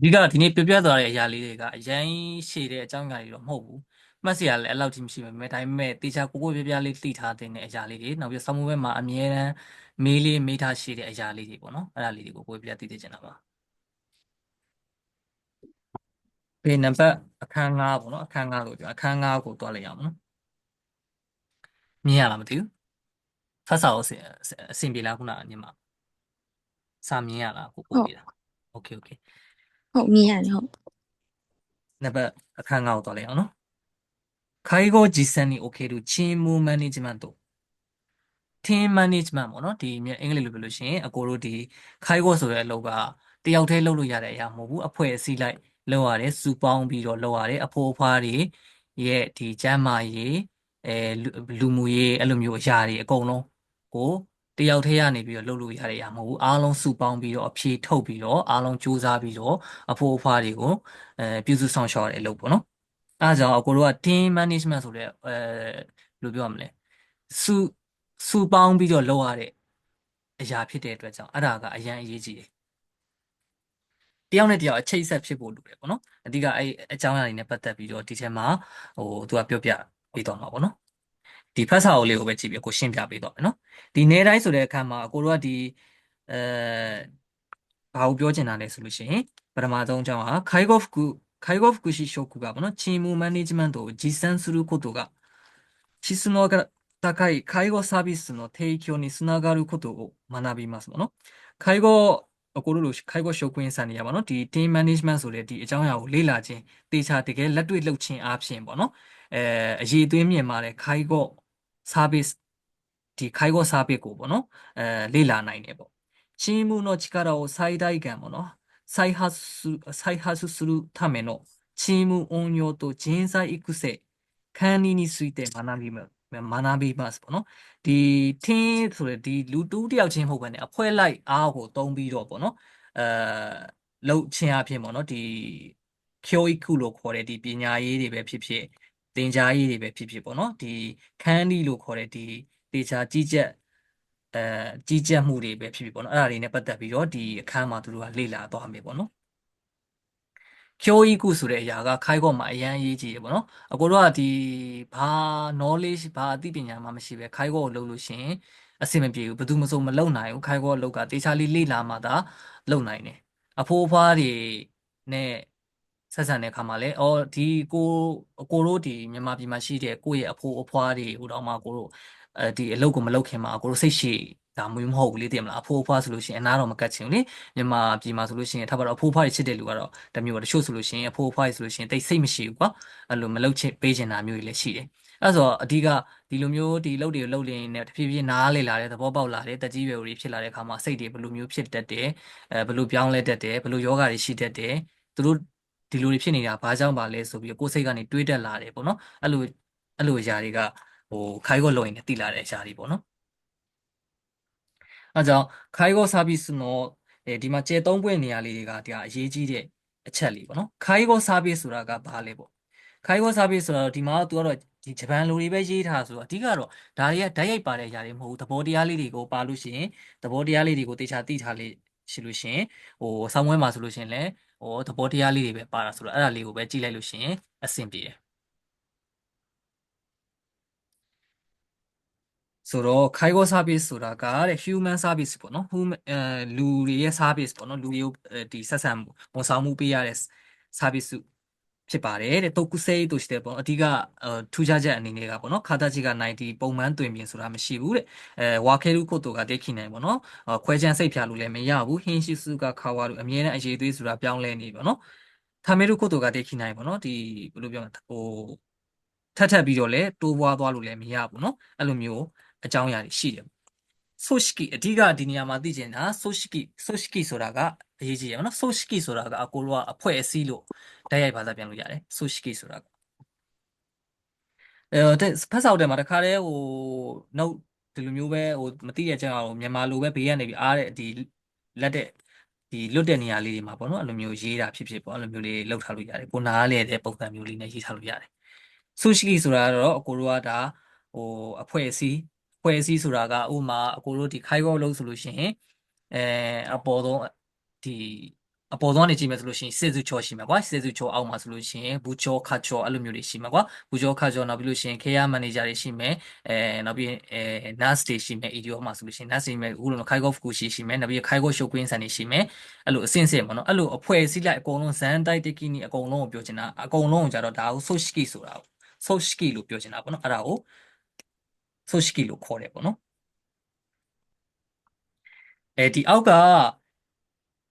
ဒီကဒီနေ့ပြပြသွားတဲ့အရာလေးတွေကအရင်ရှည်တဲ့အကြောင်းအရာတွေတော့မဟုတ်ဘူးမှတ်စရာလည်းအဲ့လောက်ကြီးမရှိပါဘူးဒါပေမဲ့တေချာကိုပြပြလေးသိထားတဲ့အရာလေးတွေနောက်ပြီးဆောင်းမွေးမှာအမြဲတမ်းမေးလေးမေးထားရှိတဲ့အရာလေးတွေပေါ့နော်အဲ့ဒါလေးတွေကိုကိုပြပြသိသိချင်တာပါပေနံပါတ်အခန်း9ပေါ့နော်အခန်း9လို့ပြောအခန်း9ကိုတွားလိုက်ရအောင်နော်မြင်ရလားမသိဘူးဖတ်စာအဆင်ပြေလားခုနကညီမစာမြင်ရလားကိုပို့ပေးတာโอเคဟုတ်မြင်ရတယ်ဟုတ် နံပါတ်အခန်း9ကိုတွားလိုက်အောင်နော်介護実践におけるチームマネジメント team management ပေါ့နော်ဒီအင်္ဂလိပ်လိုပြောလို့ရှိရင်အကိုတို့ဒီခိုင်းဖို့ဆိုတဲ့အလုပ်ကတယောက်တည်းလုပ်လို့ရတဲ့အရာမဟုတ်ဘူးအဖွဲ့အစည်းလိုက်လုပ်ရတယ်စုပေါင်းပြီးတော့လုပ်ရတယ်အဖိုးအဖွားတွေရဲ့ဒီကျန်းမာရေးလူမှုရေးအဲ့လိုမျိုးအရာတွေအကုန်လုံးကိုတယောက်တည်းရနေပြီးတော့လုပ်လို့ရတဲ့အရာမဟုတ်ဘူးအားလုံးစုပေါင်းပြီးတော့အဖြေထုတ်ပြီးတော့အားလုံးစူးစမ်းပြီးတော့အဖိုးအဖွားတွေကိုပြုစုဆောင်ရှောက်ရတဲ့အလုပ်ပေါ့နော်အဲဒါကြောင့်အကိုတို့က team management ဆိုတဲ့ဘယ်လိုပြောရမလဲစုစုပေါင်းပြီးတော့လုပ်ရတဲ့အရာဖြစ်တဲ့အတွက်ကြောင့်အဲ့ဒါကအရန်အရေးကြီးတယ်တယောက်နဲ့တယောက်အချိတ်ဆက်ဖြစ်ဖို့လိုတယ်ပေါ့နော်အဓိကအဲ့အကြောင်းအရာတွေနဲ့ပတ်သက်ပြီးတော့ဒီထဲမှာသူကပြောပြပေးတော့မှာပေါ့နော်ဒီဖတ်စာအုပ်လေးကိုပဲကြည့်ပြီးကိုရှင်းပြပေးတော့မယ်နော်ဒီနေတိုင်းဆိုတဲ့အခါမှာကိုတို့ကဒီအဲဘာကိုပြောချင်တာလဲဆိုလို့ရှိရင်ပထမဆုံးအကြောင်းက介護福祉職がပေါ့နော်チームマネジメントを実践することが質の高い介護サービスの提供につながることを学びますもの。အခုလို介護職員さんတွေရပါတော့ဒီ team management ဆိုတဲ့ဒီအကြောင်းအရာကိုလေ့လာခြင်းတေချာတကယ်လက်တွေ့လုပ်ခြင်းအပြင်ပေါ့နော်အရေးသွင်းမြင်ပါတယ်介護 service ဒီ介護 service ကိုပေါ့နော်လေ့လာနိုင်တယ်ပေါ့チームの力を最大限ပေါ့နော်再発するためのチーム運用と人材育成管理について学びますပေါ့နော်ဒီ team ဆိုတဲ့ဒီလူတူးတယောက်ချင်းမဟုတ်ဘဲねအဖွဲ့လိုက်အားကိုတုံးပြီးတော့ပေါ့နော်လှုပ်ခြင်းအဖြစ်ပေါ့နော်ဒီ kyoiku လို့ခေါ်တဲ့ဒီပညာရေးတွေပဲဖြစ်ဖြစ်သင်ကြားရေးတွေပဲဖြစ်ဖြစ်ပေါ့နော်ဒီခန်းဒီလို့ခေါ်တဲ့ဒီတေချာကြီးကြပ်မှုတွေပဲဖြစ်ဖြစ်ပေါ့နော်အဲ့ဒါတွေနဲ့ပတ်သက်ပြီးတော့ဒီအခန်းမှာသူတို့ကလေ့လာသွားမယ်ပေါ့နော်教育ဆိုတဲ့အရာကခိုင်းကောမှာအရန်အရေးကြီးတယ်ပေါ့နော်အကိုတို့ကဒီဘာ knowledge ဘာအသိပညာမှမရှိပဲခိုင်းကောကိုလုပ်လို့ရှိရင်အဆင်မပြေဘူးဘယ်သူမှမလုပ်နိုင်ဘူးခိုင်းကောအလုပ်ကတေချာလေးလေ့လာမှသာလုပ်နိုင်တယ်အဖိုးအဖွားတွေနဲ့ဆက်ဆံတဲ့အခါမှာလည်းအော်ဒီကိုတို့ဒီမြန်မာပြည်မှာရှိတဲ့ကိုယ့်ရဲ့အဖိုးအဖွားတွေဟိုတော့မှကိုတို့ဒီအလုပ်ကိုမလုပ်ခင်မှာကိုတို့စိတ်ရှိဒါမျိုးမဟုတ်ဘူးလေတည်မလားအဖိုးအဖွားဆိုလို့ရှိရင်အနာတော့မကတ်ချင်ဘူးလေမြန်မာပြည်မှာဆိုလို့ရှိရင်ထားပါတော့အဖိုးအဖွားတွေချစ်တဲ့လူကတော့တမျိုးတချို့ဆိုလို့ရှိရင်အဖိုးအဖွားတွေဆိုလို့ရှိရင်တိတ်စိတ်မရှိဘူးကွာအဲ့လိုမလုပ်ချင်ပေးချင်တာမျိုးတွေလည်းရှိတယ်အဲ့ဆိုအဓိကဒီလိုမျိုးဒီလုပ်တွေလုပ်လင်းနေတဖြည်းဖြည်းနားလေလာတဲ့သဘောပေါက်လာတဲ့တက်ကြီးရွယ်တွေဖြစ်လာတဲ့အခါမှာစိတ်တွေဘယ်လိုမျိုးဖြစ်တတ်တယ်ဘယ်လိုပြောင်းလဲတတ်တယ်ဘယ်လိုယောဂတွေရှိတတ်တယ်သူတို့ဒီလိုတွေဖြစ်နေတာဘာကြောင့်ပါလဲဆိုပြီးကိုယ်စိတ်ကနေတွေးတက်လာတယ်ပေါ့နော်အဲ့လိုအရာတွေကခိုင်းကောလို့ရင်တည်လာတဲ့အရာတွေပေါ့နော်အဲကြောင့်介護サービスのဒီမှာကျေသုံးပွင့်နေရာလေးတွေကဒီအရေးကြီးတဲ့အချက်လေးပေါ့နော်ခိုင်ကို service ဆိုတာကဘာလဲပေါ့ခိုင်ကို service ဆိုတော့ဒီမှာသူကတော့ဒီဂျပန်လူတွေပဲရေးထားဆိုတော့အဓိကတော့ဒါတွေကဓာတ်ရိုက်ပါတဲ့ຢာတွေမဟုတ်ဘူးသဘောတရားလေးတွေကိုပါလို့ရှိရင်သဘောတရားလေးတွေကိုတေချာသိထားလေးရှိလို့ရှိရင်ဆောင်းဝဲမှာဆိုလို့ရှိရင်လည်းသဘောတရားလေးတွေပဲပါတာဆိုတော့အဲ့ဒါလေးကိုပဲကြည့်လိုက်လို့ရှိရင်အဆင်ပြေတယ်ဆိုတော့ခိုင်ကို service ဆိုတာကတဲ့ human service ပေါ့နော်လူတွေရဲ့ service ပေါ့နော်လူတွေကိုဒီဆက်ဆံဝန်ဆောင်မှုပေးရတဲ့ service ဖြစ်ပါတယ်တဲ့トクセイとしてပေါ့အဓိကထူးခြားချက်အနေနဲ့ကပေါ့နော်ခါတာချီက90ပုံမှန်တွင်ပြင်ဆိုတာမရှိဘူးတဲ့ဝါခဲရုကိုတိုကဒက်ခိနိုင်ပေါ့နော်ခွဲချမ်းစိတ်ဖြာလို့လည်းမရဘူးဟင်းရှိစုကခါဝါလို့အမြဲတမ်းအရေးသွေးဆိုတာပြောင်းလဲနေပေါ့နော်ထာမေရုကိုတိုကဒက်ခိနိုင်ပေါ့နော်ဒီဘယ်လိုပြောမလဲထပ်ပြီးတော့လည်းတိုးပွားသွားလို့လည်းမရဘူးเนาะအဲ့လိုမျိုးအကြောင်းအရာတွေရှိတယ်ဆိုရှ်ကီအဓိကဒီနေရာမှာသိချင်တာဆိုရှ်ကီဆိုတာကအရေးကြီးတယ်နော်ဆိုရှ်ကီဆိုတာကအကိုတို့ကအဖွဲ့အစည်းလို့တိုက်ရိုက်ဘာသာပြန်လို့ရတယ်ဆိုရှ်ကီဆိုတာဖတ်စာအုပ်ထဲမှာတခါတည်းနောက်ဒီလိုမျိုးပဲမသိတဲ့အကြောင်းမြန်မာလိုပဲဘေးကနေပြီးအားတဲ့ဒီလက်တဲ့ဒီလွတ်တဲ့နေရာလေးတွေမှာပေါ့နော်အဲ့လိုမျိုးရေးတာဖြစ်ပေါ့အဲ့လိုမျိုးလေးလောက်ထားလို့ရတယ်ကိုနားလေတဲ့ပုံစံမျိုးလေးနဲ့ရေးထားလို့ရတယ်ဆိုရှီဆိုတာတော့အကိုတို့ကဒါအဖွဲ့အစည်းဆိုတာကဥမာအကိုတို့ဒီခိုင်ကောလို့ဆိုလို့ရှိရင်အပေါ်ဆုံးဒီအပေါ်ဆုံးနေကြည့်မယ်ဆိုလို့ရှိရင်စေစုချောရှိမှာကွာစေစုချောအောက်မှာဆိုလို့ရှိရင်ဘူချောခါချောအဲ့လိုမျိုးတွေရှိမှာကွာဘူချောခါချောနောက်ပြီးလို့ရှိရင်ခေယမန်နေဂျာတွေရှိမယ်နောက်ပြီးnurse တွေရှိမယ် EDO မှာဆိုလို့ရှိရင် nurse တွေမယ်အခုလိုခိုင်ကောဖကူရှိမယ်နောက်ပြီးခိုင်ကောရှုပ်ကွင်းဆန်တွေရှိမယ်အဲ့လိုအဆင့်ဆင့်ပေါ့နော်အဲ့လိုအဖွဲ့အစည်းလိုက်အကုန်လုံးဇန်တိုက်တကီနီအကုန်လုံးကိုပြောချင်တာအကုန်လုံးကိုကြတော့ဒါကိုဆိုရှီဆိုတာဆိုရှီလို့ပြောချင်တာပေါ့နော်အဲ့ဒါကိုဆိုရှီလို့ခေါ်တယ်ပေါ့နော်ဒီအောက်က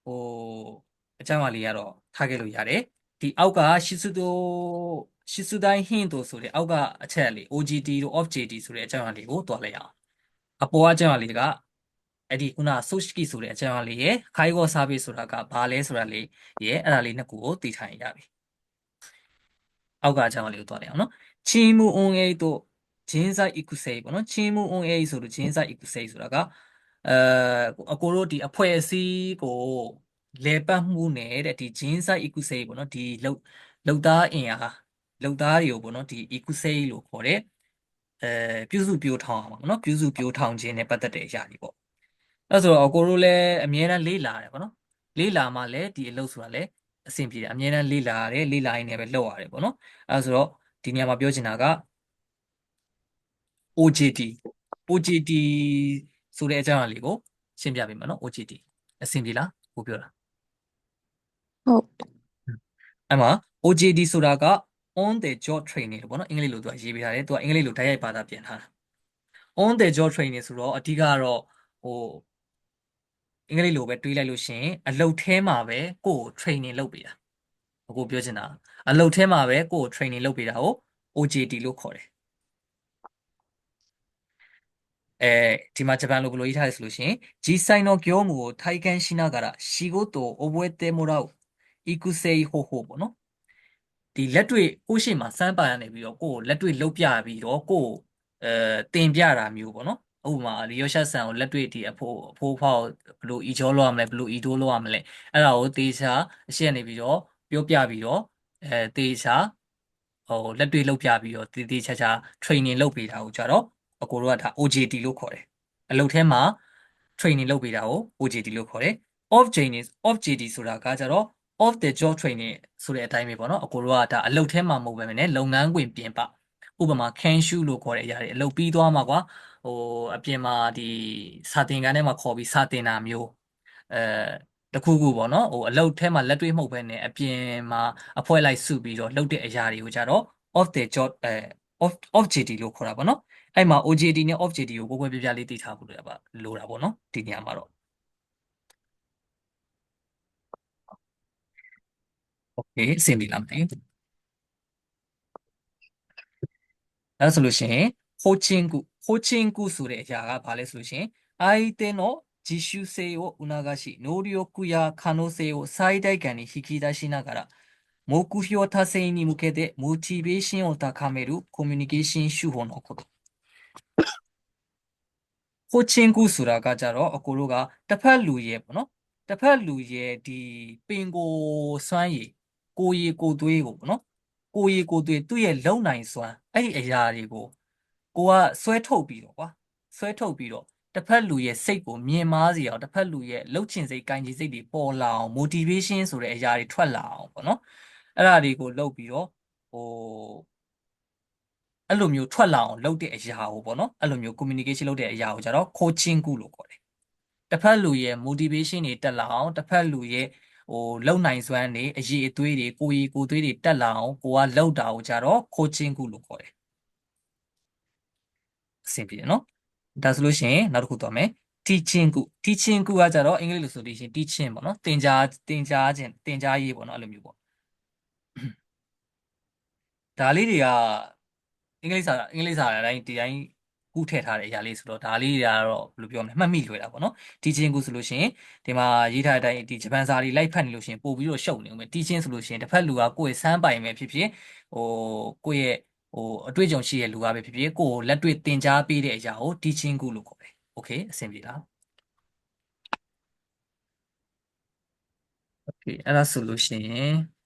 ဟိုအကြောင်းအလေးကတော့ထားခဲ့လို့ရတယ်ဒီအောက်ကရှီစုတိုင်းဟင်းတို့ဆိုတဲ့အောက်ကအချက်လေး OGT တို့ OFJT ဆိုတဲ့အကြောင်းအလေးကိုတွားလိုက်အောင်အပေါ်အကြောင်းအလေးကအဲ့ဒီခုနဆိုရှီဆိုတဲ့အကြောင်းအလေးရဲ့ခိုင်ကော service ဆိုတာကဘာလဲဆိုတာလေးရဲ့အဲ့ဒါလေးနှစ်ခုကိုသိထားရင်ရပြီအောက်ကအကြောင်းအလေးကိုတွားလိုက်အောင်နော်チーム運営と人材育成ပေါ့နော်チーム運営ဆိုလို့人材育成ဆိုတာကအကိုတို့ဒီအဖွဲ့အစည်းကိုလေပတ်မှုနဲ့တဲ့ဒီ人材育成ပေါ့နော်ဒီလောက်သားအင်အားလောက်သားတွေကိုပေါ့နော်ဒီ育成လို့ခေါ်တဲ့ပြုစုပြောင်းထောင်အောင်ပေါ့နော်ပြုစုပြောင်းထောင်ခြင်းနဲ့ပတ်သက်တဲ့အရာတွေပေါ့အဲ့ဆိုတော့အကိုတို့လည်းအမြဲတမ်းလေ့လာတယ်ပေါ့နော်လေ့လာမှလည်းဒီအလုပ်ဆိုတာလည်းအဆင်ပြေတယ်အမြဲတမ်းလေ့လာရတယ်လေ့လာရင်းနဲ့ပဲလုပ်ရတယ်ပေါ့နော်အဲ့ဆိုတော့ဒီနေရာမှာပြောချင်တာက OJT ဆိုတဲ့အကြောင်းအရာလေးကိုရှင်းပြပေးမယ်နော် OJT အဆင်ပြေလားကိုပြောတာ ဟုတ် အဲ့မှာ OJT ဆိုတာက on the job training လို့ပေါ့နော်အင်္ဂလိပ်လိုသူကရေးပေးထားတယ်သူကအင်္ဂလိပ်လိုတိုက်ရိုက်ဘာသာပြန်ထားတာ on the job training ဆိုတော့အဓိကတော့အင်္ဂလိပ်လိုပဲတွေးလိုက်လို့ရှိရင်အလုပ်ထဲမှာပဲကိုယ် training လုပ်ပေးတာအခုပြောချင်တာအလုပ်ထဲမှာပဲကိုယ် training လုပ်ပေးတာကို OJT လို့ခေါ်တယ်ဒီမှာဂျပန်လိုဘယ်လိုရေးထားလဲဆိုလို့ရှိရင်実際の業務を体験しながら仕事を覚えてもらう育成方法ပေါ့နော်ဒီလက်တွေ့ကိုရှိမှာစမ်းပါရနေပြီးတော့ကိုယ်လက်တွေ့လုပ်ပြပြီးတော့ကိုယ်တင်ပြတာမျိုးပေါ့နော်ဥပမာဒီရောရှာဆန်ကိုလက်တွေ့ဒီအဖိုးဖောက်ဘယ်လိုဤကြောလုပ်ရမလဲဘယ်လိုဤတိုးလုပ်ရမလဲအဲ့ဒါကိုတေချာအရှက်နေပြီးတော့ပြောပြပြီးတော့တေချာလက်တွေ့လုပ်ပြပြီးတော့တေချာချာ training လုပ်ပေးတာကိုကြတော့အကိုတို့ကဒါ OJT လို့ခေါ်တယ်အလုပ်ထဲမှာ training လုပ်ပေးတာကို OJT လို့ခေါ်တယ် OJT ဆိုတာကကြတော့ off the job training ဆိုတဲ့အတိုင်းပဲပေါ့နော်အကိုတို့ကဒါအလုပ်ထဲမှာမဟုတ်ပဲနဲ့လုပ်ငန်းခွင်ပြင်ပဥပမာ can shoot လို့ခေါ်တဲ့အရာတွေအလုပ်ပြီးသွားမှာကွာအပြင်မှာဒီစာသင်ခန်းထဲမှာခေါ်ပြီးစာသင်တာမျိုးတခုခုပေါ့နော်အလုပ်ထဲမှာလက်တွေ့မှုပဲနဲ့အပြင်မှာအဖွဲ့လိုက်စုပြီးတော့လုပ်တဲ့အရာတွေကိုကြတော့ off the job OJT လို့ခေါ်တာပေါ့နော်အဲ့မှာ OJT နဲ့ OFJT ကိုကိုယ်ပြပြလေးသိထားဖို့လိုတာပေါ့နော်ဒီနေရာမှာတော့โอเคအဆင်ပြေလားမသိဘူးအဲ့ဆိုလို့ရှိရင်ဟိုချင်းကူဆိုတဲ့အရာကဘာလဲဆိုလို့ရှိရင်相手の自主性を促し能力や可能性を最大限に引き出しながら目標達成に向けてモチベーションを高めるコミュニケーション手法のことဟိုချင်းကူဆိုတာကကြတော့အကိုတို့ကတစ်ဖက်လူရဲ့ပေါ့နော်တ တစ်ဖက်လူရဲ့ဒီပင်ကိုစွမ်းရည်ကိုရည်ကိုသွေးကိုပေါ့နော်ကိုရည်ကိုသွေးသူ့ရဲ့လုံနိုင်စွမ်းအဲ့ဒီအရာတွေကိုကိုကဆွဲထုတ်ပြီးတော့ကွာဆွဲထုတ်ပြီးတော့တစ်ဖက်လူရဲ့စိတ်ကိုမြင်မားစေအောင်တစ်ဖက်လူရဲ့လှုပ်ချင်စိတ်ကိုင်ချင်စိတ်တွေပေါ်လာအောင် motivation ဆိုတဲ့အရာတွေထွက်လာအောင်ပေါ့နော်အဲ့ဒါတွေကိုလုပ်ပြီးတော့ဟိုအဲ့လိုမျိုးထွက်လာအောင်လုပ်တဲ့အရာကိုပေါ့နော်အဲ့လိုမျိုး communication လုပ်တဲ့အရာကိုကျတော့ coaching ကုလို့ခေါ်တယ်တစ်ဖက်လူရဲ့ motivation တွေတက်လာအောင်တစ်ဖက်လူရဲ့လုံနိုင်စွမ်းတွေအရေးအသွေးတွေကိုယ်ရည်ကိုယ်သွေးတွေတက်လာအောင်ကိုကလောက်တာကိုကြတော့ coaching ကုလို့ခေါ်တယ်အဆင်ပြေတယ်နော်ဒါဆိုလို့ရှိရင်နောက်တစ်ခုသွားမယ် teaching ကု teaching ကုကကြတော့အင်္ဂလိပ်လိုဆိုလို့ရှိရင် teaching ပေါ့နော်သင်ကြားရေးပေါ့နော်အဲ့လိုမျိုးပေါ့ဒါလေးတွေကအင်္ဂလိပ်စာအတိုင်းဒီတိုင်းကုထည့်ထားတဲ့အရာလေးဆိုတော့ဒါလေးတွေကတော့ဘယ်လိုပြောမလဲမှတ်မိလွယ်တာပေါ့နော် teaching ကုဆိုလို့ရှိရင်ဒီမှာရေးထားတဲ့အတိုင်းဒီဂျပန်စာတွေလိုက်ဖတ်နေလို့ရှိရင်ပို့ပြီးတော့ရှုပ်နေဦးမယ် teaching ဆိုလို့ရှိရင်တစ်ဖက်လူကကိုယ့်ရဲ့စမ်းပိုင်ပဲဖြစ်ဖြစ်ကိုယ့်ရဲ့အတွေ့အကြုံရှိတဲ့လူကပဲဖြစ်ဖြစ်ကိုယ်လက်တွေ့သင်ကြားပေးတဲ့အရာကို teaching ကုလို့ခေါ်တယ် okay အဆင်ပြေလား okay အဲ့ဒါဆိုလို့ရှိရင်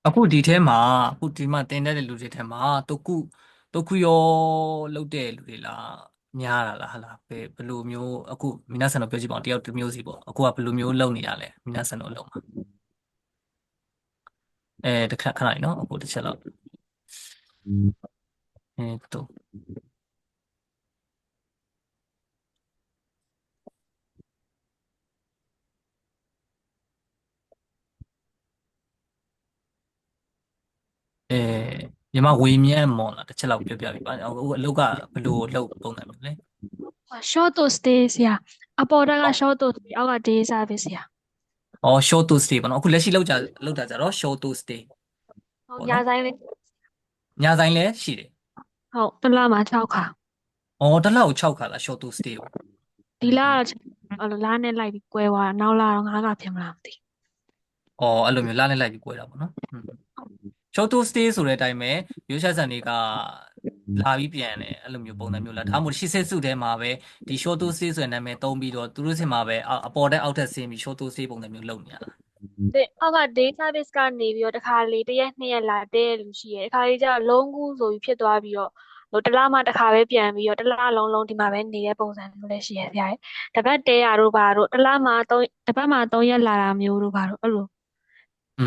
အခုဒီထဲမှာအခုဒီမှာတင်တဲ့လူတွေထဲမှာတခုရောလုပ်တဲ့လူတွေလားများတာလားဟလားဘယ်လိုမျိုးအခုမိနာဆန်တို့ပြောကြည့်ပါဦးတယောက်တစ်မျိုးစီပေါ့အခုကဘယ်လိုမျိုးလုပ်နေရလဲမိနာဆန်တို့လုပ်မှာတစ်ခဏလေးနော်အခုတစ်ချက်လောက်တော့ညီမဝေမြန်းမော်လားတစ်ချက်လောက်ပြောပြပေးပါအခုအလုပ်ကဘယ်လိုလုပ်ပုံစံမျိုးလဲ short to stay ဆရာအပေါ်တက်က short to stay အောက်က day service ဆရာ short to stay ပေါ့နော်အခုလက်ရှိလုပ်တာကြတော့ short to stay ဟုတ် ပေါ့ ညာ နော် ဆိုင်လေး ညဆိုင်လည်းရှိတယ် ဟုတ်တစ်လမှာ6ခါ တစ်လောက်6ခါလား short to stay ကို ဒီလကတော့အဲ့လိုလားနဲ့လိုက်ပြီးကွဲသွားတာနောက်လာတော့9ခါဖြစ်မလားမသိ အဲ့လိုမျိုးလာနဲ့လိုက်ပြီး꿰တာပေါ့နော်short to stay ဆိုတဲ့အတိုင်းပဲရိုးချက်ဆန်တွေကလာပြီးပြန်တယ်အဲ့လိုမျိုးပုံစံမျိုးလားဒါမှမဟုတ်ရှစ်ဆက်စုထဲမှာပဲဒီ short to stay ဆိုတဲ့နာမည်သုံးပြီးတော့သူတို့စင်မှာပဲအပေါ်တက်အောက်တက်ဆင်းပြီး short to stay ပုံစံမျိုးလုပ်နေရလား အောက်က day service ကနေပြီးတော့တစ်ခါလေတစ်ရက်နှစ်ရက်လာတဲ့လူရှိရယ်တစ်ခါလေကျတော့လုံးကူးဆိုပြီးဖြစ်သွားပြီးတော့ဟိုတစ်လမှတစ်ခါပဲပြန်ပြီးတော့တစ်လလုံးဒီမှာပဲနေတဲ့ပုံစံမျိုးလည်းရှိရယ်ဆရာတပတ်တဲရတို့ဘာတို့တစ်ပတ်မှာ3ရက်လာတာမျိုးတို့ဘာတို့အဲ့လို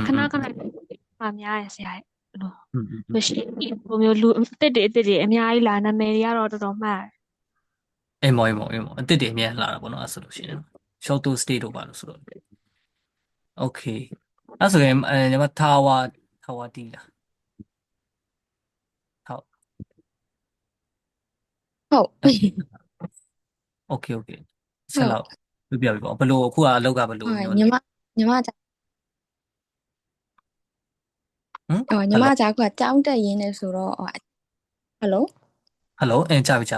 ခဏမှများရယ်ဆရာအဲ့လိုမရှိဟိုမျိုးလူအစ်စ်တွေအများကြီးလာနာမည်တွေကတော့တော်တော်မှတ်အေးမော်အစ်စ်တွေအများလာတာပေါ့နော်အဲ့ဆိုလို့ရှိရင် short to stay တို့ပါလို့ဆိုတော့ okay အဲ့ဆိုရင်ညီမထာဝတီလားဟုတ် ဟုတ် okay ဆက်လောက်ပြပြပါဘယ်လိုအခုကအလောက်ကဘယ်လို ဟုတ် မျိုး ညီမကြာညီမကြာခုကကြောင်းတက်ရင်းနေဆိုတော့ဟယ်လို ဟယ်လိုကြာပြီ ဟ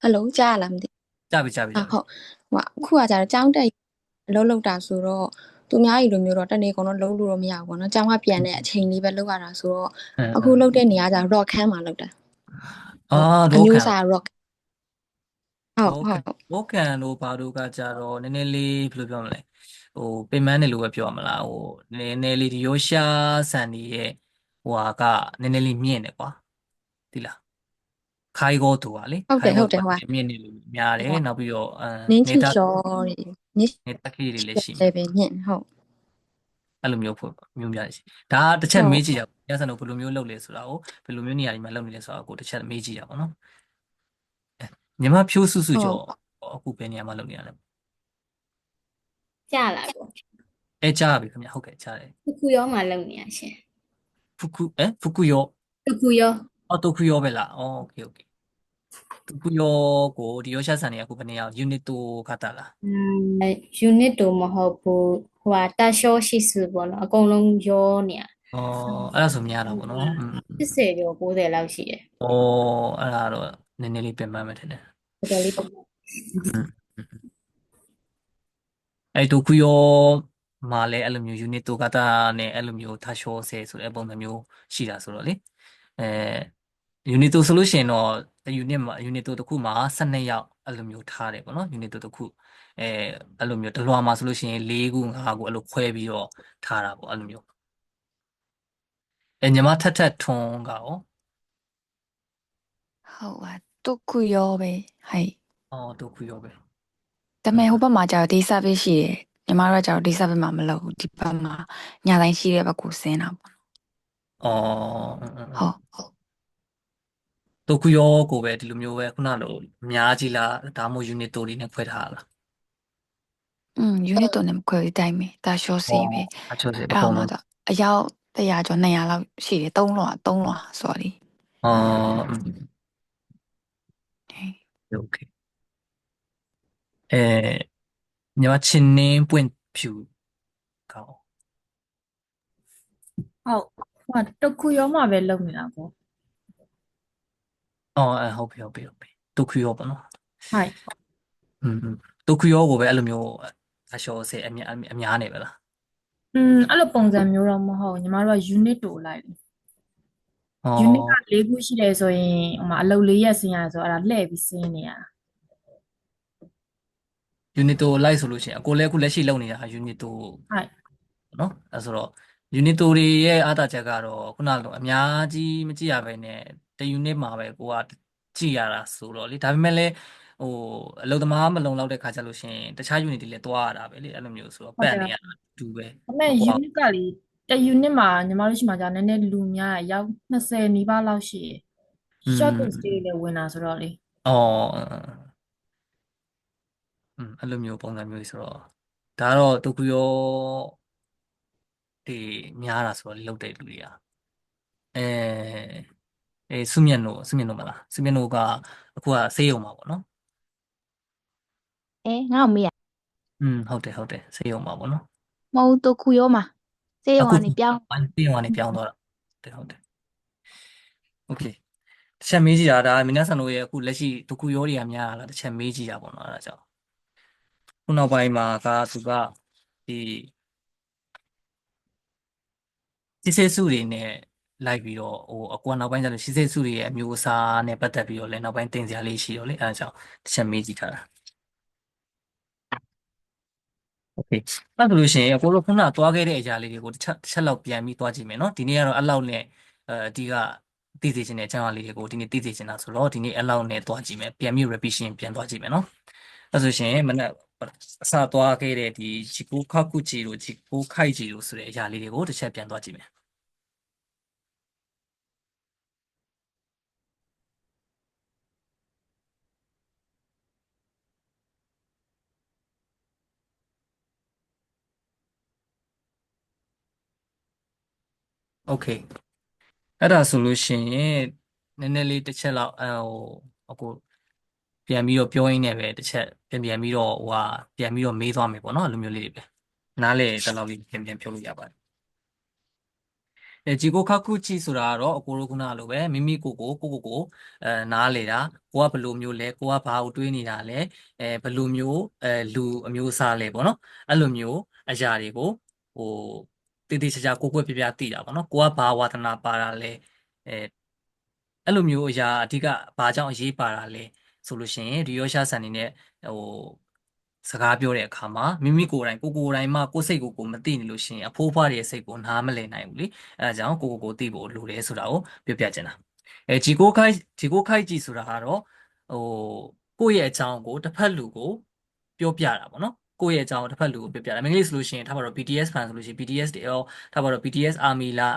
ယ်လိုကြားရလားမသိ ကြာပြီ ဟုတ်ခုကကြာတော့ကြောင်းတက်အလုပ်လုပ်တာဆိုတော့သူများကြီးလိုမျိုးတော့တနေ့ကုန်တော့လုံးလို့တော့မရဘူးပေါ့နော်ကြောင်းကပြန်တဲ့အချိန်လေးပဲလုပ်ရတာဆိုတော့အခုလုပ်တဲ့နေရာကျ rock ခန်းမှာလုပ်တာအမျိုးစာ rock rock ခန်းလို့ဘာလို့ကကြတော့နည်းနည်းလေးဘယ်လိုပြောမလဲပင်မနဲ့လို့ပဲပြောရမလားနည်းနည်းလေးဒီရိုးရှားဆန်နေရဲ့ဟိုဟာကနည်းနည်းလေးမြင့်တယ်ကွာသိလားခိုင်းကောသူပါလေ ဟုတ်တယ်ဟို မြင့်နေလို့များတယ်နောက်ပြီးတော့နင်းချီလျှောတွေနင်း နေတက်ကြီးတွေလည်းရှိ တယ်ပဲညင်ဟုတ် အဲ့လိုမျိုးမျိုးများရှိဒါတစ်ချက်မေးကြည့်ရအောင်ညဆန်တို့ဘယ်လိုမျိုးလုပ်လဲဆိုတာကိုဘယ်လိုမျိုးနေရာတွေမှာလုပ်နေလဲဆိုတာကိုတစ်ချက်မေးကြည့်ရအောင်နော်ညီမဖြိုးစုစုကျော်အခုဘယ်နေရာမှာလုပ်နေရလဲ ကြာလာပေါ့ ကြားပြီခင်ဗျဟုတ်ကဲ့ကြားတယ် တခုရောမှလုံနေရရှင် ဖူကူရော တခုရော တိုကူရောပဲလားโอเค ခုရောကိုဒီရောရှာဆန်နေအခုဘယ်နှစ်ယောက် unit 2ကတာလား unit တို့မဟုတ်ဘူးဟိုဟာတာရှောရှိစုပေါ့နော်အကုန်လုံးရောနေရ อ๋อအဲ့ဒါဆိုများတာပေါ့နော်80ကျော်90လောက်ရှိတယ် ဩအဲ့ဒါတော့နည်းနည်းလေးပြင်ပန်းမယ်ထင်တယ် တော်တော်လေးပုံ အဲ့ဒုခုရောမှာလည်းအဲ့လိုမျိုး unit 2ကတာနဲ့အဲ့လိုမျိုးထားရှောဆဲဆိုတဲ့ပုံစံမျိုးရှိတာဆိုတော့လေအဲ unit 2ဆိုလို့ရှိရင်တော့ unit မှာ unit 2တစ်ခုမှာ12ယောက်အဲ့လိုမျိုးထားတယ်ပေါ့နော် unit 2တစ်ခုအဲအဲ့လိုမျိုးတစ်လွှာမှာဆိုလို့ရှိရင်4ခု5ခုအဲ့လိုခွဲပြီးတော့ထားတာပေါ့အဲ့လိုမျိုးညီမထက်ထွန်းကရော ဟုတ်ပါတုတ်ခုရောပဲဟဲ့ ဒုခုရောပဲ ဒါပေမဲ့ဟိုဘက်မှာကျတော့ဒီ service ရှိတယ်ညီမတို့ကကျတော့ဒီ service မှာမလုပ်ဘူးဒီဘက်မှာညတိုင်းရှိတဲ့ဘက်ကိုဆင်းတာပေါ့ อ๋อ ဟုတ်ဟုတ် ဒုခုရောကိုပဲဒီလိုမျိုးပဲခုနလိုအများကြီးလားဒါမှမဟုတ် unit 2တွေနဲ့ခွဲထားလား unit တော့လည်းမခွဲဘူးတိုင်းပဲဒါရှော့စီပဲ အချို့စေအ အဲ့ ကုန် တော့မှ လုံး တော့အယောက်100ကျော်200လောက်ရှိတယ်3လွှာဆိုတော့လေ อ๋อ ဟဲ့ โอเคညီမချင်းနင်းပွင့်ဖြူကောင်း ဟုတ်ဟိုတခုရောမှပဲလုံနေတာပေါ့ อ๋อဟုတ်ပြီဒုခုရောပေါ့နော် ဟုတ် ဒုခုရောကိုပဲအဲ့လိုမျိုးအရှော့စေအများနေပဲလား အဲ့လိုပုံစံမျိုးတော့မဟုတ်ညီမတို့က unit တိုလိုက်တယ် อ๋อ unit က4ခုရှိတယ်ဆိုရင်ဟိုမှာအလုပ်4ရက်ဆင်းရတယ်ဆိုတော့အဲ့ဒါလှည့်ပြီးဆင်းနေရတာ unit 2လိုက်ဆိုလို့ရှိရင်အကိုလည်းအခုလက်ရှိလုပ်နေတာ unit 2ဟုတ် နော်အဲ့ဆိုတော့ unit 2တွေရဲ့အားသာချက်ကတော့ခုနလိုအများကြီးမကြည့်ရဘဲနဲ့တ unit မှာပဲကိုကကြည့်ရတာဆိုတော့လေဒါပေမဲ့လည်းဟိုအလုပ်သမားမလုံလောက်တဲ့ခါကျလို့ရှိရင်တခြား unit တွေလည်းတွားရတာပဲလေအဲ့လိုမျိုးဆိုတော့ပတ်နေရတာအတူပဲ ဒါပေမဲ့ unit ကလေတ unit မှာညီမတို့ရှိမှကြာနည်းနည်းလူများရရောက်20နီးပါးလောက်ရှိတယ် short stay တွေလည်းဝင်တာဆိုတော့လေ อ๋อအဲ့လိုမျိုးပုံစံမျိုးဆိုတော့ဒါကတော့တခုရောဒီများတာဆိုတော့လုတ်တဲ့လူတွေကစုမြတ်တို့မလားစုမြတ်တို့ကအခုကဆေးရုံမှာပေါ့နော် ငါ့ကိုမေးရ ဟုတ်တယ်ဆေးရုံမှာပေါ့နော် မဟုတ်တုတ်ခုရောမှာစေးရုံ အခု ကနေပြောင်း ဆေးရုံကနေပြောင်းသွားတာဟုတ်တယ်โอเคတစ်ချက်မေးကြည့်တာဒါမိနတ်ဆန်တို့ရဲ့အခုလက်ရှိတခုရောတွေကများလားတစ်ချက်မေးကြည့်တာပေါ့နော်အဲ့ဒါကြောင့်ခုနောက်ပိုင်းမှာကသူကဒီစစ်ဆေးစုတွေနဲ့လိုက်ပြီးတော့ဟိုအကွာနောက်ပိုင်းကျတော့စစ်ဆေးစုတွေရဲ့အမျိုးအစားနဲ့ပတ်သက်ပြီးတော့လည်းနောက်ပိုင်းတင်စရာလေးရှိတော့လေအဲဒါကြောင့်တစ်ချက်မေးကြည့်ထားတာโอเคအဲ့ဒါဆိုလို့ရှိရင်အကိုတို့ခုနသွားခဲ့တဲ့အရာလေးတွေကိုတစ်ချက်လောက်ပြန်ပြီးသွားကြည့်မယ်နော်ဒီနေ့ကတော့အဲ့လောက်နဲ့ဒီကသိစေချင်တဲ့အကြောင်းအရာလေးတွေကိုဒီနေ့သိစေချင်တာဆိုတော့ဒီနေ့အဲ့လောက်နဲ့သွားကြည့်မယ်ပြန်ပြီး revision ပြန်သွားကြည့်မယ်နော်အဲ့ဆိုရှင်မနေ့အစသွားခဲ့တဲ့ဒီဂျီကိုခါကူချီတို့ဂျီကိုခိုက်ချီတို့ဆိုတဲ့အရာလေးတွေကိုတစ်ချက်ပြန်သွားကြည့်မယ်โอเคအဲ့ဒါဆိုလို့ရှိရင်နည်းနည်းလေးတစ်ချက်လောက်အခုပြန်ပြီးတော့ပြောရင်းနဲ့ပဲတစ်ချက်ပြန်ပြီးတော့ဟိုဟာပြန်ပြီးတော့မေးသွားမယ်ပေါ့နော်အဲ့လိုမျိုးလေးတွေပဲနားလေတလောက်လေးပြန်ပြောလို့ရပါတယ်ဂျီကိုခါကူချီဆိုတာကတော့အကိုတို့ခုနလိုပဲမိမိကိုနားလေတာကိုကဘယ်လိုမျိုးလဲကိုကဘာကိုတွေးနေတာလဲဘယ်လိုမျိုးလူအမျိုးအစားလဲပေါ့နော်အဲ့လိုမျိုးအရာတွေကိုဟိုတည်တည်ချာချာကိုယ်ပြပြသိတာပေါ့နော်ကိုကဘာဝါသနာပါတာလဲအဲ့လိုမျိုးအရာအဓိကဘာကြောင့်အရေးပါတာလဲဆိုလို့ရှိရင်ဒီရောရှာဆန်နေနဲ့ဟိုစကားပြောတဲ့အခါမှာမိမိကိုယ်တိုင်မှကိုယ်စိတ်ကိုမသိနေလို့ရှိရင်အဖိုးဖွားရဲ့စိတ်ကိုနားမလည်နိုင်ဘူးလေအဲဒါကြောင့်ကိုသိဖို့လိုတယ်ဆိုတာကိုပြောပြချင်တာဂျီကိုခိုက်ကြည့်ဆိုတာကတော့ဟိုကိုယ့်ရဲ့အကြောင်းကိုတစ်ဖက်လူကိုပြောပြတာပေါ့နော်ကိုယ့်ရဲ့အကြောင်းတစ်ဖက်လူကိုပြောပြတာအင်္ဂလိပ်ဆိုလို့ရှိရင်ထားပါတော့ BTS fan ဆိုလို့ရှိရင် BTS တွေရောထားပါတော့ BTS Army လား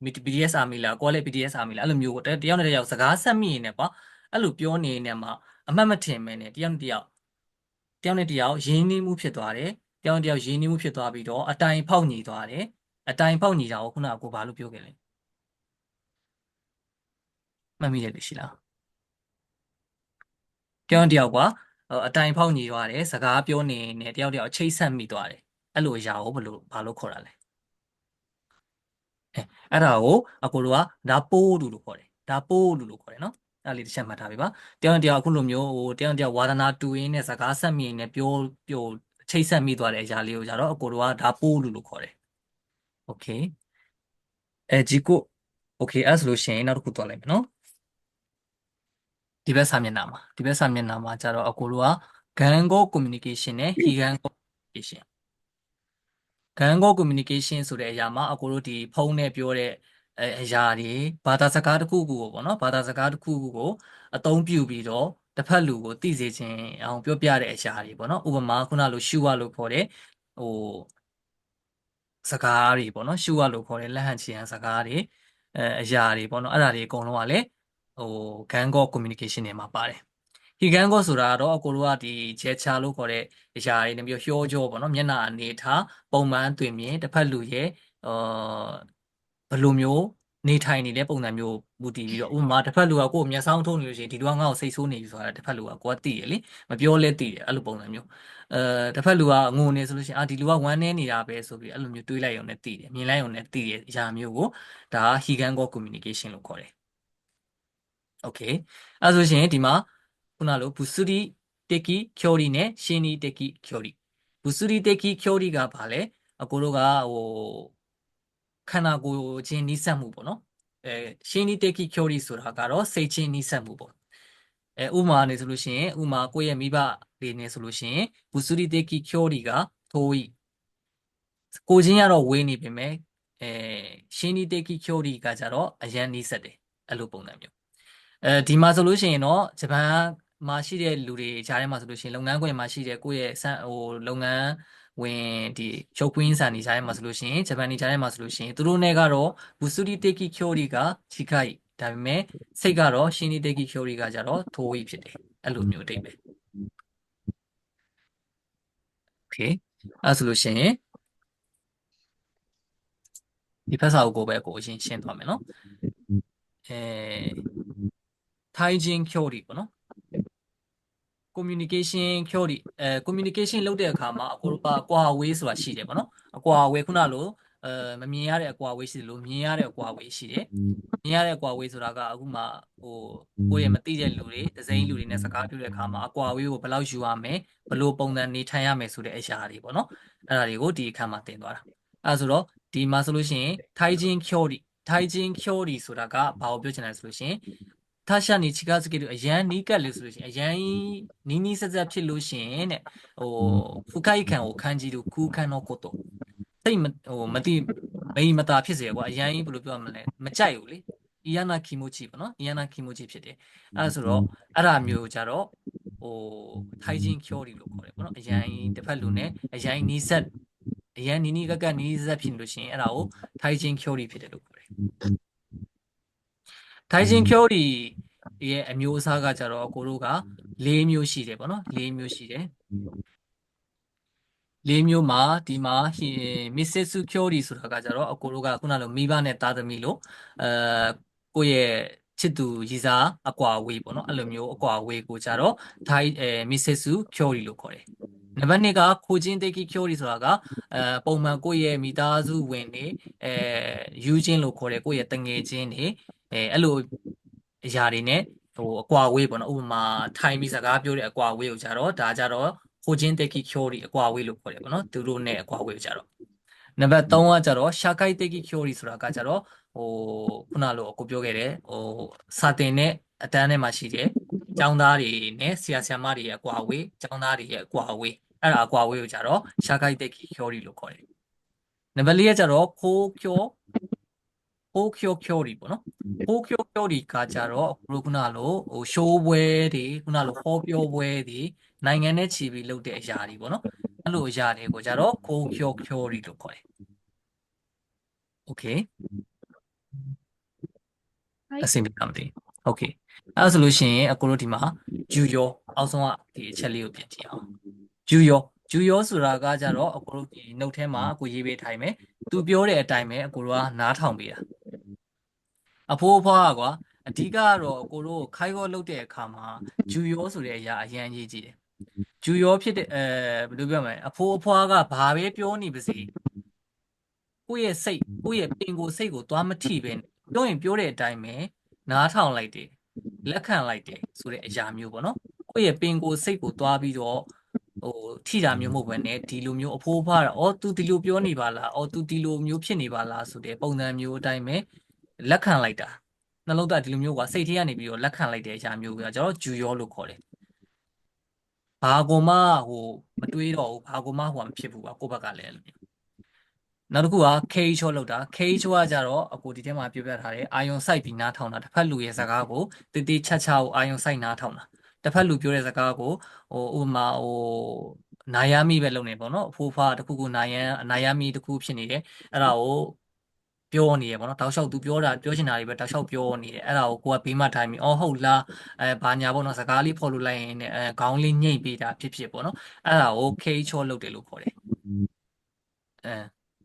BTS Army လားကိုယ်လည်း BTS Army လားအဲ့လိုမျိုးတယောက်နဲ့တယောက်စကားဆက်မိနေတယ်ပေါ့အဲ့လိုပြောနေနေမှာအမှတ်မထင်မဲနဲ့တယောက်နဲ့တယောက်ရင်းနှီးမှုဖြစ်သွားတယ်တယောက်နဲ့တယောက်ရင်းနှီးမှုဖြစ်သွားပြီးတော့အတိုင်ဖောက်ညီသွားတယ်အတိုင်ဖောက်ညီတာကိုခုနကကိုဘာလို့ပြောခဲ့လဲမှတ်မိတယ်လို့ရှိလား တယောက်တယောက်ကအတိုင်ဖောက်ညီသွားတယ်စကားပြောနေနေတယောက်တယောက်ချိတ်ဆက်မိသွားတယ်အဲ့လိုအရာကိုဘာလို့ခေါ်တာလဲအဲ့ဒါကိုအကိုတို့ကဒါပိုးလို့ခေါ်တယ်ဒါပိုးလို့ခေါ်တယ်နော်အဲ့လေးတစ်ချက်မှတ်ထားပြီပါတယောက်တယောက်အခုလိုမျိုးတယောက်တယောက်ဝါဒနာတူရင်းနဲ့စကားဆက်မိနေပြောချိတ်ဆက်မိသွားတဲ့အရာလေးကိုကြတော့အကိုတို့ကဒါပိုးလို့ခေါ်တယ်โอเคဂျီကိုโอเคအဲ့ဆိုလို့ရှိရင်နောက်တစ်ခုသွားလိုက်မယ်နော်ဒီဘက်စာမျက်နှာမှာကြတော့အကိုတို့ကGango communication နဲ့ Higango communication Gango communication ဆိုတဲ့အရာမှာအကိုတို့ဒီဖုန်းနဲ့ပြောတဲ့အရာတွေဘာသာစကားတစ်ခုခုကိုပေါ့နော်ဘာသာစကားတစ်ခုခုကိုအသုံးပြုပြီးတော့တစ်ဖက်လူကိုသိစေခြင်းအောင်ပြောပြတဲ့အရာတွေပေါ့နော်ဥပမာခုနလိုရှူဝါလို့ခေါ်တဲ့ဟိုစကားတွေပေါ့နော်ရှူဝါလို့ခေါ်တဲ့လက်ဟန်ချီဟန်စကားတွေအရာတွေပေါ့နော်အဲ့ဒါတွေအကုန်လုံးကလည်းGango communication တွေမှာပါတယ်Higango ဆိုတာတော့အကိုတို့ကဒီ gesture လို့ခေါ်တဲ့အရာတွေနဲ့ပြောကြောပေါ့နော်မျက်နှာအနေထားပုံမှန်တွင်မြင်တစ်ဖက်လူရဲ့ဘယ်လိုမျိုးနေထိုင်နေတဲ့ပုံစံမျိုးမူတည်ပြီးတော့ဥပမာတစ်ဖက်လူကကိုယ်မျက်စောင်းထုံးနေလို့ရှိရင်ဒီလူကငါ့ကိုစိတ်ဆိုးနေပြီဆိုတာတစ်ဖက်လူကကိုယ်ကသိရလေမပြောလဲသိတယ်အဲ့လိုပုံစံမျိုးတစ်ဖက်လူကငိုနေဆိုလို့ရှိရင်ဒီလူကဝမ်းနေနေတာပဲဆိုပြီးအဲ့လိုမျိုးတွေးလိုက်ရုံနဲ့သိတယ်မြင်လိုက်ရုံနဲ့သိတယ်အရာမျိုးကိုဒါ Higango communication လို့ခေါ်တယ်โอเคအဲ့ဆိုရှင်ဒီမှာခုနလိုဘူစုရီတက်ကီကျိုရီနဲ့ရှင်းနီတက်ကီကျိုရီဘူစုရီတက်ကီကျိုရီကဘာလဲအကိုတို့ကခန္ဓာကိုယ်ချင်းနှိစက်မှုပေါ့နော်ရှင်းနီတက်ကီကျိုရီဆိုတာကတော့စိတ်ချင်းနှိစက်မှုပေါ့ဥမာနေဆိုလို့ရှိရင်ဥမာကိုယ့်ရဲ့မိဘတွေနေဆိုလို့ရှိရင်ဘူစုရီတက်ကီကျိုရီကထိုးဤကိုချင်းကတော့ဝေးနေပေမဲ့ရှင်းနီတက်ကီကျိုရီကကြတော့အရန်နှိစက်တယ်အဲ့လိုပုံစံမျိုးဒီမှာဆိုလို့ရှိရင်တော့ဂျပန်မှာရှိတဲ့လူတွေဂျားထဲမှာဆိုလို့ရှိရင်လုပ်ငန်းခွင်မှာရှိတဲ့ကိုယ့်ရဲ့လုပ်ငန်းဝင်ဒီချုပ်ကွင်းဆန်နေဂျားထဲမှာဆိုလို့ရှိရင်ဂျပန်နေဂျားထဲမှာဆိုလို့ရှိရင်သူတို့နဲ့ကတော့ဘူစုရီတေကီကျိုရီကချီခိုက်ဒါပေမဲ့စိတ်ကတော့ရှင်းနီတေကီကျိုရီကကြတော့ထိုးဝီဖြစ်တယ်အဲ့လိုမျိုးအတိတ်ပဲโอเคအဲ့ဆိုလို့ရှိရင်ဒီဖက်စာအုပ်ကိုပဲကိုအရင်ရှင်းသွားမယ်နော်ထိုင်ချင်းကျိုရီပေါ့နော်communication theory communication လုပ်တဲ့အခါမှာအကိုတို့ကွာဝေးဆိုတာရှိတယ်ပေါ့နော်အကွာဝေးခုနလိုမမြင်ရတဲ့အကွာဝေးရှိတယ်လို့မြင်ရတဲ့အကွာဝေးရှိတယ်မြင်ရတဲ့အကွာဝေးဆိုတာကအခုမှကိုယ့်ရဲ့မသိတဲ့လူတွေဒဇိမ်းလူတွေနဲ့စကားပြောတဲ့အခါမှာအကွာဝေးကိုဘယ်လောက်ယူရမယ်ဘယ်လိုပုံစံနေထိုင်ရမယ်ဆိုတဲ့အရာတွေပေါ့နော်အဲ့ဒါတွေကိုဒီအခါမှာသင်သွားတာအဲ့ဆိုတော့ဒီမှာဆိုလို့ရှိရင် ထိုင်ချင်း theory ဆိုတာကဘာကိုပြောချင်လဲဆိုလို့ရှိရင်他像你其他这个人你干了是不是？人你实在ဖြစ်လို့ရှိရင်တဲ့ဖူခိုက်ခံကိုခံကြည့်လို့ခုခံတော့ကိုတော့စိတ်မတိမတာဖြစ်စေကွာအရင်ဘယ်လိုပြောမလဲမကြိုက်ဘူးလေအီယာနာခီမိုချီပေါ့နော်အီယာနာခီမိုချီဖြစ်တယ်အဲ့ဒါဆိုတော့အဲ့ဒါမျိုးကြတော့ထိုင်ချင်းကျိုရီလို့ခေါ်တယ်ပေါ့နော်အရင်တစ်ဖက်လူနဲ့အရင်နီးစက်အရင်နီးကနီးစက်ဖြစ်လို့ရှိရင်အဲ့ဒါကိုထိုင်ချင်းကျိုရီဖြစ်တယ်လို့ခေါ်တယ်ထိုင်ချင်းကျိုရီရဲ့အမျိုးအစားကကြတော့ကိုတို့က၄မျိုးရှိတယ်ပေါ့နော်၄မျိုးရှိတယ်၄မျိုးမှာဒီမှာမစ်ဆက်စုကျိုရီဆိုတာကကြတော့အကိုတို့ကခုနလိုမိဘနဲ့သားသမီးလို့ကိုယ့်ရဲ့ချစ်သူရည်စားအကွာဝေးပေါ့နော်အဲ့လိုမျိုးအကွာဝေးကိုကြတော့မစ်ဆက်စုကျိုရီလို့ခေါ်တယ်နံပါတ်2ကခိုချင်းတေကီကျိုရီဆိုတာကပုံမှန်ကိုယ့်ရဲ့မိသားစုဝင်တွေယူချင်းလို့ခေါ်တယ်ကိုယ့်ရဲ့တငယ်ချင်းတွေအဲ့လိုအရာတွေနဲ့အကွာဝေးပေါ့နော်ဥပမာထိုင်ပြီးစကားပြောတဲ့အကွာဝေးကိုကြတော့ဒါကြတော့ခိုချင်းတေကီကျိုရီအကွာဝေးလို့ခေါ်တယ်ပေါ့နော်သူတို့နဲ့အကွာဝေးကိုကြတော့နံပါတ်3ကကြတော့ရှာကိုက်တေကီကျိုရီဆိုတာကကြတော့ခုနလိုအခုပြောခဲ့တယ်စာတင်နဲ့အတန်းထဲမှာရှိတယ်ကျောင်းသားတွေနဲ့ဆရာဆရာမတွေရဲ့အကွာဝေးကျောင်းသားတွေရဲ့အကွာဝေးအဲ့ဒါအကွာဝေးကိုကြတော့ရှာကိုက်တေကီကျိုရီလို့ခေါ်တယ်နံပါတ်4ကကြတော့ခိုးကျိုရီပေါ့နော်ခိုးကျိုရီကကြတော့အခုခုနလိုရှိုးပွဲတွေခုနလိုဟောပြောပွဲတွေနိုင်ငံနဲ့ချီပြီးလုပ်တဲ့အရာတွေပေါ့နော်အဲ့လိုအရာတွေကိုကြတော့ခိုးကျိုရီလို့ခေါ်တယ်โอเคအဆင်ပြေပါမသိโอเคအဲ့ဆိုလို့ရှိရင်အကိုတို့ဒီမှာဂျူယောအောက်ဆုံးကဒီအချက်လေးကိုပြင်ကြည့်အောင်ဂျူယောဆိုတာကကြတော့အကိုတို့ဒီ note ထဲမှာအကိုရေးပေးထားမယ်သူပြောတဲ့အတိုင်းပဲအကိုတို့ကနားထောင်ပေးတာအဖိုးအဖွားကွာ အဓိကကတော့ကိုတို့ခိုင်ကောလုပ်တဲ့အခါမှာဂျူရောဆိုတဲ့အရာအရန်ကြီးကြည့်တယ်ဂျူရောဖြစ်တဲ့ဘယ်လိုပြောမလဲအဖိုးအဖွားကဘာပဲပြောနေပါစေကိုယ့်ရဲ့စိတ်ကိုယ့်ရဲ့ပင်ကိုယ်စိတ်ကိုသွားမထိပဲပြောရင်ပြောတဲ့အတိုင်းပဲနားထောင်လိုက်တယ်လက်ခံလိုက်တယ်ဆိုတဲ့အရာမျိုးပေါ့နော်ကိုယ့်ရဲ့ပင်ကိုယ်စိတ်ကိုသွားပြီးတော့ထိတာမျိုးမဟုတ်ဘဲနဲ့ဒီလိုမျိုးအဖိုးအဖွားတာသူဒီလိုပြောနေပါလားသူဒီလိုမျိုးဖြစ်နေပါလားဆိုတဲ့ပုံစံမျိုးအတိုင်းပဲလက်ခံလိုက်တာနှလုံးသားဒီလိုမျိုးကစိတ်ထဲကနေပြီးတော့လက်ခံလိုက်တဲ့အရာမျိုးကကျွန်တော်ဂျူရောလို့ခေါ်တယ်ဘာကိုမှမတွေးတော့ဘူးဘာကိုမှမဖြစ်ဘူးကိုယ့်ဘက်ကလည်းအဲ့လိုမျိုးနောက်တစ်ခုက K ချောလောက်တာ K ချောကကြတော့အခုဒီထဲမှာပြောပြထားတယ်အာယုံစိုက်ပြီးနားထောင်တာတစ်ဖက်လူရဲ့စကားကိုတည်တည်ချာချာကိုအာယုံစိုက်နားထောင်တာတစ်ဖက်လူပြောတဲ့စကားကိုဥပမာနာယာမီပဲလုပ်နေပေါ့နော်အဖိုးဖွားတစ်ခုခုနာယာမီတစ်ခုဖြစ်နေတယ်အဲ့ဒါကိုပြောနေရပေါ့နော်တောက်လျှောက်သူပြောချင်တာတွေပဲတောက်လျှောက်ပြောနေတယ်အဲ့ဒါကိုကိုကဘေးမှာထိုင်ပြီးဟုတ်လားဘာညာပေါ့နော်စကားလေးဖော်လို့လိုက်ရင်ခေါင်းလေးညှိပ်ပေးတာဖြစ်ပေါ့နော်အဲ့ဒါကို K ချောလုပ်တယ်လို့ခေါ်တယ်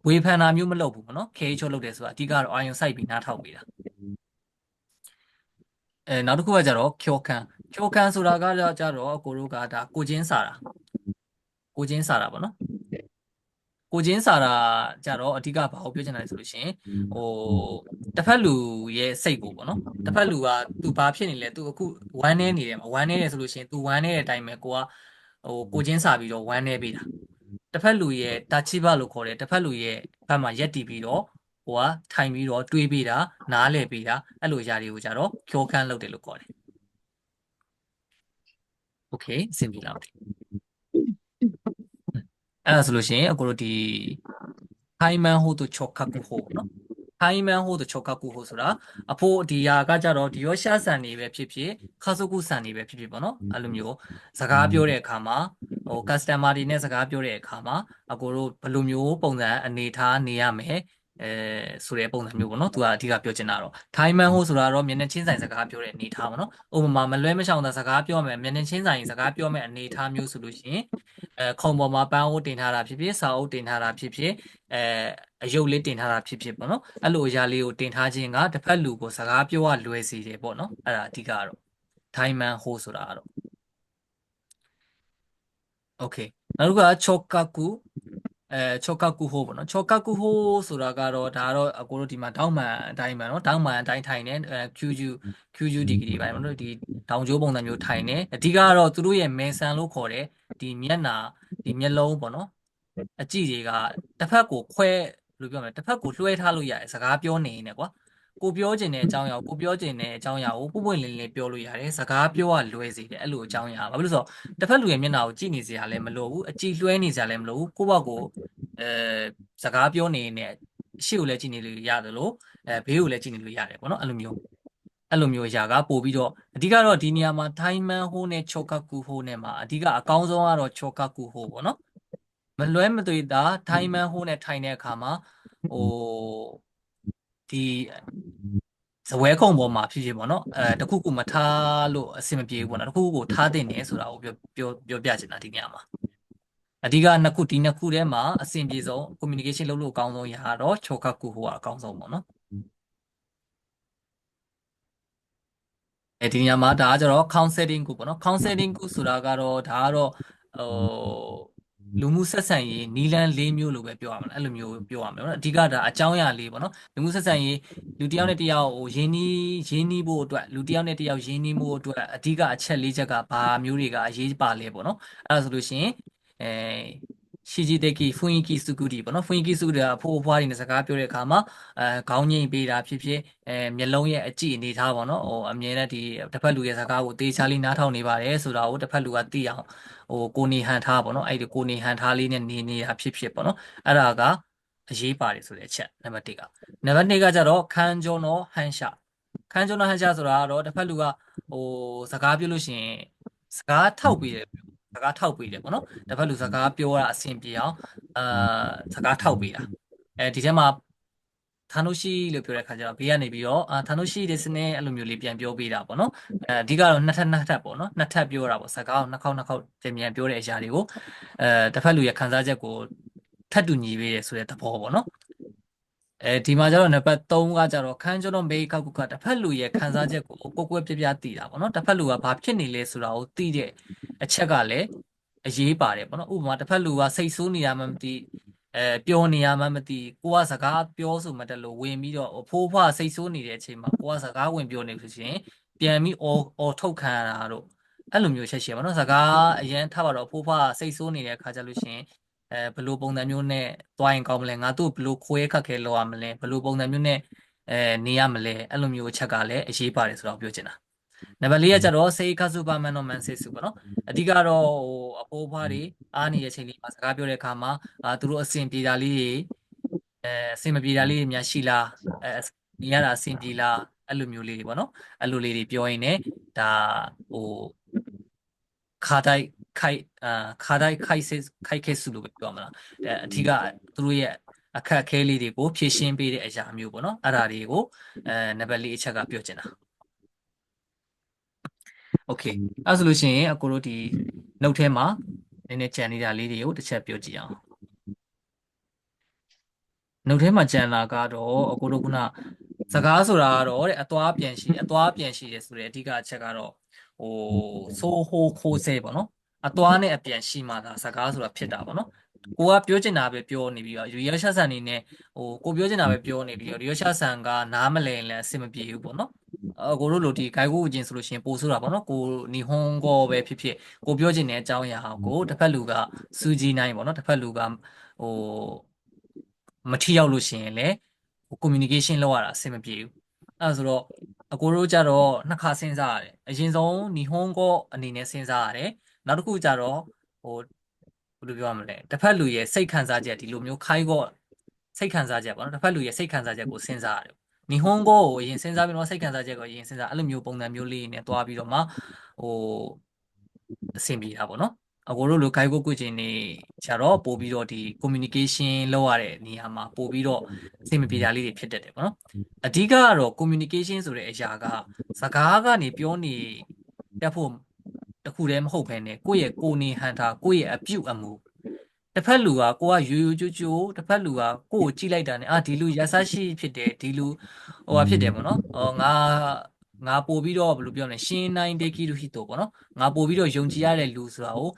ဝေဖန်တာမျိုးမလုပ်ဘူးပေါ့နော် K ချောလုပ်တယ်ဆိုတာအဓိကတော့အာယုံစိုက်ပြီးနားထောင်ပေးတာနောက်တစ်ခုကကြတော့ကျော်ခံဆိုတာကကြတော့ကိုတို့ကဒါကိုချင်းစာတာပေါ့နော်ကိုချင်းစာတာကြတော့အဓိကဘာကိုပြောချင်တာလဲဆိုလို့ရှိရင်တစ်ဖက်လူရဲ့စိတ်ကိုပေါ့နော်တစ်ဖက်လူကသူဘာဖြစ်နေလဲသူအခုဝမ်းနေနေတယ်ဝမ်းနေတယ်ဆိုလို့ရှိရင်သူဝမ်းနေတဲ့အတိုင်းပဲကိုကကိုချင်းစာပြီးတော့ဝမ်းနေပေးတာတစ်ဖက်လူရဲ့တာချိဘလို့ခေါ်တယ်တစ်ဖက်လူရဲ့ဘက်မှာရက်တည်ပြီးတော့ကိုကထိုင်ပြီးတော့တွေးပေးတာနားလည်ပေးတာအဲ့လိုຢာတွေကိုကြတော့ကျော်ခန်းလုပ်တယ်လို့ခေါ်တယ်โอเคအဆင်ပြေလားအဲ့ဒါဆိုလို့ရှိရင်အခုတို့ဒီထိုင်မန်ဟိုတို့ချောကကူဟိုနော်ထိုင်မန်ဟိုတို့ချောကကူဟိုဆိုတာအဖိုးဒီယာကကြတော့ဒီရောရှာဆန်နေပဲဖြစ်ဖြစ်ခါဆုကုဆန်နေပဲဖြစ်ဖြစ်ပေါ့နော်အဲ့လိုမျိုးစကားပြောတဲ့အခါမှာcustomer တွေနဲ့စကားပြောတဲ့အခါမှာအကိုတို့ဘယ်လိုမျိုးပုံစံအနေထားနေရမယ်ဆိုတဲ့ပုံစံမျိုးပေါ့နော်သူကအဓိကပြောချင်တာတော့ထိုင်မန်ဟိုဆိုတာတော့မျက်နှာချင်းဆိုင်စကားပြောတဲ့အနေထားပေါ့နော်ဥပမာမလွဲမရှောင်တာစကားပြောမယ်မျက်နှာချင်းဆိုင်စကားပြောမယ်အနေထားမျိုးဆိုလို့ရှိရင်ခုံပေါ်မှာပန်းအိုးတင်ထားတာဖြစ်ဖြစ်စာအုပ်တင်ထားတာဖြစ်ဖြစ်အယုတ်လေးတင်ထားတာဖြစ်ဖြစ်ပေါ့နော်အဲ့လိုအရာလေးကိုတင်ထားခြင်းကတစ်ဖက်လူကိုစကားပြောရလွယ်စေတယ်ပေါ့နော်အဲ့ဒါအဓိကတော့ထိုင်မန်ဟိုဆိုတာကတော့โอเคနောက်တစ်ခုကချောကာကူချောကာကူဟိုပေါ့နော်ချောကာကူဟိုဆိုတာကတော့ဒါကတော့အကိုတို့ဒီမှာတောင်းမှန်အတိုင်းပဲနော်တောင်းမှန်အတိုင်းထိုင်နေQQ ဒီဂရီပိုင်းပေါ့နော်ဒီတောင်ကျိုးပုံစံမျိုးထိုင်နေအဓိကကတော့သူတို့ရဲ့မဲဆန်လို့ခေါ်တဲ့ဒီမျက်နှာဒီမျက်လုံးပေါ့နော်အကြည့်တွေကတစ်ဖက်ကိုခွဲလို့ပြောမယ်တစ်ဖက်ကိုလွှဲထားလို့ရတယ်စကားပြောနေနေကွာကိုပြောချင်တဲ့အကြောင်းအရာကိုပွပွင့်လင်းလင်းပြောလို့ရတယ်စကားပြောရလွယ်စေတယ်အဲ့လိုအကြောင်းအရာဘာဖြစ်လို့ဆိုတော့တစ်ဖက်လူရဲ့မျက်နှာကိုကြည့်နေစရာလည်းမလိုဘူးအကြည့်လွှဲနေစရာလည်းမလိုဘူးကိုယ့်ဘောက်ကိုစကားပြောနေနေရှေ့ကိုလည်းကြည့်နေလို့ရတယ်လို့ဘေးကိုလည်းကြည့်နေလို့ရတယ်ပေါ့နော်အဲ့လိုမျိုးအရာကပို့ပြီးတော့အဓိကတော့ဒီနေရာမှာထိုင်မန်ဟိုးနဲ့ချောကကူဟိုးနဲ့မှာအဓိကအကောင်းဆုံးကတော့ချောကကူဟိုးပေါ့နော်မလွဲမသွေတာထိုင်မန်ဟိုးနဲ့ထိုင်တဲ့အခါမှာဒီဇပွဲခုံပေါ်မှာဖြစ်ပေါ့နော်တခုခုမထားလို့အဆင်မပြေဘူးပေါ့နော်တခုခုကိုထားတင်နေဆိုတာကိုပြောပြချင်တာဒီနေရာမှာအဓိကဒီနှစ်ခုထဲမှာအဆင်ပြေဆုံး communication လုပ်လို့အကောင်းဆုံးရာတော့ချောကကူဟိုကအကောင်းဆုံးပေါ့နော်ဒီနေရာမှာဒါကကျတော့ counseling ကူပေါ့နော် counseling ကူဆိုတာကတော့ဒါကတော့လူမှုဆက်ဆံရေးနီလန်း၄မျိုးလို့ပဲပြောရမှာအဲ့လိုမျိုးပြောရမှာနော်အဓိကဒါအကြောင်းအရာလေးပေါ့နော်လူမှုဆက်ဆံရေးလူတစ်ယောက်နဲ့တစ်ယောက်ရင်းနှီးဖို့အတွက်လူတစ်ယောက်နဲ့တစ်ယောက်ရင်းနှီးဖို့အတွက်အဓိကအချက်၄ချက်ကဘာမျိုးတွေကအရေးပါလဲပေါ့နော်အဲ့ဒါဆိုလို့ရှိရင်ရှိကြီးတက်ကီဖွင့်ကီစုကူတီပေါ့နော်ဖွင့်ကီစုတဲ့အဖိုးအဖွားတွေနဲ့စကားပြောတဲ့အခါမှာခေါင်းငိမ့်ပေးတာဖြစ်ဖြစ်မျက်လုံးရဲ့အကြည့်အနေထားပေါ့နော်အမြဲတမ်းဒီတစ်ဖက်လူရဲ့စကားကိုတေချာလေးနားထောင်နေပါတယ်ဆိုတာကိုတစ်ဖက်လူကသိအောင်ကိုနေဟန်ထားပေါ့နော်အဲ့ဒီကိုနေဟန်ထားလေးနဲ့နေနေတာဖြစ်ပေါ့နော်အဲ့ဒါကအရေးပါတယ်ဆိုတဲ့အချက်နံပါတ်1ကနံပါတ်2ကကြတော့ခန်းကျုံတော့ဟန်ရှာဆိုတာကတော့တစ်ဖက်လူကစကားပြောလို့ရှိရင်စကားထောက်ပေးတယ်ပေါ့နော်တစ်ဖက်လူစကားပြောတာအဆင်ပြေအောင်စကားထောက်ပေးတာဒီထဲမှာထာနိုရှိလို့ပြောတဲ့ခါကျတော့ဘေးကနေပြီးတော့ထာနိုရှိတဲ့စနစ်အဲ့လိုမျိုးလေးပြန်ပြောပေးတာပေါ့နော်အဓိကတော့နှစ်ထပ်ပေါ့နော်နှစ်ထပ်ပြောတာပေါ့စကားကိုနှစ်ခေါက်ပြန်ပြောတဲ့အရာတွေကိုတစ်ဖက်လူရဲ့ခံစားချက်ကိုထပ်တူညီပေးရဆိုတဲ့သဘောပေါ့နော် ဒီမှာကျတော့နံပါတ်3ကကျတော့ခန်းကျွန်တော်မေးခောက်ကတစ်ဖက်လူရဲ့ခံစားချက်ကိုကိုကွယ်ပြပြသိတာပေါ့နော်တစ်ဖက်လူကဘာဖြစ်နေလဲဆိုတာကိုသိတဲ့အချက်ကလည်းအရေးပါတယ်ပေါ့နော်ဥပမာတစ်ဖက်လူကစိတ်ဆိုးနေရမှမသိပျော်နေရမှမသိကိုကစကားပြောဆိုမှတက်လို့ဝင်ပြီးတော့ဖိုးဖွားစိတ်ဆိုးနေတဲ့အချိန်မှာကိုကစကားဝင်ပြောနေလို့ဆိုရင်ပြန်ပြီးအော်ထုတ်ခံရတာတို့အဲ့လိုမျိုးချက်ရှိပါတော့စကားအရင်ထားပါတော့ဖိုးဖွားစိတ်ဆိုးနေတဲ့အခါကျလို့ရှိရင်ဘယ်လိုပုံစံမျိုးနဲ့သွားရင်ကောင်းမလဲငါတို့ဘယ်လိုခွဲခတ်ခဲလောက်ရမလဲဘယ်လိုပုံစံမျိုးနဲ့နေရမလဲအဲ့လိုမျိုးအချက်ကလည်းအရေးပါတယ်ဆိုတော့ပြောချင်တာနံပါတ်4ကကျတော့စေခါစုပါမန်တော့မန်စေစုပေါ့နော်အဓိကတော့အဖိုးဖွားတွေအားနေတဲ့အချိန်လေးမှာစကားပြောတဲ့အခါမှာသူတို့အဆင်ပြေတာလေးတွေအဆင်မပြေတာလေးတွေများရှိလားနေရတာအဆင်ပြေလားအဲ့လိုမျိုးလေးတွေပေါ့နော်အဲ့လိုလေးတွေပြောရင်လည်းဒါဟိုခါတိုင်းခါတိုင်းခိုက်ခဲစုလို့ပဲပြောမှာလားအဓိကသူတို့ရဲ့အခက်အခဲလေးတွေကိုဖြည့်ရှင်းပေးတဲ့အရာမျိုးပေါ့နော်အဲ့ဒါတွေကိုနံပါတ်4အချက်ကပြောချင်တာโอเคအဲ့ဆိုလို့ရှိရင်အကိုတို့ဒီ note ထဲမှာနည်းနည်းကြံနေတာလေးတွေကိုတစ်ချက်ပြောကြည့်အောင် note ထဲမှာကြံလာကတော့အကိုတို့ခုနစကားဆိုတာကတော့တဲ့အသွားပြန်ရှိတယ်ဆိုတဲ့အဓိကအချက်ကတော့ဆိုဟိုခိုးဆဲပေါ့နော်အသွားနဲ့အပြန်ရှိမှသာစကားဆိုတာဖြစ်တာပေါ့နော်ကိုကပြောချင်တာပဲပြောနေပြီးတော့ရွေရရှာဆန်နေနဲ့ကိုပြောချင်တာပဲပြောနေပြီးတော့ရွေရရှာဆန်ကနားမလည်လဲအဆင်မပြေဘူးပေါ့နော်ကိုတို့လိုဒီဂိုက်ကိုချင်းဆိုလို့ရှိရင်ပို့ဆိုတာပေါ့နော်ကိုနီဟွန်ကိုပဲဖြစ်ဖြစ်ကိုပြောချင်တဲ့အကြောင်းအရာကိုတစ်ဖက်လူကစူးကြီးနိုင်ပေါ့နော်တစ်ဖက်လူကမထီရောက်လို့ရှိရင်လည်းcommunication လုပ်ရတာအဆင်မပြေဘူးအဲ့ဒါဆိုတော့အကိုတို့ကြတော့နှစ်ခါစဉ်းစားရတယ်အရင်ဆုံးနီဟွန်ကိုအနေနဲ့စဉ်းစားရတယ်နောက်တစ်ခုကြတော့ဘယ်လိုပြောရမလဲတစ်ဖက်လူရဲ့စိတ်ခံစားချက်ဒီလိုမျိုးခိုင်းကိုစိတ်ခံစားချက်ပေါ့နော်တစ်ဖက်လူရဲ့စိတ်ခံစားချက်ကိုစဉ်းစားရတယ်နီဟွန်ကိုအရင်စဉ်းစားပြီးတော့စိတ်ခံစားချက်ကိုအရင်စဉ်းစားအဲ့လိုမျိုးပုံစံမျိုးလေးနဲ့တွားပြီးတော့မှအဆင်ပြေတာပေါ့နော်အကိုတို့လို guide ကိုကျင်နေကြတော့ပို့ပြီးတော့ဒီ communication လုပ်ရတဲ့နေရာမှာပို့ပြီးတော့အဆင်မပြေတာလေးတွေဖြစ်တတ်တယ်ပေါ့နော်အဓိကကတော့ communication ဆိုတဲ့အရာကစကားကနေပြောနေတတ်ဖို့တခုတည်းမဟုတ်ဘဲနဲ့ကိုယ့်ရဲ့ကိုယ်နေဟန်တာကိုယ့်ရဲ့အပြုအမူတစ်ဖက်လူကကိုကရိုးရိုးကျိုးကျိုးတစ်ဖက်လူကကိုယ်ကိုကြည့်လိုက်တာနဲ့ဒီလူရဆရှိဖြစ်တယ်ဒီလူဖြစ်တယ်ပေါ့နော်ငါပို့ပြီးတော့ဘယ်လိုပြောလဲရှင်းနိုင်တဲ့ကိရုဟိတောပေါ့နော်ငါပို့ပြီးတော့ယုံကြည်ရတဲ့လူဆိုတာကို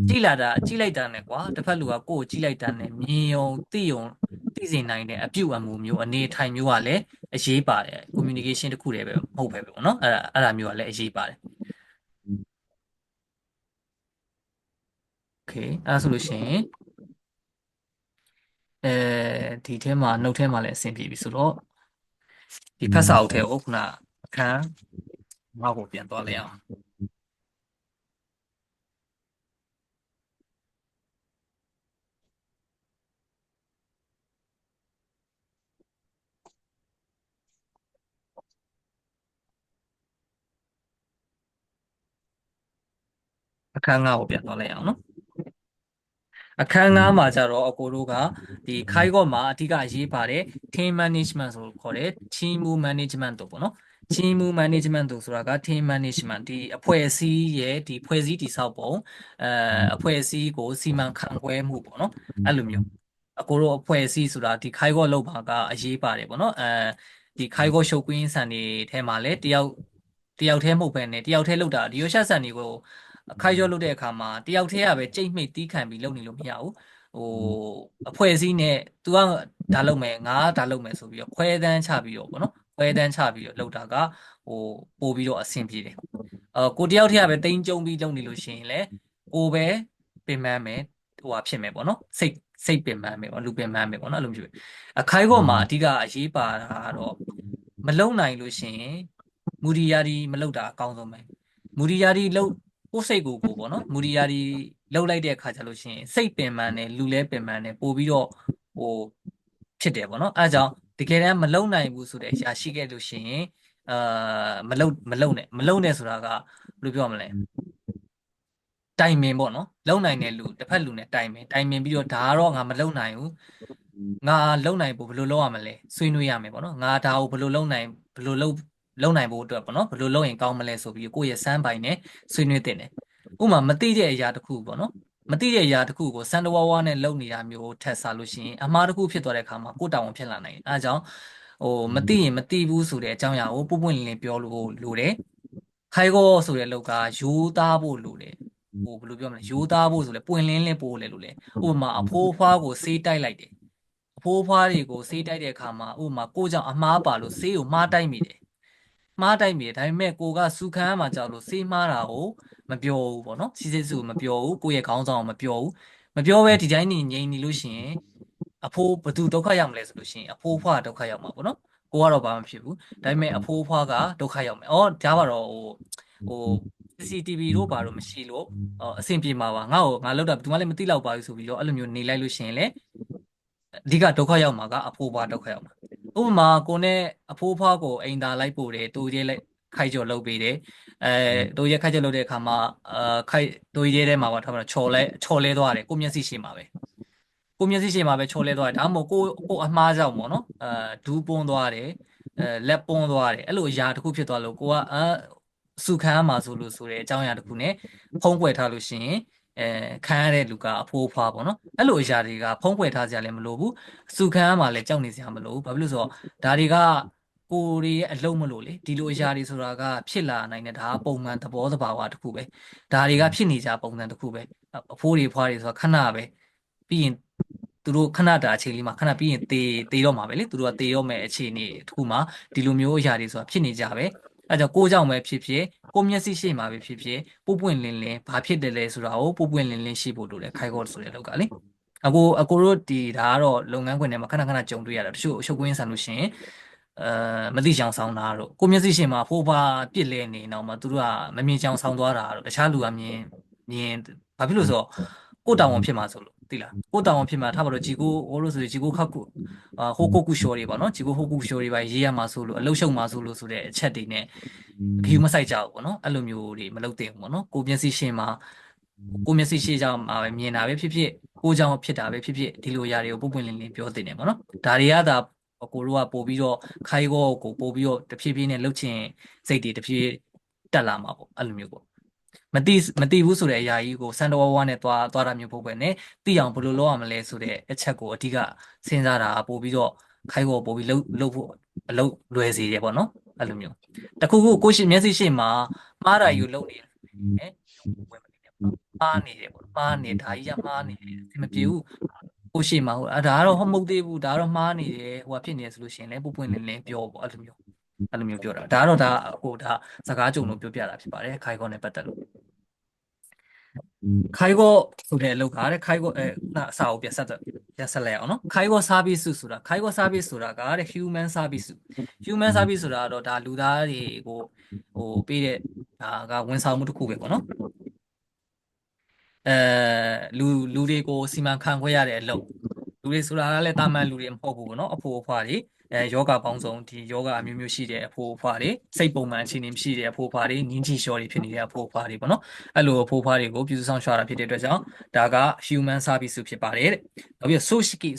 ကြည့်လိုက်တာနဲ့ကွာတစ်ဖက်လူကကိုယ်ကိုကြည့်လိုက်တာနဲ့မြင်ယုံသိစေနိုင်တဲ့အပြုအမူမျိုးအနေထိုင်မျိုးကလည်းအရေးပါတယ် communication တစ်ခုတည်းပဲမဟုတ်ပဲပေါ့နော်အဲ့ဒါမျိုးကလည်းအရေးပါတယ်โอเคအဲ့ဆိုလို့ရှိရင်ဒီထဲမှာ note ထဲမှာလည်းအဆင်ပြေပြီဆိုတော့ဒီဖတ်စာအုပ်ထဲကိုခုနအခန်းငါ့ကိုပြန်သွားလိုက်အောင်အခန်းငါ့ကိုပြန်သွားလိုက်အောင်နော်အခန်း9မှာကျတော့အကိုတို့ကဒီခိုင်းကော့မှာအဓိကအရေးပါတယ် team management ဆိုခေါ်တယ် team management တို့ပေါ့နော် team management တို့ဆိုတာက team management ဒီအဖွဲ့အစည်းရဲ့ဒီဖွဲ့စည်းတည်ဆောက်ပုံအဖွဲ့အစည်းကိုစီမံခန့်ခွဲမှုပေါ့နော်အဲ့လိုမျိုးအကိုတို့အဖွဲ့အစည်းဆိုတာဒီခိုင်းကော့လောက်ပါကအရေးပါတယ်ပေါ့နော်ဒီခိုင်းကော့ရှုပ်ကွင်းဆန်တွေထဲမှာလည်းတယောက်တည်းမဟုတ်ဘဲနဲ့တယောက်တည်းလောက်တာဒီရရှဆန်တွေကိုခိုင်းရောလုပ်တဲ့အခါမှာတယောက်တည်းကပဲကြိတ်မိတ်တီးခံပြီးလုပ်နေလို့မရဘူးအဖွဲ့အစည်းနဲ့ तू ကဒါလုပ်မယ်ငါဒါလုပ်မယ်ဆိုပြီးတော့ခွဲတန်းချပြီးတော့ပေါ့နော်ခွဲတန်းချပြီးတော့လုပ်တာကပို့ပြီးတော့အဆင်ပြေတယ်ကိုတယောက်တည်းကပဲတိန်းကျုံပြီးလုပ်နေလို့ရှိရင်လည်းကိုပဲပင်ပန်းမယ်ဖြစ်မယ်ပေါ့နော်စိတ်ပင်ပန်းမယ်ပေါ့လူပင်ပန်းမယ်ပေါ့နော်အဲ့လိုမျိုးအခိုင်ကောမှာအဓိကအရေးပါတာကတော့မလုံနိုင်လို့ရှိရင်မူဒီယာဒီမလုံတာအကောင်းဆုံးပဲမူဒီယာဒီလုံကိုယ်စိတ်ကိုပေါ့နော်မူဒီယာဒီလှုပ်လိုက်တဲ့အခါကျလို့ရှိရင်စိတ်ပင်ပန်းတယ်လူလဲပင်ပန်းတယ်ပို့ပြီးတော့ဖြစ်တယ်ပေါ့နော်အဲဒါကြောင့်တကယ်တမ်းမလုံနိုင်ဘူးဆိုတဲ့အရာရှိခဲ့လို့ရှိရင်မလုံနဲ့ဆိုတာကဘယ်လိုပြောမလဲတိုင်ပင်ပေါ့နော်လုံနိုင်တဲ့လူတစ်ဖက်လူနဲ့တိုင်ပင်ပြီးတော့ဒါကတော့ငါမလုံနိုင်ဘူးငါလုံနိုင်ဖို့ဘယ်လိုလုပ်ရမလဲဆွေးနွေးရမယ်ပေါ့နော်ငါဒါကိုဘယ်လိုလုံနိုင်ဖို့အတွက်ပေါ့နော်ဘယ်လိုလုပ်ရင်ကောင်းမလဲဆိုပြီးကိုယ့်ရဲ့စမ်းပိုင်နဲ့ဆွေးနွေးတင်တယ်ဥပမာမသိတဲ့အရာတစ်ခုပေါ့နော် မသိတဲ့အရာတစ်ခုကိုစံတဝါဝါနဲ့လုပ်နေတာမျိုးထက်စားလို့ရှိရင်အမှားတစ်ခုဖြစ်သွားတဲ့အခါမှာကိုယ်တောင်ဖြစ်လာနိုင်တယ်အဲဒါကြောင့်မသိရင်မသိဘူးဆိုတဲ့အကြောင်းအရာကိုပွပွင့်လင်းလင်းပြောလို့လိုတယ်ခိုင်ကောဆိုတဲ့လောက်ကရိုးသားဖို့လိုတယ်ဘယ်လိုပြောမလဲရိုးသားဖို့ဆိုလဲပွင့်လင်းလင်းပို့လေလို့လေဥပမာအဖိုးဖွားကိုစေးတိုက်လိုက်တယ်အဖိုးဖွားတွေကိုစေးတိုက်တဲ့အခါမှာဥပမာကိုကြောင့်အမှားပါလို့စေးကိုမှားတိုက်မိတယ်မှားတိုက်မိတယ်ဒါပေမဲ့ကိုကစူခမ်းမှာကြောက်လို့စေးမှားတာကိုမပြောဘူးပေါ့နော်စီစစ်စုမပြောဘူးကိုယ့်ရဲ့ခေါင်းဆောင်ကိုမပြောဘူးမပြောဘဲဒီတိုင်းနေငြိမ်နေလို့ရှိရင်အဖိုးဘသူဒုက္ခရောက်မလဲဆိုလို့ရှိရင်အဖိုးဖွားဒုက္ခရောက်မှာပေါ့နော်ကိုကတော့ဘာမှမဖြစ်ဘူးဒါပေမဲ့အဖိုးဖွားကဒုက္ခရောက်မယ်ဒါပါတော့ဟို CCTV တို့ဘာလို့မရှိလို့အဆင်ပြေမှာပါငါလောက်တာဘယ်သူမှလည်းမသိတော့ပါဘူးဆိုပြီးတော့အဲ့လိုမျိုးနေလိုက်လို့ရှိရင်လေအဓိကဒုက္ခရောက်မှာကအဖိုးဖွားဒုက္ခရောက်မှာဥပမာကိုနဲ့အဖိုးဖွားကိုအိမ်သာလိုက်ပို့တယ်တူရဲလိုက်ခိုက်ကြော်လုပ်ပေးတယ်တူရဲခိုက်ကြော်လုပ်တဲ့အခါမှာခိုက်တူရဲထဲမှာပါထားမှာချော်လဲသွားတယ်ကိုမျက်စိရှိမှာပဲကိုမျက်စိရှိမှာပဲချော်လဲသွားတယ်ဒါမှမဟုတ်ကိုအမှားကြောင့်ပေါ့နော်ဒူးပွန်းသွားတယ်လက်ပွန်းသွားတယ်အဲ့လိုအရာတစ်ခုဖြစ်သွားလို့ကိုကစုခံရမှာဆိုတဲ့အကြောင်းအရာတစ်ခုနဲ့ဖုံးကွယ်ထားလို့ရှိရင်ခံရတဲ့လူကအဖိုးဖွားပေါ့နော်အဲ့လိုအရာတွေကဖုံးကွယ်ထားကြလည်းမလိုဘူးစုခံရမှာလည်းကြောက်နေစရာမလိုဘူးဘာဖြစ်လို့ဆိုတော့ဒါတွေကကိုရီရဲ့အလုံးမလို့လေဒီလိုအရာတွေဆိုတာကဖြစ်လာနိုင်တဲ့ဒါကပုံမှန်သဘောသဘာဝတစ်ခုပဲဒါတွေကဖြစ်နေကြပုံစံတစ်ခုပဲအဖိုးတွေဖွားတွေဆိုတာခဏပဲပြီးရင်သူတို့ခဏတာအချိန်လေးမှာခဏပြီးရင်တေတော့မှာပဲလေသူတို့ကတေတော့မဲ့အခြေအနေတစ်ခုမှာဒီလိုမျိုးအရာတွေဆိုတာဖြစ်နေကြပဲအဲကြောင့်ကိုကြောင့်ပဲဖြစ်ဖြစ်ကိုမျက်စိရှိမှာပဲဖြစ်ဖြစ်ပွင့်လင်းလင်းဘာဖြစ်တယ်လဲဆိုတာကိုပွင့်လင်းလင်းရှိဖို့လိုတယ်ခိုင်ကောဆိုတဲ့လောက်ကလေအကိုတို့ဒါကတော့လုပ်ငန်းခွင်ထဲမှာခဏကြုံတွေ့ရတာတချို့အရှုပ်ကွင်းဆန်လို့ရှိရင်မသိချောင်ဆောင်တာတို့ကိုမျက်စိရှိမှာဖိုးပါပြစ်လဲနေတော့မှသူတို့ကမမြင်ချောင်ဆောင်သွားတာတို့တခြားလူကမြင်ဘာဖြစ်လို့ဆိုတော့ကိုတောင်ဝန်ဖြစ်မှာဆိုလို့သိလားကိုတောင်ဝန်ဖြစ်မှာထားပါတော့ဂျီကိုဟိုလို့ဆိုရင်ဂျီကိုခက်ကိုဟိုကိုကူရှော်တွေပေါ့နော်ဂျီကိုဟိုကူရှော်တွေပါရေးရမှာဆိုလို့အလုရှုံမှာဆိုလို့ဆိုတဲ့အချက်တွေနဲ့ဂယူမဆိုင်ကြဘူးပေါ့နော်အဲ့လိုမျိုးတွေမလုပ်သင့်ဘူးပေါ့နော်ကိုမျက်စိရှင်းမှာကိုမျက်စိရှင်းကြမှာပဲမြင်တာပဲဖြစ်ဖြစ်ကိုကြောင့်ဖြစ်တာပဲဖြစ်ဖြစ်ဒီလိုအရာတွေကိုပွင့်လင်းလင်းပြောသင့်တယ်ပေါ့နော်ဒါတွေကသာကိုတို့ကပို့ပြီးတော့ခိုင်ကောကိုပို့ပြီးတော့တဖြည်းဖြည်းနဲ့လှုပ်ချင်စိတ်တွေတဖြည်းတက်လာမှာပေါ့အဲ့လိုမျိုးပေါ့မသိဘူးဆိုတဲ့အရာကြီးကိုစံတော်ဝါးနဲ့သွားတာမျိုးပို့ပဲနဲ့သိအောင်ဘယ်လိုလုပ်ရမလဲဆိုတဲ့အချက်ကိုအဓိကစဉ်းစားတာပို့ပြီးတော့ခိုင်ကောပို့ပြီးလှုပ်ဖို့အလုပ်လွယ်စေတယ်ပေါ့နော်အဲ့လိုမျိုးတခုခုကိုရှိမျက်စိရှိမှာမှားတာယူလုပ်နေတယ်ဝင်မနေတယ်မှားနေတယ်ပေါ့မှားနေဒါကြီးကမှားနေတယ်အမပြေဘူးကိုရှိမှာဟုတ်ဒါကတော့မဟုတ်သေးဘူးဒါကတော့မှားနေတယ်ဟိုဖြစ်နေတယ်ဆိုလို့ရှိရင်လည်းပွင့်လင်းလင်းပြောပေါ့အဲ့လိုမျိုးပြောတာဒါကတော့ဒါစကားကြုံလို့ပြောပြတာဖြစ်ပါတယ်ခိုင်ကောနဲ့ပတ်သက်လို့ခိုင်ကောဆိုတဲ့အလုပ်ကတဲ့ခိုင်ကောအစာကိုပြဆက်လိုက်အောင်နော်ခိုင်ကော service ဆိုတာခိုင်ကော service ဆိုတာကတဲ့ human service ဆိုတာတော့ဒါလူသားတွေကိုပေးတဲ့ဒါကဝန်ဆောင်မှုတစ်ခုပဲပေါ့နော်လူတွေကိုစီမံခန့်ခွဲရတဲ့အလုပ်လူတွေဆိုတာကလည်းတာမန်လူတွေမဟုတ်ဘူးပေါ့နော်အဖိုးအဖွားတွေယောဂပေါင်းစုံဒီယောဂအမျိုးမျိုးရှိတဲ့အဖိုးအဖွားတွေစိတ်ပုံမှန်အခြေအနေမရှိတဲ့အဖိုးအဖွားတွေငင်းချီလျှော်တွေဖြစ်နေတဲ့အဖိုးအဖွားတွေပေါ့နော်အဲ့လိုအဖိုးအဖွားတွေကိုပြုစုဆောင်ရှောက်တာဖြစ်တဲ့အတွက်ကြောင့်ဒါက human service ဖြစ်ပါတယ်တဲ့နောက်ပြီး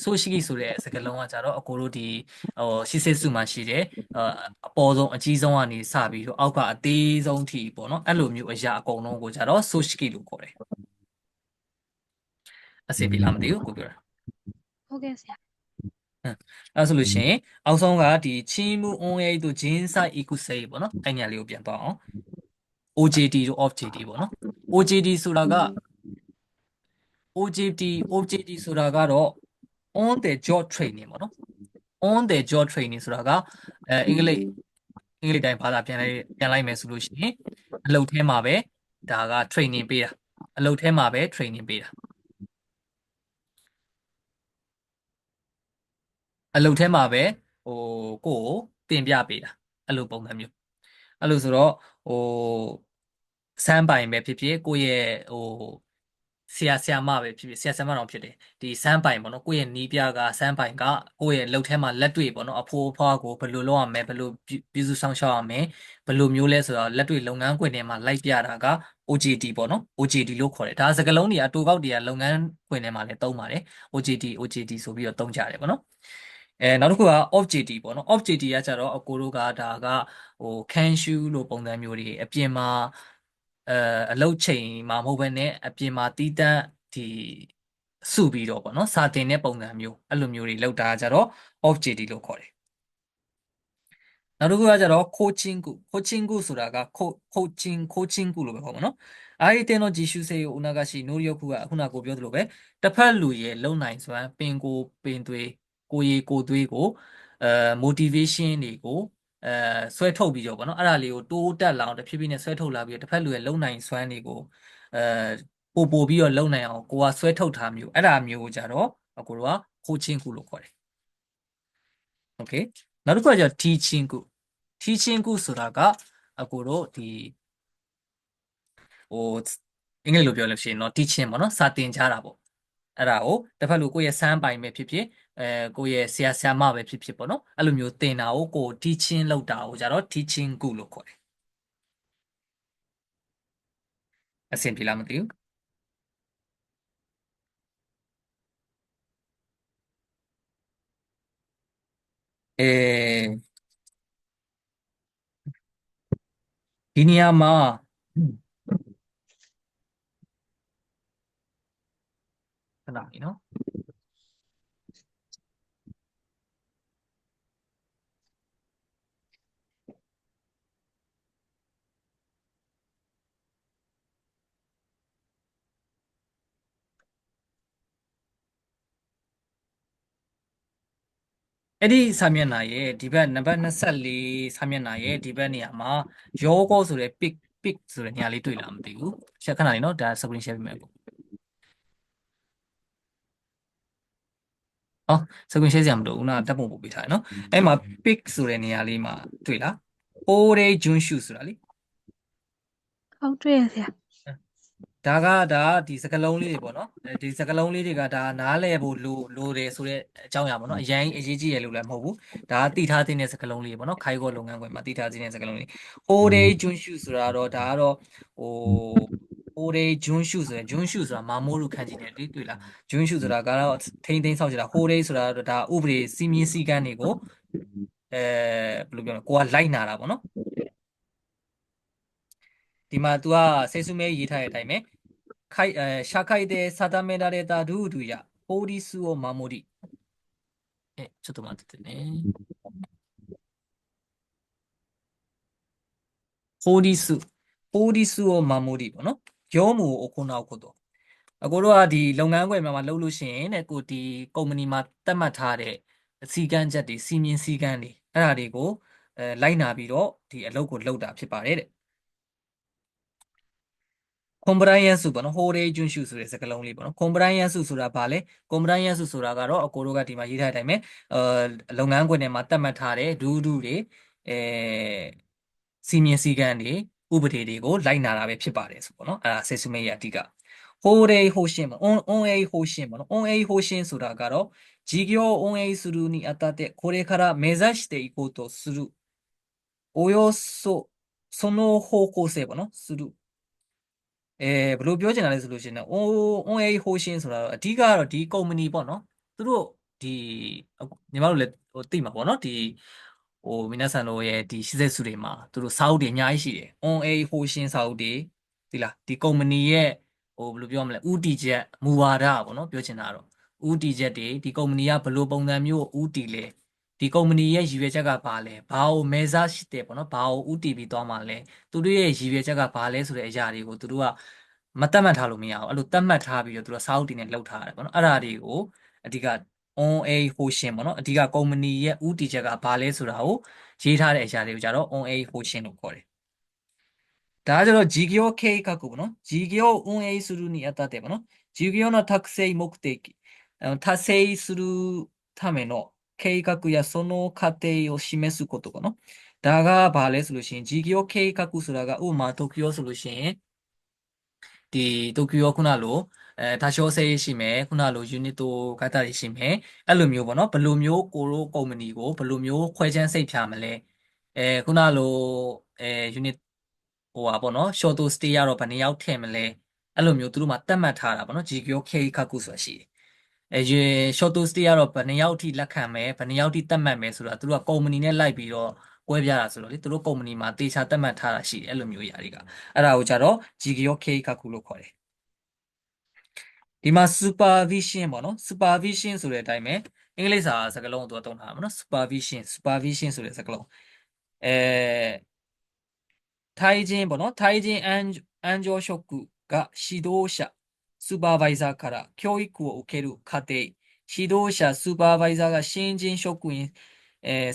social ဆိုတဲ့စကားလုံးကကြတော့အကိုတို့ဒီရှိစစ်စုမှာရှိတဲ့အပေါ်ဆုံးအကြီးဆုံးကနေစပြီးတော့အောက်ကအသေးဆုံးထိပေါ့နော်အဲ့လိုမျိုးအရာအကုန်လုံးကိုကြတော့ social လို့ခေါ်တယ်အစီပြီလားမသိဘူးကိုပြောတာ ဟုတ်ကဲ့ဆရာအဲ့ဆိုလို့ရှိရင်အောက်ဆုံးကဒီချီးမှု on air တို့ဂျင်းဆိုင် equity ပေါ့နော်အဲ့ညာလေးကိုပြန်သွားအောင် OJT တို့ OJT ပေါ့နော် OJT ဆိုတာက OJT ဆိုတာကတော့ on the job training ပေါ့နော် on the job training ဆိုတာကအင်္ဂလိပ်တိုင်းဘာသာပြန်လိုက်မယ်ဆိုလို့ရှိရင်အလုပ်ထဲမှာပဲဒါက training ပေးတာအလုပ်ထဲမှာပဲ training ပေးတာအလုပ်ထဲမှာပဲကိုယ်တင်ပြပေးတာအဲ့လိုပုံစံမျိုးအဲ့လိုဆိုတော့စမ်းပိုင်ပဲဖြစ်ဖြစ်ကိုယ့်ရဲ့ဆရာမပဲဖြစ်ဖြစ်ဆရာမတော်ဖြစ်တယ်ဒီစမ်းပိုင်ပေါ့နော်ကိုယ့်ရဲ့နီးပြကစမ်းပိုင်ကကိုယ့်ရဲ့လုပ်ထဲမှာလက်တွေ့ပေါ့နော်အဖိုးအဖွားကိုဘယ်လိုလုပ်ရမလဲဘယ်လိုပြုစုဆောင်ရှောက်ရမလဲဘယ်လိုမျိုးလဲဆိုတော့လက်တွေ့လုပ်ငန်းခွင်ထဲမှာလိုက်ပြတာက OJT ပေါ့နော် OJT လို့ခေါ်တယ်ဒါစကားလုံးတွေအတူကောက်တွေကလုပ်ငန်းခွင်ထဲမှာလည်းသုံးပါတယ် OJT ဆိုပြီးတော့သုံးကြတယ်ပေါ့နော်နောက်တစ်ခုက OJT ပေါ့နော် OJT ကကြတော့အကိုတို့ကဒါကcan shoe လို့ပုံစံမျိုးတွေအပြင်မှာအလုတ်ချိန်မှာမဟုတ်ဘဲနဲ့အပြင်မှာတီးတန့် ဒီစုပြီးတော့ပေါ့နော်စာတင်တဲ့ပုံစံမျိုးအဲ့လိုမျိုးတွေလောက်တာကြတော့ object လို့ခေါ်တယ်နောက်တစ်ခုကကြတော့ coaching ဆိုတာက coaching လို့ပဲခေါ်ပါနော်အဲ့ဒီတင်တော့ジシュセကိုဦးနာကရှိနိုးရုပ်ခုကခုနကကိုပြောသလိုပဲတစ်ဖက်လူရဲ့လုံနိုင်စွမ်းပင်သွေးကိုရီကိုသွေးကိုmotivation တွေကိုဆွဲထုတ်ပြီးတော့ပေါ့နော်အဲ့ဒါလေးကိုတိုးတက်လာအောင်တစ်ဖြည်းဖြည်းနဲ့ဆွဲထုတ်လာပြီးတော့တစ်ဖက်လူရဲ့လုံနိုင်စွမ်းတွေကိုပို့ပြီးတော့လုံနိုင်အောင်ကိုကဆွဲထုတ်ထားမျိုးအဲ့ဒါမျိုးကိုကြတော့ကိုတို့က coaching ခုလို့ခေါ်တယ် okay နောက်တစ်ခုကကျ teaching ခုဆိုတာကအကိုတို့ဒီဟိုအင်္ဂလိပ်လိုပြောလို့ရှိရင်တော့ teaching ပေါ့နော်စာသင်ကြားတာပေါ့အဲ့ဒါကိုတစ်ဖက်လူကိုယ့်ရဲ့စမ်းပိုင်ပဲဖြစ်ဖြစ်ကိုယ့်ရဲ့ဆရာမပဲဖြစ်ဖြစ်ပေါ့နော်အဲ့လိုမျိုးသင်တာကိုကို teaching လုပ်တာကိုကြတော့ teaching ခုလို့ခေါ်တယ်အဆင်ပြေလားမသိဘူးဒီနေရာမှာခဏလေးနော်အဲ့ဒီစာမျက်နှာရဲ့ဒီဘက်နံပါတ်24စာမျက်နှာရဲ့ဒီဘက်နေရာမှာရောကောဆိုတဲ့ pick ဆိုတဲ့နေရာလေးတွေ့လားမသိဘူးခဏလေးနော်ဒါ screen share ပေးမယ်ပေါ့screen share စရာမလိုဘူးနော်တပ်ပုံပို့ပေးထားတယ်နော်အဲ့မှာ pick ဆိုတဲ့နေရာလေးမှာတွေ့လား Ore Junshu ဆိုတာလေ ဟုတ်တွေ့ရဆရာ ဒါဒီစကလုံးလေးတွေပေါ့နော်ဒီစကလုံးလေးတွေကဒါနားလဲဖို့လိုတယ်ဆိုတဲ့အကြောင်းအရာပေါ့နော်အရင်အရေးကြီးရလို့လည်းမဟုတ်ဘူးဒါတိထားတဲ့စကလုံးလေးပေါ့နော်ခိုင်ကောလုပ်ငန်းခွင်မှာတိထားတဲ့စကလုံးလေး Ore Junshu ဆိုတာတော့ဒါကတော့ဟို Ore Junshu ဆိုရင် Junshu ဆိုတာမာမိုးလူခန့်ကြည့်တယ်တွေ့လား Junshu ဆိုတာကတော့ထိန်းဆောက်ကြတာ Ore ဆိုတာတော့ဒါဥပဒေစီမင်းစည်းကမ်းတွေကိုဘယ်လိုပြောလဲကိုကလိုက်နာတာပေါ့နော်ဒီမှာ तू ကဆေးဆုမဲရေးထားတဲ့အတိုင်းပဲ社会で定められたルールや法律を守りちょっと待っててね法律を守りပေါ့နော်業務を行うことအကိုတို့ကဒီလုပ်ငန်းခွင်မှာလုပ်လို့ရှိရင်တဲ့ကိုဒီကုမ္ပဏီမှာသတ်မှတ်ထားတဲ့စီကံချက်တွေစီမင်းစည်းကမ်းတွေအဲ့ဒါတွေကိုလိုက်နာပြီးတော့ဒီအလုပ်ကိုလုပ်တာဖြစ်ပါတယ်တဲ့compliance ပေါ့နော် hore junshu ဆိုတဲ့စကားလုံးလေးပေါ့နော် compliance ဆိုတာဘာလဲ compliance ဆိုတာကတော့အကိုတို့ကဒီမှာရေးထားတဲ့အတိုင်းပဲလုပ်ငန်းခွင်ထဲမှာသတ်မှတ်ထားတဲ့ဒူးတွေစီမင်းစည်းကမ်းတွေဥပဒေတွေကိုလိုက်နာတာပဲဖြစ်ပါတယ်ဆိုပေါ့နော်အဲ့ဒါဆက်စုမဲရအဓိက hore hoshin ပေါ့ on a hoshin ပေါ့နော် on a hoshin ဆိုတာကတော့事業を運営するにあたってこれから目指していこうとするおよそその方向性ပေါ့နော်するဘယ်လိုပြောချင်တာလဲဆိုလို့ရှိရင် on a hosting ဆိုတာတော့အဓိကတော့ဒီကုမ္ပဏီပေါ့နော်သူတို့ဒီညီမတို့လည်းသိမှာပေါ့နော်ဒီ皆さんတို့ရဲ့ဒီ施設တွေမှာသူတို့စာအုပ်တွေအများကြီးရှိတယ် on a hosting စာအုပ်တွေဒီလားဒီကုမ္ပဏီရဲ့ဘယ်လိုပြောမလဲဥတီချက်မူဝါဒပေါ့နော်ပြောချင်တာတော့ဥတီချက်တွေဒီကုမ္ပဏီကဘယ်လိုပုံစံမျိုးဥတီလဲဒီကုမ္ပဏီရဲ့ရည်ရွယ်ချက်ကဘာလဲဘာကိုမဲစားရှိတယ်ပေါ့နော်ဘာကိုဥတီပြီးသွားမှာလဲသူတို့ရဲ့ရည်ရွယ်ချက်ကဘာလဲဆိုတဲ့အရာတွေကိုသူတို့ကမတတ်မှတ်ထားလို့မရဘူးအဲ့လိုတတ်မှတ်ထားပြီးတော့သူတို့စာအုပ်တွေနဲ့လောက်ထားရတယ်ပေါ့နော်အဲ့ဒါတွေကိုအဓိက on a hosting ပေါ့နော်အဓိကကုမ္ပဏီရဲ့ဥတီချက်ကဘာလဲဆိုတာကိုရေးထားတဲ့အရာတွေကိုကြတော့ on a hosting လို့ခေါ်တယ်ဒါကြတော့事業計画ပေါ့နော်事業を運営するにあたってပေါ့နော်事業の達成目的達成するための計画やその過程を示すことပေါ့နော်ဒါကဘာလဲဆိုလို့ရှိရင်事業計画ဆိုတာကဥပမာတိုကျိုဆိုလို့ရှိရင်ဒီတိုကျိုခုနလိုဒါရှောဆေးရှိမယ်ခုနလိုယူနစ်တိုကတ်တာတွေရှိမယ်အဲ့လိုမျိုးပေါ့နော်ဘယ်လိုမျိုးကိုရိုကုမ္ပဏီကိုဘယ်လိုမျိုးခွဲခြမ်းစိတ်ဖြာမလဲခုနလိုယူနစ်ဟိုပါပေါ့နော် short to stay ရတော့ဘယ်နှစ်ယောက်ထည့်မလဲအဲ့လိုမျိုးသူတို့မှတတ်မှတ်ထားတာပေါ့နော် GKO K ခါကုဆိုတာရှိတယ်ရေ short to stay ရတော့ဘယ်နှစ်ယောက်ထိလက်ခံမယ်ဘယ်နှစ်ယောက်ထိတတ်မှတ်မယ်ဆိုတာသူတို့ကကုမ္ပဏီနဲ့လိုက်ပြီးတော့ကွဲပြားတာဆိုတော့လေသူတို့ကုမ္ပဏီမှာတေချာတတ်မှတ်ထားတာရှိတယ်အဲ့လိုမျိုးຢာတွေကအဲ့ဒါကိုကြတော့ GKO K ခါကုလို့ခေါ်တယ် ဒီမှာ supervision ပေါ့နော် supervision ဆိုတဲ့အတိုင်းပဲအင်္ဂလိပ်စာစကားလုံးကိုသူကသုံးထားမှာနော် supervision ဆိုတဲ့စကားလုံးထိုင်းချင်းပေါ့နော်ထိုင်းချင်းအန်ဂျောရှုကုက指導者スーパーバイザーから教育を受ける過程指導者スーパーバイザーが新人職員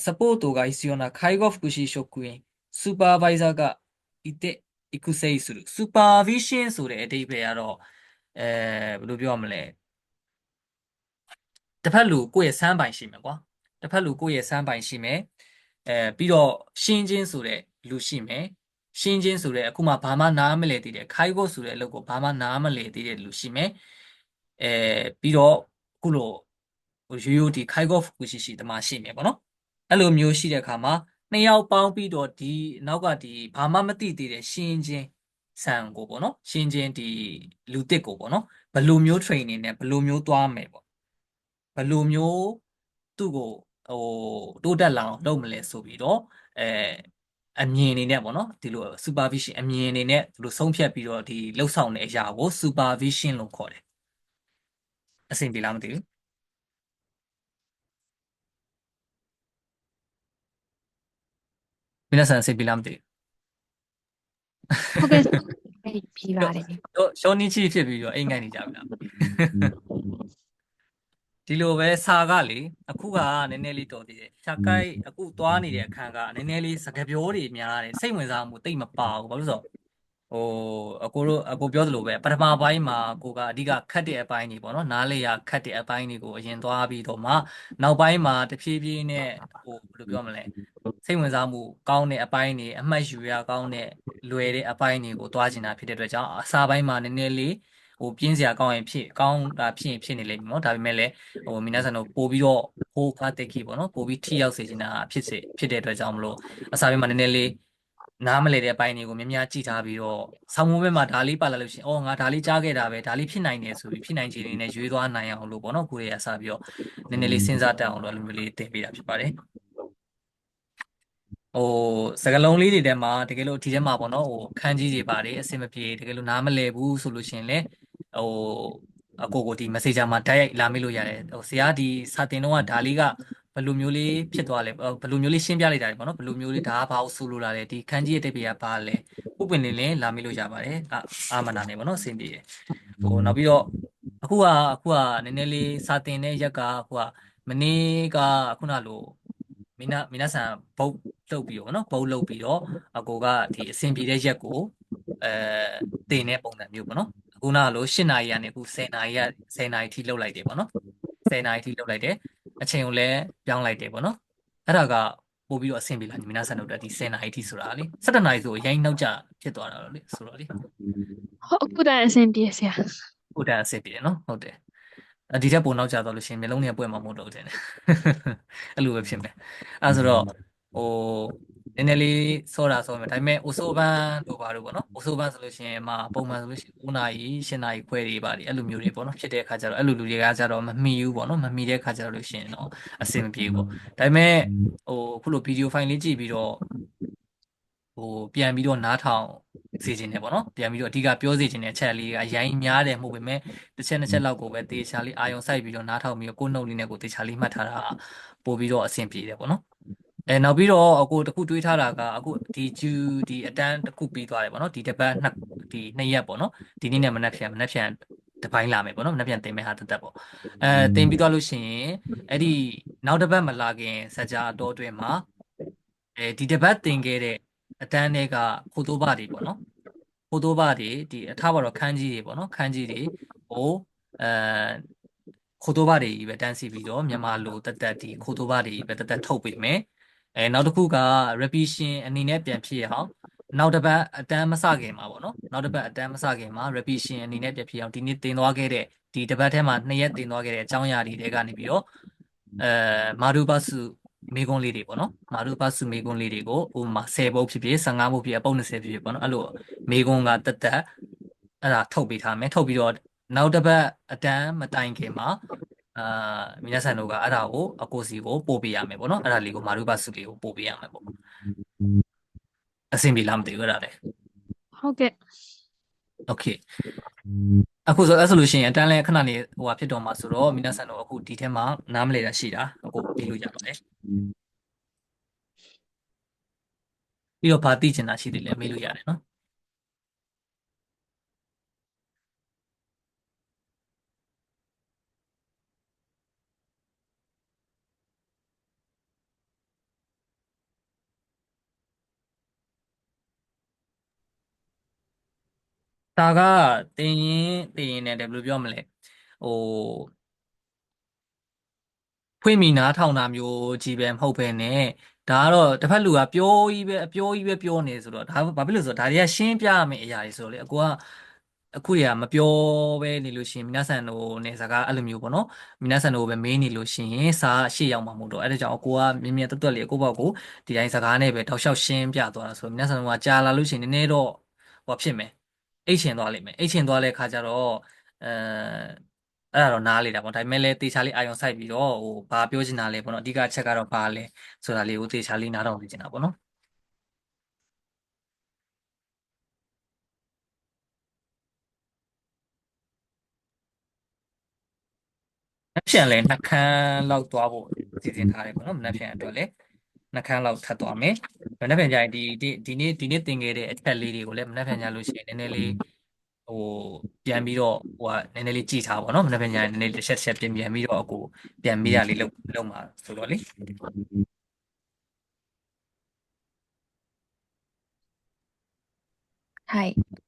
サポートが必要な介護福祉職員スーパーバイザーがいて育成するスーパービシンဆိုတဲ့အဓိပ္ပာယ်ကတော့ဘယ်လိုပြောရမလဲတစ်ဖက်လူကိုယ့်ရဲ့စမ်းပိုင်ရှိမယ်ကွာတစ်ဖက်လူကိုယ့်ရဲ့စမ်းပိုင်ရှိမယ်ပြီးတော့ရှင်းချင်းဆိုတဲ့လူရှိမယ်ရှင်းချင်းဆိုတဲ့အခုမှဘာမှနားမလည်သေးတဲ့ခိုင်းဖို့ဆိုတဲ့အလုပ်ကိုဘာမှနားမလည်သေးတဲ့လူရှိမယ်ပြီးတော့အခုလိုရိုးရိုးဒီခိုင်းဖို့ကူရှိတမရှိမယ်ပေါ့နော်အဲ့လိုမျိုးရှိတဲ့အခါမှာနှစ်ယောက်ပေါင်းပြီးတော့ဒီနောက်ကဒီဘာမှမသိသေးတဲ့ရှင်းချင်းဆန်ကိုပေါ့နော်ရှင်းချင်းဒီလူတစ်ကိုပေါ့နော်ဘယ်လိုမျိုး training နဲ့ဘယ်လိုမျိုးသွားမယ်ပေါ့ဘယ်လိုမျိုးသူ့ကိုတိုးတက်လာအောင်လုပ်မလဲဆိုပြီးတော့အမြင်အနေနဲ့ပေါ့နော်ဒီလို supervision အမြင်အနေနဲ့ဒီလိုဆုံးဖြတ်ပြီးတော့ဒီလှုပ်ဆောင်တဲ့အရာကို supervision လို့ခေါ်တယ်အဆင်ပြေလားမသိဘူး皆さんအဆင်ပြေလားမသိဘူးဟုတ်ကဲ့ပြီးပါတယ်တော့ရှောင်းနေချိဖြစ်ပြီးတော့အိမ်ငိုက်နေကြပြီလားဒီလိုပဲစာကလေအခုကနည်းနည်းလေးတော်သေးတယ်ရှာကိုက်အခုသွားနေတဲ့အခန်းကနည်းနည်းလေးစကားပြောတွေများတယ်စိတ်ဝင်စားမှုတိတ်မပါဘူးဘာလို့ဆိုတော့အကိုပြောသလိုပဲပထမပိုင်းမှာကိုကအဓိကခတ်တဲ့အပိုင်းတွေပေါ့နော်နားလေရခတ်တဲ့အပိုင်းတွေကိုအရင်သွားပြီးတော့မှနောက်ပိုင်းမှာတဖြည်းဖြည်းနဲ့ဘယ်လိုပြောမလဲစိတ်ဝင်စားမှုကောင်းတဲ့အပိုင်းတွေအမှတ်ယူရကောင်းတဲ့လွယ်တဲ့အပိုင်းတွေကိုသွားကျင်တာဖြစ်တဲ့အတွက်ကြောင့်အစာပိုင်းမှာနည်းနည်းလေးပြင်းစရာကောင်းရင်ကောင်းတာဖြစ်နေလိမ့်မယ်နော်ဒါပေမဲ့လည်းမိနာဆန်တို့ပို့ပြီးတော့ဟိုကားတက်ကြီးပေါ့နော်ပို့ပြီးထိရောက်စေချင်တာဖြစ်တဲ့အတွက်ကြောင့်မလို့အစာပိုင်းမှာနည်းနည်းလေးနားမလဲတဲ့အပိုင်းတွေကိုများများကြည့်ထားပြီးတော့ဆောင်းမိုးဘက်မှာဒါလေးပါလာလို့ရှိရင်ငါဒါလေးကြားခဲ့တာပဲဒါလေးဖြစ်နိုင်တယ်ဆိုပြီးဖြစ်နိုင်ခြေလေးနဲ့ရွေးသွားနိုင်အောင်လို့ပေါ့နော်ကိုရီးယားစပြီးတော့နည်းနည်းလေးစဉ်းစားတတ်အောင်လို့အဲ့လိုမျိုးလေးတင်ပေးတာဖြစ်ပါတယ်စကားလုံးလေးတွေထဲမှာတကယ်လို့ဒီထဲမှာပေါ့နော်ခန်းကြီးတွေပါတယ်အဆင်မပြေတကယ်လို့နားမလဲဘူးဆိုလို့ရှိရင်လည်းအကိုဒီ messenger မှာတိုက်ရိုက်လာမေးလို့ရတယ်ဆရာဒီစာတင်တော့ဒါလေးကဘယ်လိုမျိုးလေးဖြစ်သွားလဲဘယ်လိုမျိုးလေးရှင်းပြလိုက်တာပေါ့နော်ဘယ်လိုမျိုးလေးဒါကဘာလို့ဆိုလိုလာလဲဒီခန်းကြီးရဲ့တိတ်ပြရပါလဲဥပ္ပင်လေးလာမေးလို့ရပါတယ်အာမနာနေပေါ့နော်အဆင်ပြေတယ်နောက်ပြီးတော့အခုကနည်းနည်းလေးစာတင်တဲ့ရက်ကအခုကမနေ့ကခုနလိုမိနာဆန်ဘုတ်လှုပ်ပြီးတော့နော်ဘုတ်လှုပ်ပြီးတော့အကိုကဒီအဆင်ပြေတဲ့ရက်ကိုတင်တဲ့ပုံစံမျိုးပေါ့နော်အခုနကလို့8နာရီကနေအခု10နာရီထိလှုပ်လိုက်တယ်ပေါ့နော်10နာရီထိလှုပ်လိုက်တယ်အချိန်ကိုလည်းပြောင်းလိုက်တယ်ပေါ့နော်အဲ့ဒါကပို့ပြီးတော့အဆင်ပြေလာညီမနာဆန်တို့တက်ဒီ10နာရီထိဆိုတာလေ17နာရီဆိုရိုင်းနောက်ကျဖြစ်သွားတာတော့လေဆိုတော့လေဟုတ်အခုတည်းအဆင်ပြေဆရာ ဟုတ်တယ်အဆင်ပြေနော်ဟုတ်တယ်ဒီထက်ပိုနောက်ကျတော့လို့ရှိရင်မျိုးလုံးတွေကပွင့်မှာမဟုတ်တော့ဘူးတဲ့အဲ့လိုပဲဖြစ်မယ်အဲ့ဆိုတော့နည်းနည်းလေးစောတာစောမယ်ဒါပေမဲ့အိုဆိုဘန်တို့ပါတော့ပေါ့နော်အိုဆိုဘန်ဆိုလို့ရှိရင်ပုံမှန်ဆိုလို့ရှိရင်9နာရီ10နာရီခွဲတွေပါတယ်အဲ့လိုမျိုးတွေပေါ့နော်ဖြစ်တဲ့အခါကျတော့အဲ့လိုလူတွေကကျတော့မမှီဘူးပေါ့နော်မမှီတဲ့အခါကျတော့လို့ရှိရင်တော့အဆင်မပြေဘူးပေါ့ဒါပေမဲ့ခုလိုဗီဒီယိုဖိုင်လေးကြည့်ပြီးတော့ပြန်ပြီးတော့နားထောင်စေခြင်းနဲ့ပေါ့နော်ပြန်ပြီးတော့အဓိကပြောစေခြင်းနဲ့အချက်လေးကအရင်များတယ်မဟုတ်ပေမဲ့တစ်ချက်နှစ်ချက်လောက်ကိုပဲတေချာလေးအာယုံစိုက်ပြီးတော့နားထောင်ပြီးတော့ကိုယ်နှုတ်လေးနဲ့ကိုတေချာလေးမှတ်ထားတာပို့ပြီးတော့အဆင်ပြေတယ်ပေါ့နော်နောက်ပြီးတော့အခုတခုတွေးထားတာကအခုဒီအတန်းတစ်ခုပြီးသွားတယ်ပေါ့နော်ဒီတစ်ပတ်2ရက်ပေါ့နော်ဒီနေ့နဲ့မနက်ဖြန်တစ်ပိုင်းလာမယ်ပေါ့နော်မနက်ဖြန်တင်မဲ့ဟာတက်ပေါ့တင်ပြီးသွားလို့ရှိရင်အဲ့ဒီနောက်တစ်ပတ်မလာခင်စကြာအတော်အတွင်းမှာဒီတစ်ပတ်တင်ခဲ့တဲ့အတန်းတွေကခိုတိုးပါတွေပေါ့နော်ခိုတိုးပါတွေဒီအထားပါတော့ခန်းကြီးတွေပေါ့နော်ခန်းကြီးတွေကိုခိုတိုးပါတွေပဲတန်းစီပြီးတော့မြန်မာလိုတက်ဒီခိုတိုးပါတွေပဲတက်ထုတ်ပေးမယ်နောက်တစ်ခုက revision အနေနဲ့ပြန်ဖြစ်ရအောင်နောက်တစ်ပတ်အတန်းမစခင်မှာပေါ့နော်နောက်တစ်ပတ်အတန်းမစခင်မှာ revision အနေနဲ့ပြန်ဖြစ်အောင်ဒီနေ့တင်သွားခဲ့တဲ့ဒီတစ်ပတ်ထဲမှာ2ရက်တင်သွားခဲ့တဲ့အကြောင်းအရာတွေကနေပြီးတော့မာဒူဘတ်စုမေကွန်းလေးတွေပေါ့နော်မာဒူဘတ်စုမေကွန်းလေးတွေကိုဥပမာ10ပုတ်ဖြစ်ဖြစ်15ပုတ်ဖြစ်အပုတ်20ဖြစ်ဖြစ်ပေါ့နော်အဲ့လိုမေကွန်းကတက်အဲ့ဒါထုတ်ပေးထားမယ်ထုတ်ပြီးတော့နောက်တစ်ပတ်အတန်းမတိုင်ခင်မှာမိနာဆန်တို့ကအဲ့ဒါကိုအကိုစီကိုပို့ပေးရမယ်ပေါ့နော်အဲ့ဒါလေးကိုမာရူဘတ်စုလေးကိုပို့ပေးရမယ်ပေါ့အဆင်ပြေလားမသိဘူးအဲ့ဒါလေဟုတ်ကဲ့ โอเคအခုဆိုအဲ့ဆိုလို့ရှိရင်အတန်းလဲခဏနေဟိုဟာဖြစ်တော့မှာဆိုတော့မိနဆန်တို့အခုဒီထဲမှာနားမလဲတာရှိတာအခုပြီးလို့ရပါတယ်ပြီးတော့ဗာသိချင်တာရှိသေးလဲမေးလို့ရတယ်နော်ဒါကတင်ရင်လည်းဘယ်လိုပြောမလဲဟိုဖွင့်မိနားထောင်တာမျိုးကြီးပဲမဟုတ်ပဲနဲ့ဒါကတော့တစ်ဖက်လူကပြောကြီးပဲအပြောကြီးပဲပြောနေဆိုတော့ဒါဘာဖြစ်လို့ဆိုတော့ဒါတွေကရှင်းပြရမယ့်အရာတွေဆိုတော့လေအခုတွေကမပြောပဲနေလို့ရှိရင်皆さんတို့နေစကားအဲ့လိုမျိုးပေါ့နော်皆さんတို့ပဲမေးနေလို့ရှိရင်စာရှေ့ရောက်မှာမဟုတ်တော့အဲ့ဒါကြောင့်ကိုကမြင်မြင်တွတ်တွတ်လေးကိုပေါ့ကိုဒီတိုင်းစကားနဲ့ပဲတောက်လျှောက်ရှင်းပြသွားတာဆိုတော့皆さんတို့ကကြာလာလို့ရှိရင်နည်းနည်းတော့ဟောဖြစ်မယ်အိတ်ချင်သွားလိမ့်မယ်အိတ်ချင်သွားတဲ့ခါကျတော့အဲအဲ့ဒါတော့နားလေတာပေါ့ဒါပေမဲ့လည်းတေချာလေးအာရုံစိုက်ပြီးတော့ဟိုဘာပြောချင်တာလဲပေါ့နော်အဓိကအချက်ကတော့ဘာလဲဆိုတာလေးကိုတေချာလေးနားထောင်သိချင်တာပေါ့နော်နှက်ဖြန်လဲနှက်ခမ်းလောက်သွားဖို့စီစဉ်ထားတယ်ပေါ့နော်နှက်ဖြန်အတွက်လဲနှက်ခမ်းလောက်ထပ်သွားမယ်နှက်ဖြန်ကြရင်ဒီနေ့သင်ခဲ့တဲ့အချက်လေးတွေကိုလည်းနှက်ဖြန်ကြလို့ရှိရင်နည်းနည်းလေးဟိုပြန်ပြီးတော့ဟိုကနည်းနည်းလေးကြည့်ထားပါတော့နှက်ဖြန်ကြရင်နည်းနည်းတစ်ချက်ပြန်ပြီးတော့အခုပြန်မေးရလေးလုပ်မှာဆိုတော့လေはい。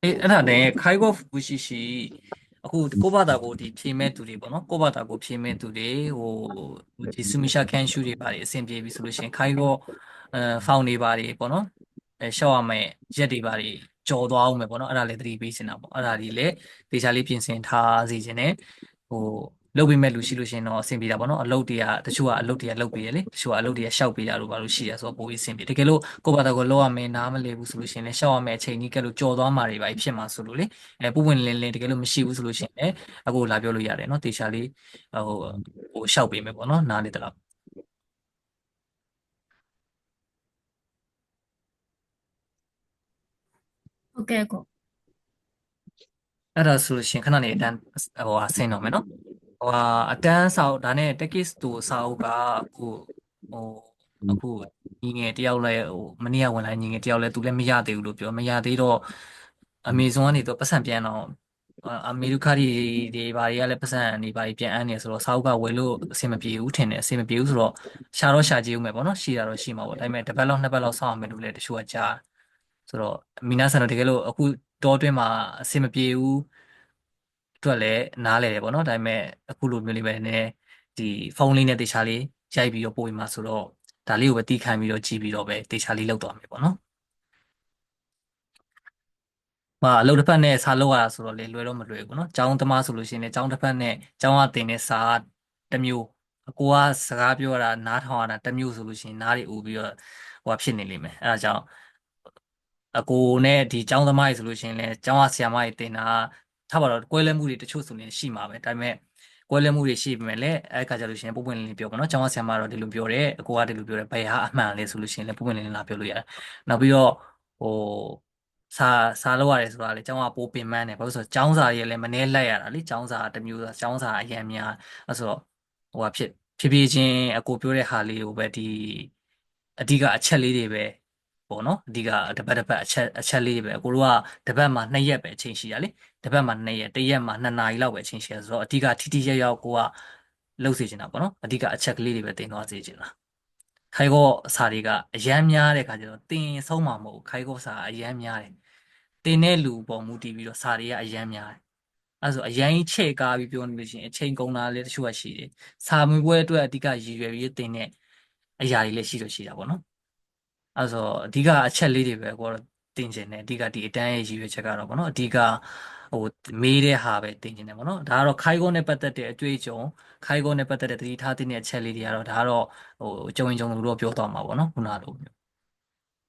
အဲ့ဒါနဲ့ခိုင်ကောဖူရှိရှိအခုကိုဘာသာကိုဒီဖြေမဲ့သူတွေပေါ့နော်ကိုဘာသာကိုဖြေမဲ့သူတွေဟိုဒီဆူမီရှာခန်ရှူတွေပါတယ်အဆင်ပြေပြီဆိုလို့ရှိရင်ခိုင်ကောဖောင်တွေပါတယ်ပေါ့နော်ရှောက်ရမယ်ရက်တွေပါတယ်ကြော်သွားအောင်မယ်ပေါ့နော်အဲ့ဒါလည်းသတိပေးနေတာပေါ့အဲ့ဒါဒီလည်းတေချာလေးပြင်ဆင်ထားစီခြင်းနဲ့ဟိုလုပ်ပေးမဲ့လူရှိလို့ရှိရင်တော့အဆင်ပြေတာပေါ့နော်အလုပ်တွေကတချို့ကအလုပ်တွေကလုပ်ပေးရလေတချို့ကအလုပ်တွေကရှောက်ပေးတာလို့ပါလို့ရှိရဆိုတော့ပိုပြီးအဆင်ပြေတကယ်လို့ကိုယ့်ဘာသာကိုလုပ်ရမယ်နားမလည်ဘူးဆိုလို့ရှိရင်လည်းရှောက်ရမယ်အချိန်ကြီးကဲလို့ကြော်သွားမှာတွေပါဖြစ်မှာဆိုလို့လေပုံပွင့်လင်းလင်းတကယ်လို့မရှိဘူးဆိုလို့ရှိရင်လည်းအခုလာပြောလို့ရတယ်နော်တေချာလေးဟိုရှောက်ပေးမယ်ပေါ့နော်နားလေးတလားဟုတ်ကဲ့ကိုအဲ့ဒါဆိုလို့ရှိရင်ခဏနေအတန်းဟိုဆင်းတော့မယ်နော်ဟိုအတန်းစာအုပ်ဒါနဲ့ text တူစာအုပ်ကအခုညီငယ်တယောက်လဲဟိုမနေ့ကဝင်လာညီငယ်တယောက်လဲသူလည်းမရသေးဘူးလို့ပြောမရသေးတော့အမေဇွန်ကနေတော့ပတ်စံပြန်တော့အမေတို့ခါဒီတွေဘာတွေကလည်းပတ်စံနေဘာတွေပြန်အန်းနေဆိုတော့စာအုပ်ကဝယ်လို့အဆင်မပြေဘူးထင်တယ်အဆင်မပြေဘူးဆိုတော့ရှာကြည့်ဦးမယ်ပေါ့နော်ရှိတာတော့ရှိမှာပေါ့ဒါပေမဲ့တစ်ပတ်လောက်နှစ်ပတ်လောက်စောင့်အောင်မယ်လို့လည်းတချို့ကကြားဆိုတော့မီနာဆန်တော့တကယ်လို့အခုတောတွင်းမှာအဆင်မပြေဘူးအတွက်လည်းနားလဲတယ်ပေါ့နော်ဒါပေမဲ့အခုလိုမျိုးလေးပဲနည်းဒီဖုန်းလေးနဲ့တေချာလေးရိုက်ပြီးတော့ပို့ပြီးမှဆိုတော့ဒါလေးကိုပဲတီးခံပြီးတော့ကြည့်ပြီးတော့ပဲတေချာလေးလောက်သွားမယ်ပေါ့နော်အလုပ်တစ်ဖက်နဲ့စာလုပ်ရတာဆိုတော့လေလွယ်တော့မလွယ်ဘူးเนาะကျောင်းသမားဆိုလို့ရှိရင်လည်းကျောင်းတစ်ဖက်နဲ့ကျောင်းကတင်တဲ့စာတစ်မျိုးအကိုကစကားပြောတာနားထောင်ရတာတစ်မျိုးဆိုလို့ရှိရင်နားတွေဦးပြီးတော့ဟိုဖြစ်နေလိမ့်မယ်အဲဒါကြောင့်အကိုနဲ့ဒီကျောင်းသမားကြီးဆိုလို့ရှိရင်လည်းကျောင်းကဆရာမကြီးတင်တာထားပါတော့ကွဲလွဲမှုတွေတချို့ဆိုရင်ရှိမှာပဲဒါပေမဲ့ကွဲလွဲမှုတွေရှိပေမဲ့လည်းအဲ့ခါကျလို့ရှိရင်ပုံပွင့်လင်းလင်းပြောပါတော့ကျောင်းကဆရာမတော့ဒီလိုပြောတယ်အကိုကဒီလိုပြောတယ်ဘယ်ဟာအမှန်လဲဆိုလို့ရှိရင်လည်းပုံပွင့်လင်းလင်းလာပြောလို့ရတယ်နောက်ပြီးတော့ဟိုစာလောက်ရတယ်ဆိုတာလေကျောင်းကပိုးပင်ပန်းတယ်ဘာလို့ဆိုတော့ကျောင်းစာတွေလည်းမနှဲလိုက်ရတာလေကျောင်းစာတစ်မျိုးကျောင်းစာအရင်များအဲ့ဆိုတော့ဟိုဟာဖြည်းချင်းအကိုပြောတဲ့ဟာလေးကိုပဲဒီအဓိကအချက်လေးတွေပဲပေါ့နော်အဓိကတပတ်အချက်လေးတွေပဲအကိုတို့ကတပတ်မှာ2 ရက်ပဲအချိန်ရှိရလေတပတ်မှာ2 ရက်တစ်ရက်မှာ2 နာရီလောက်ပဲအချိန်ရှိရဆိုတော့အဓိကထိထိရောက်ရောက်ကိုကလှုပ်စေချင်တာပေါ့နော်အဓိကအချက်ကလေးတွေပဲတင်သွားစေချင်တာခိုင်ကောစာတွေကအရမ်းများတဲ့ခါကျတော့တင်ဆုံးမှာမဟုတ်ခိုင်ကောစာအရမ်းများတယ်တင်တဲ့လူပေါ်မူတည်ပြီးတော့စာတွေကအရမ်းများတယ်အဲဆိုအရန်ကြီးချဲ့ကားပြီးပြောနေလို့ရှိရင်အချိန်ကုန်တာလည်းတချို့ကရှိတယ်စာမေးပွဲအတွက်အဓိကရည်ရွယ်ပြီးတင်တဲ့အရာတွေလည်းရှိလို့ရှိတာပေါ့နော်အဲဆိုအဓိကအချက်လေးတွေပဲကိုတော့တင်ချင်တယ်အဓိကဒီအတန်းရဲ့ရည်ရွယ်ချက်ကတော့ပေါ့နော်အဓိကဟိုမေးတဲ့ဟာပဲတင်ချင်တယ်ပေါ့နော်ဒါကတော့ခိုင်ကောနဲ့ပတ်သက်တဲ့အတွေ့အကြုံခိုင်ကောနဲ့ပတ်သက်တဲ့သတိထားတဲ့အချက်လေးတွေကတော့ဒါကတော့ဟိုကြုံရင်လို့တော့ပြောသွားမှာပေါ့နော်ခုနလိုမျိုး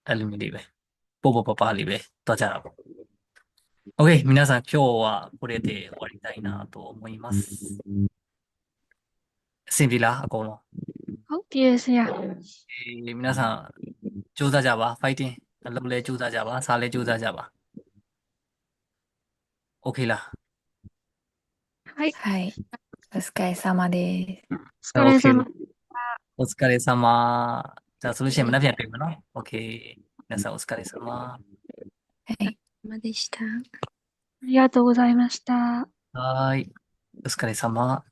အဲ့လိုမျိုးလေးပဲပို့ပလေးပဲတော့ကြတာပေါ့ OK、皆さん、今日はこれで終わりたいなと思います。အဆင်ပြေလားအကုန်လုံး ဟုတ်ပြီဆရာ 皆さんကြိုးစားကြပါ fighting အလုပ်လဲကြိုးစားကြပါစားလဲကြိုးစားကြပါ OK လား はい はい。お疲れ様です。お疲れ様 お疲れ様じゃあそれしてမနှက်ပြန်ပြင်မယ်နော် OK 皆さんお疲れ様はい。様でした。ありがとうございました。はーいお疲れ様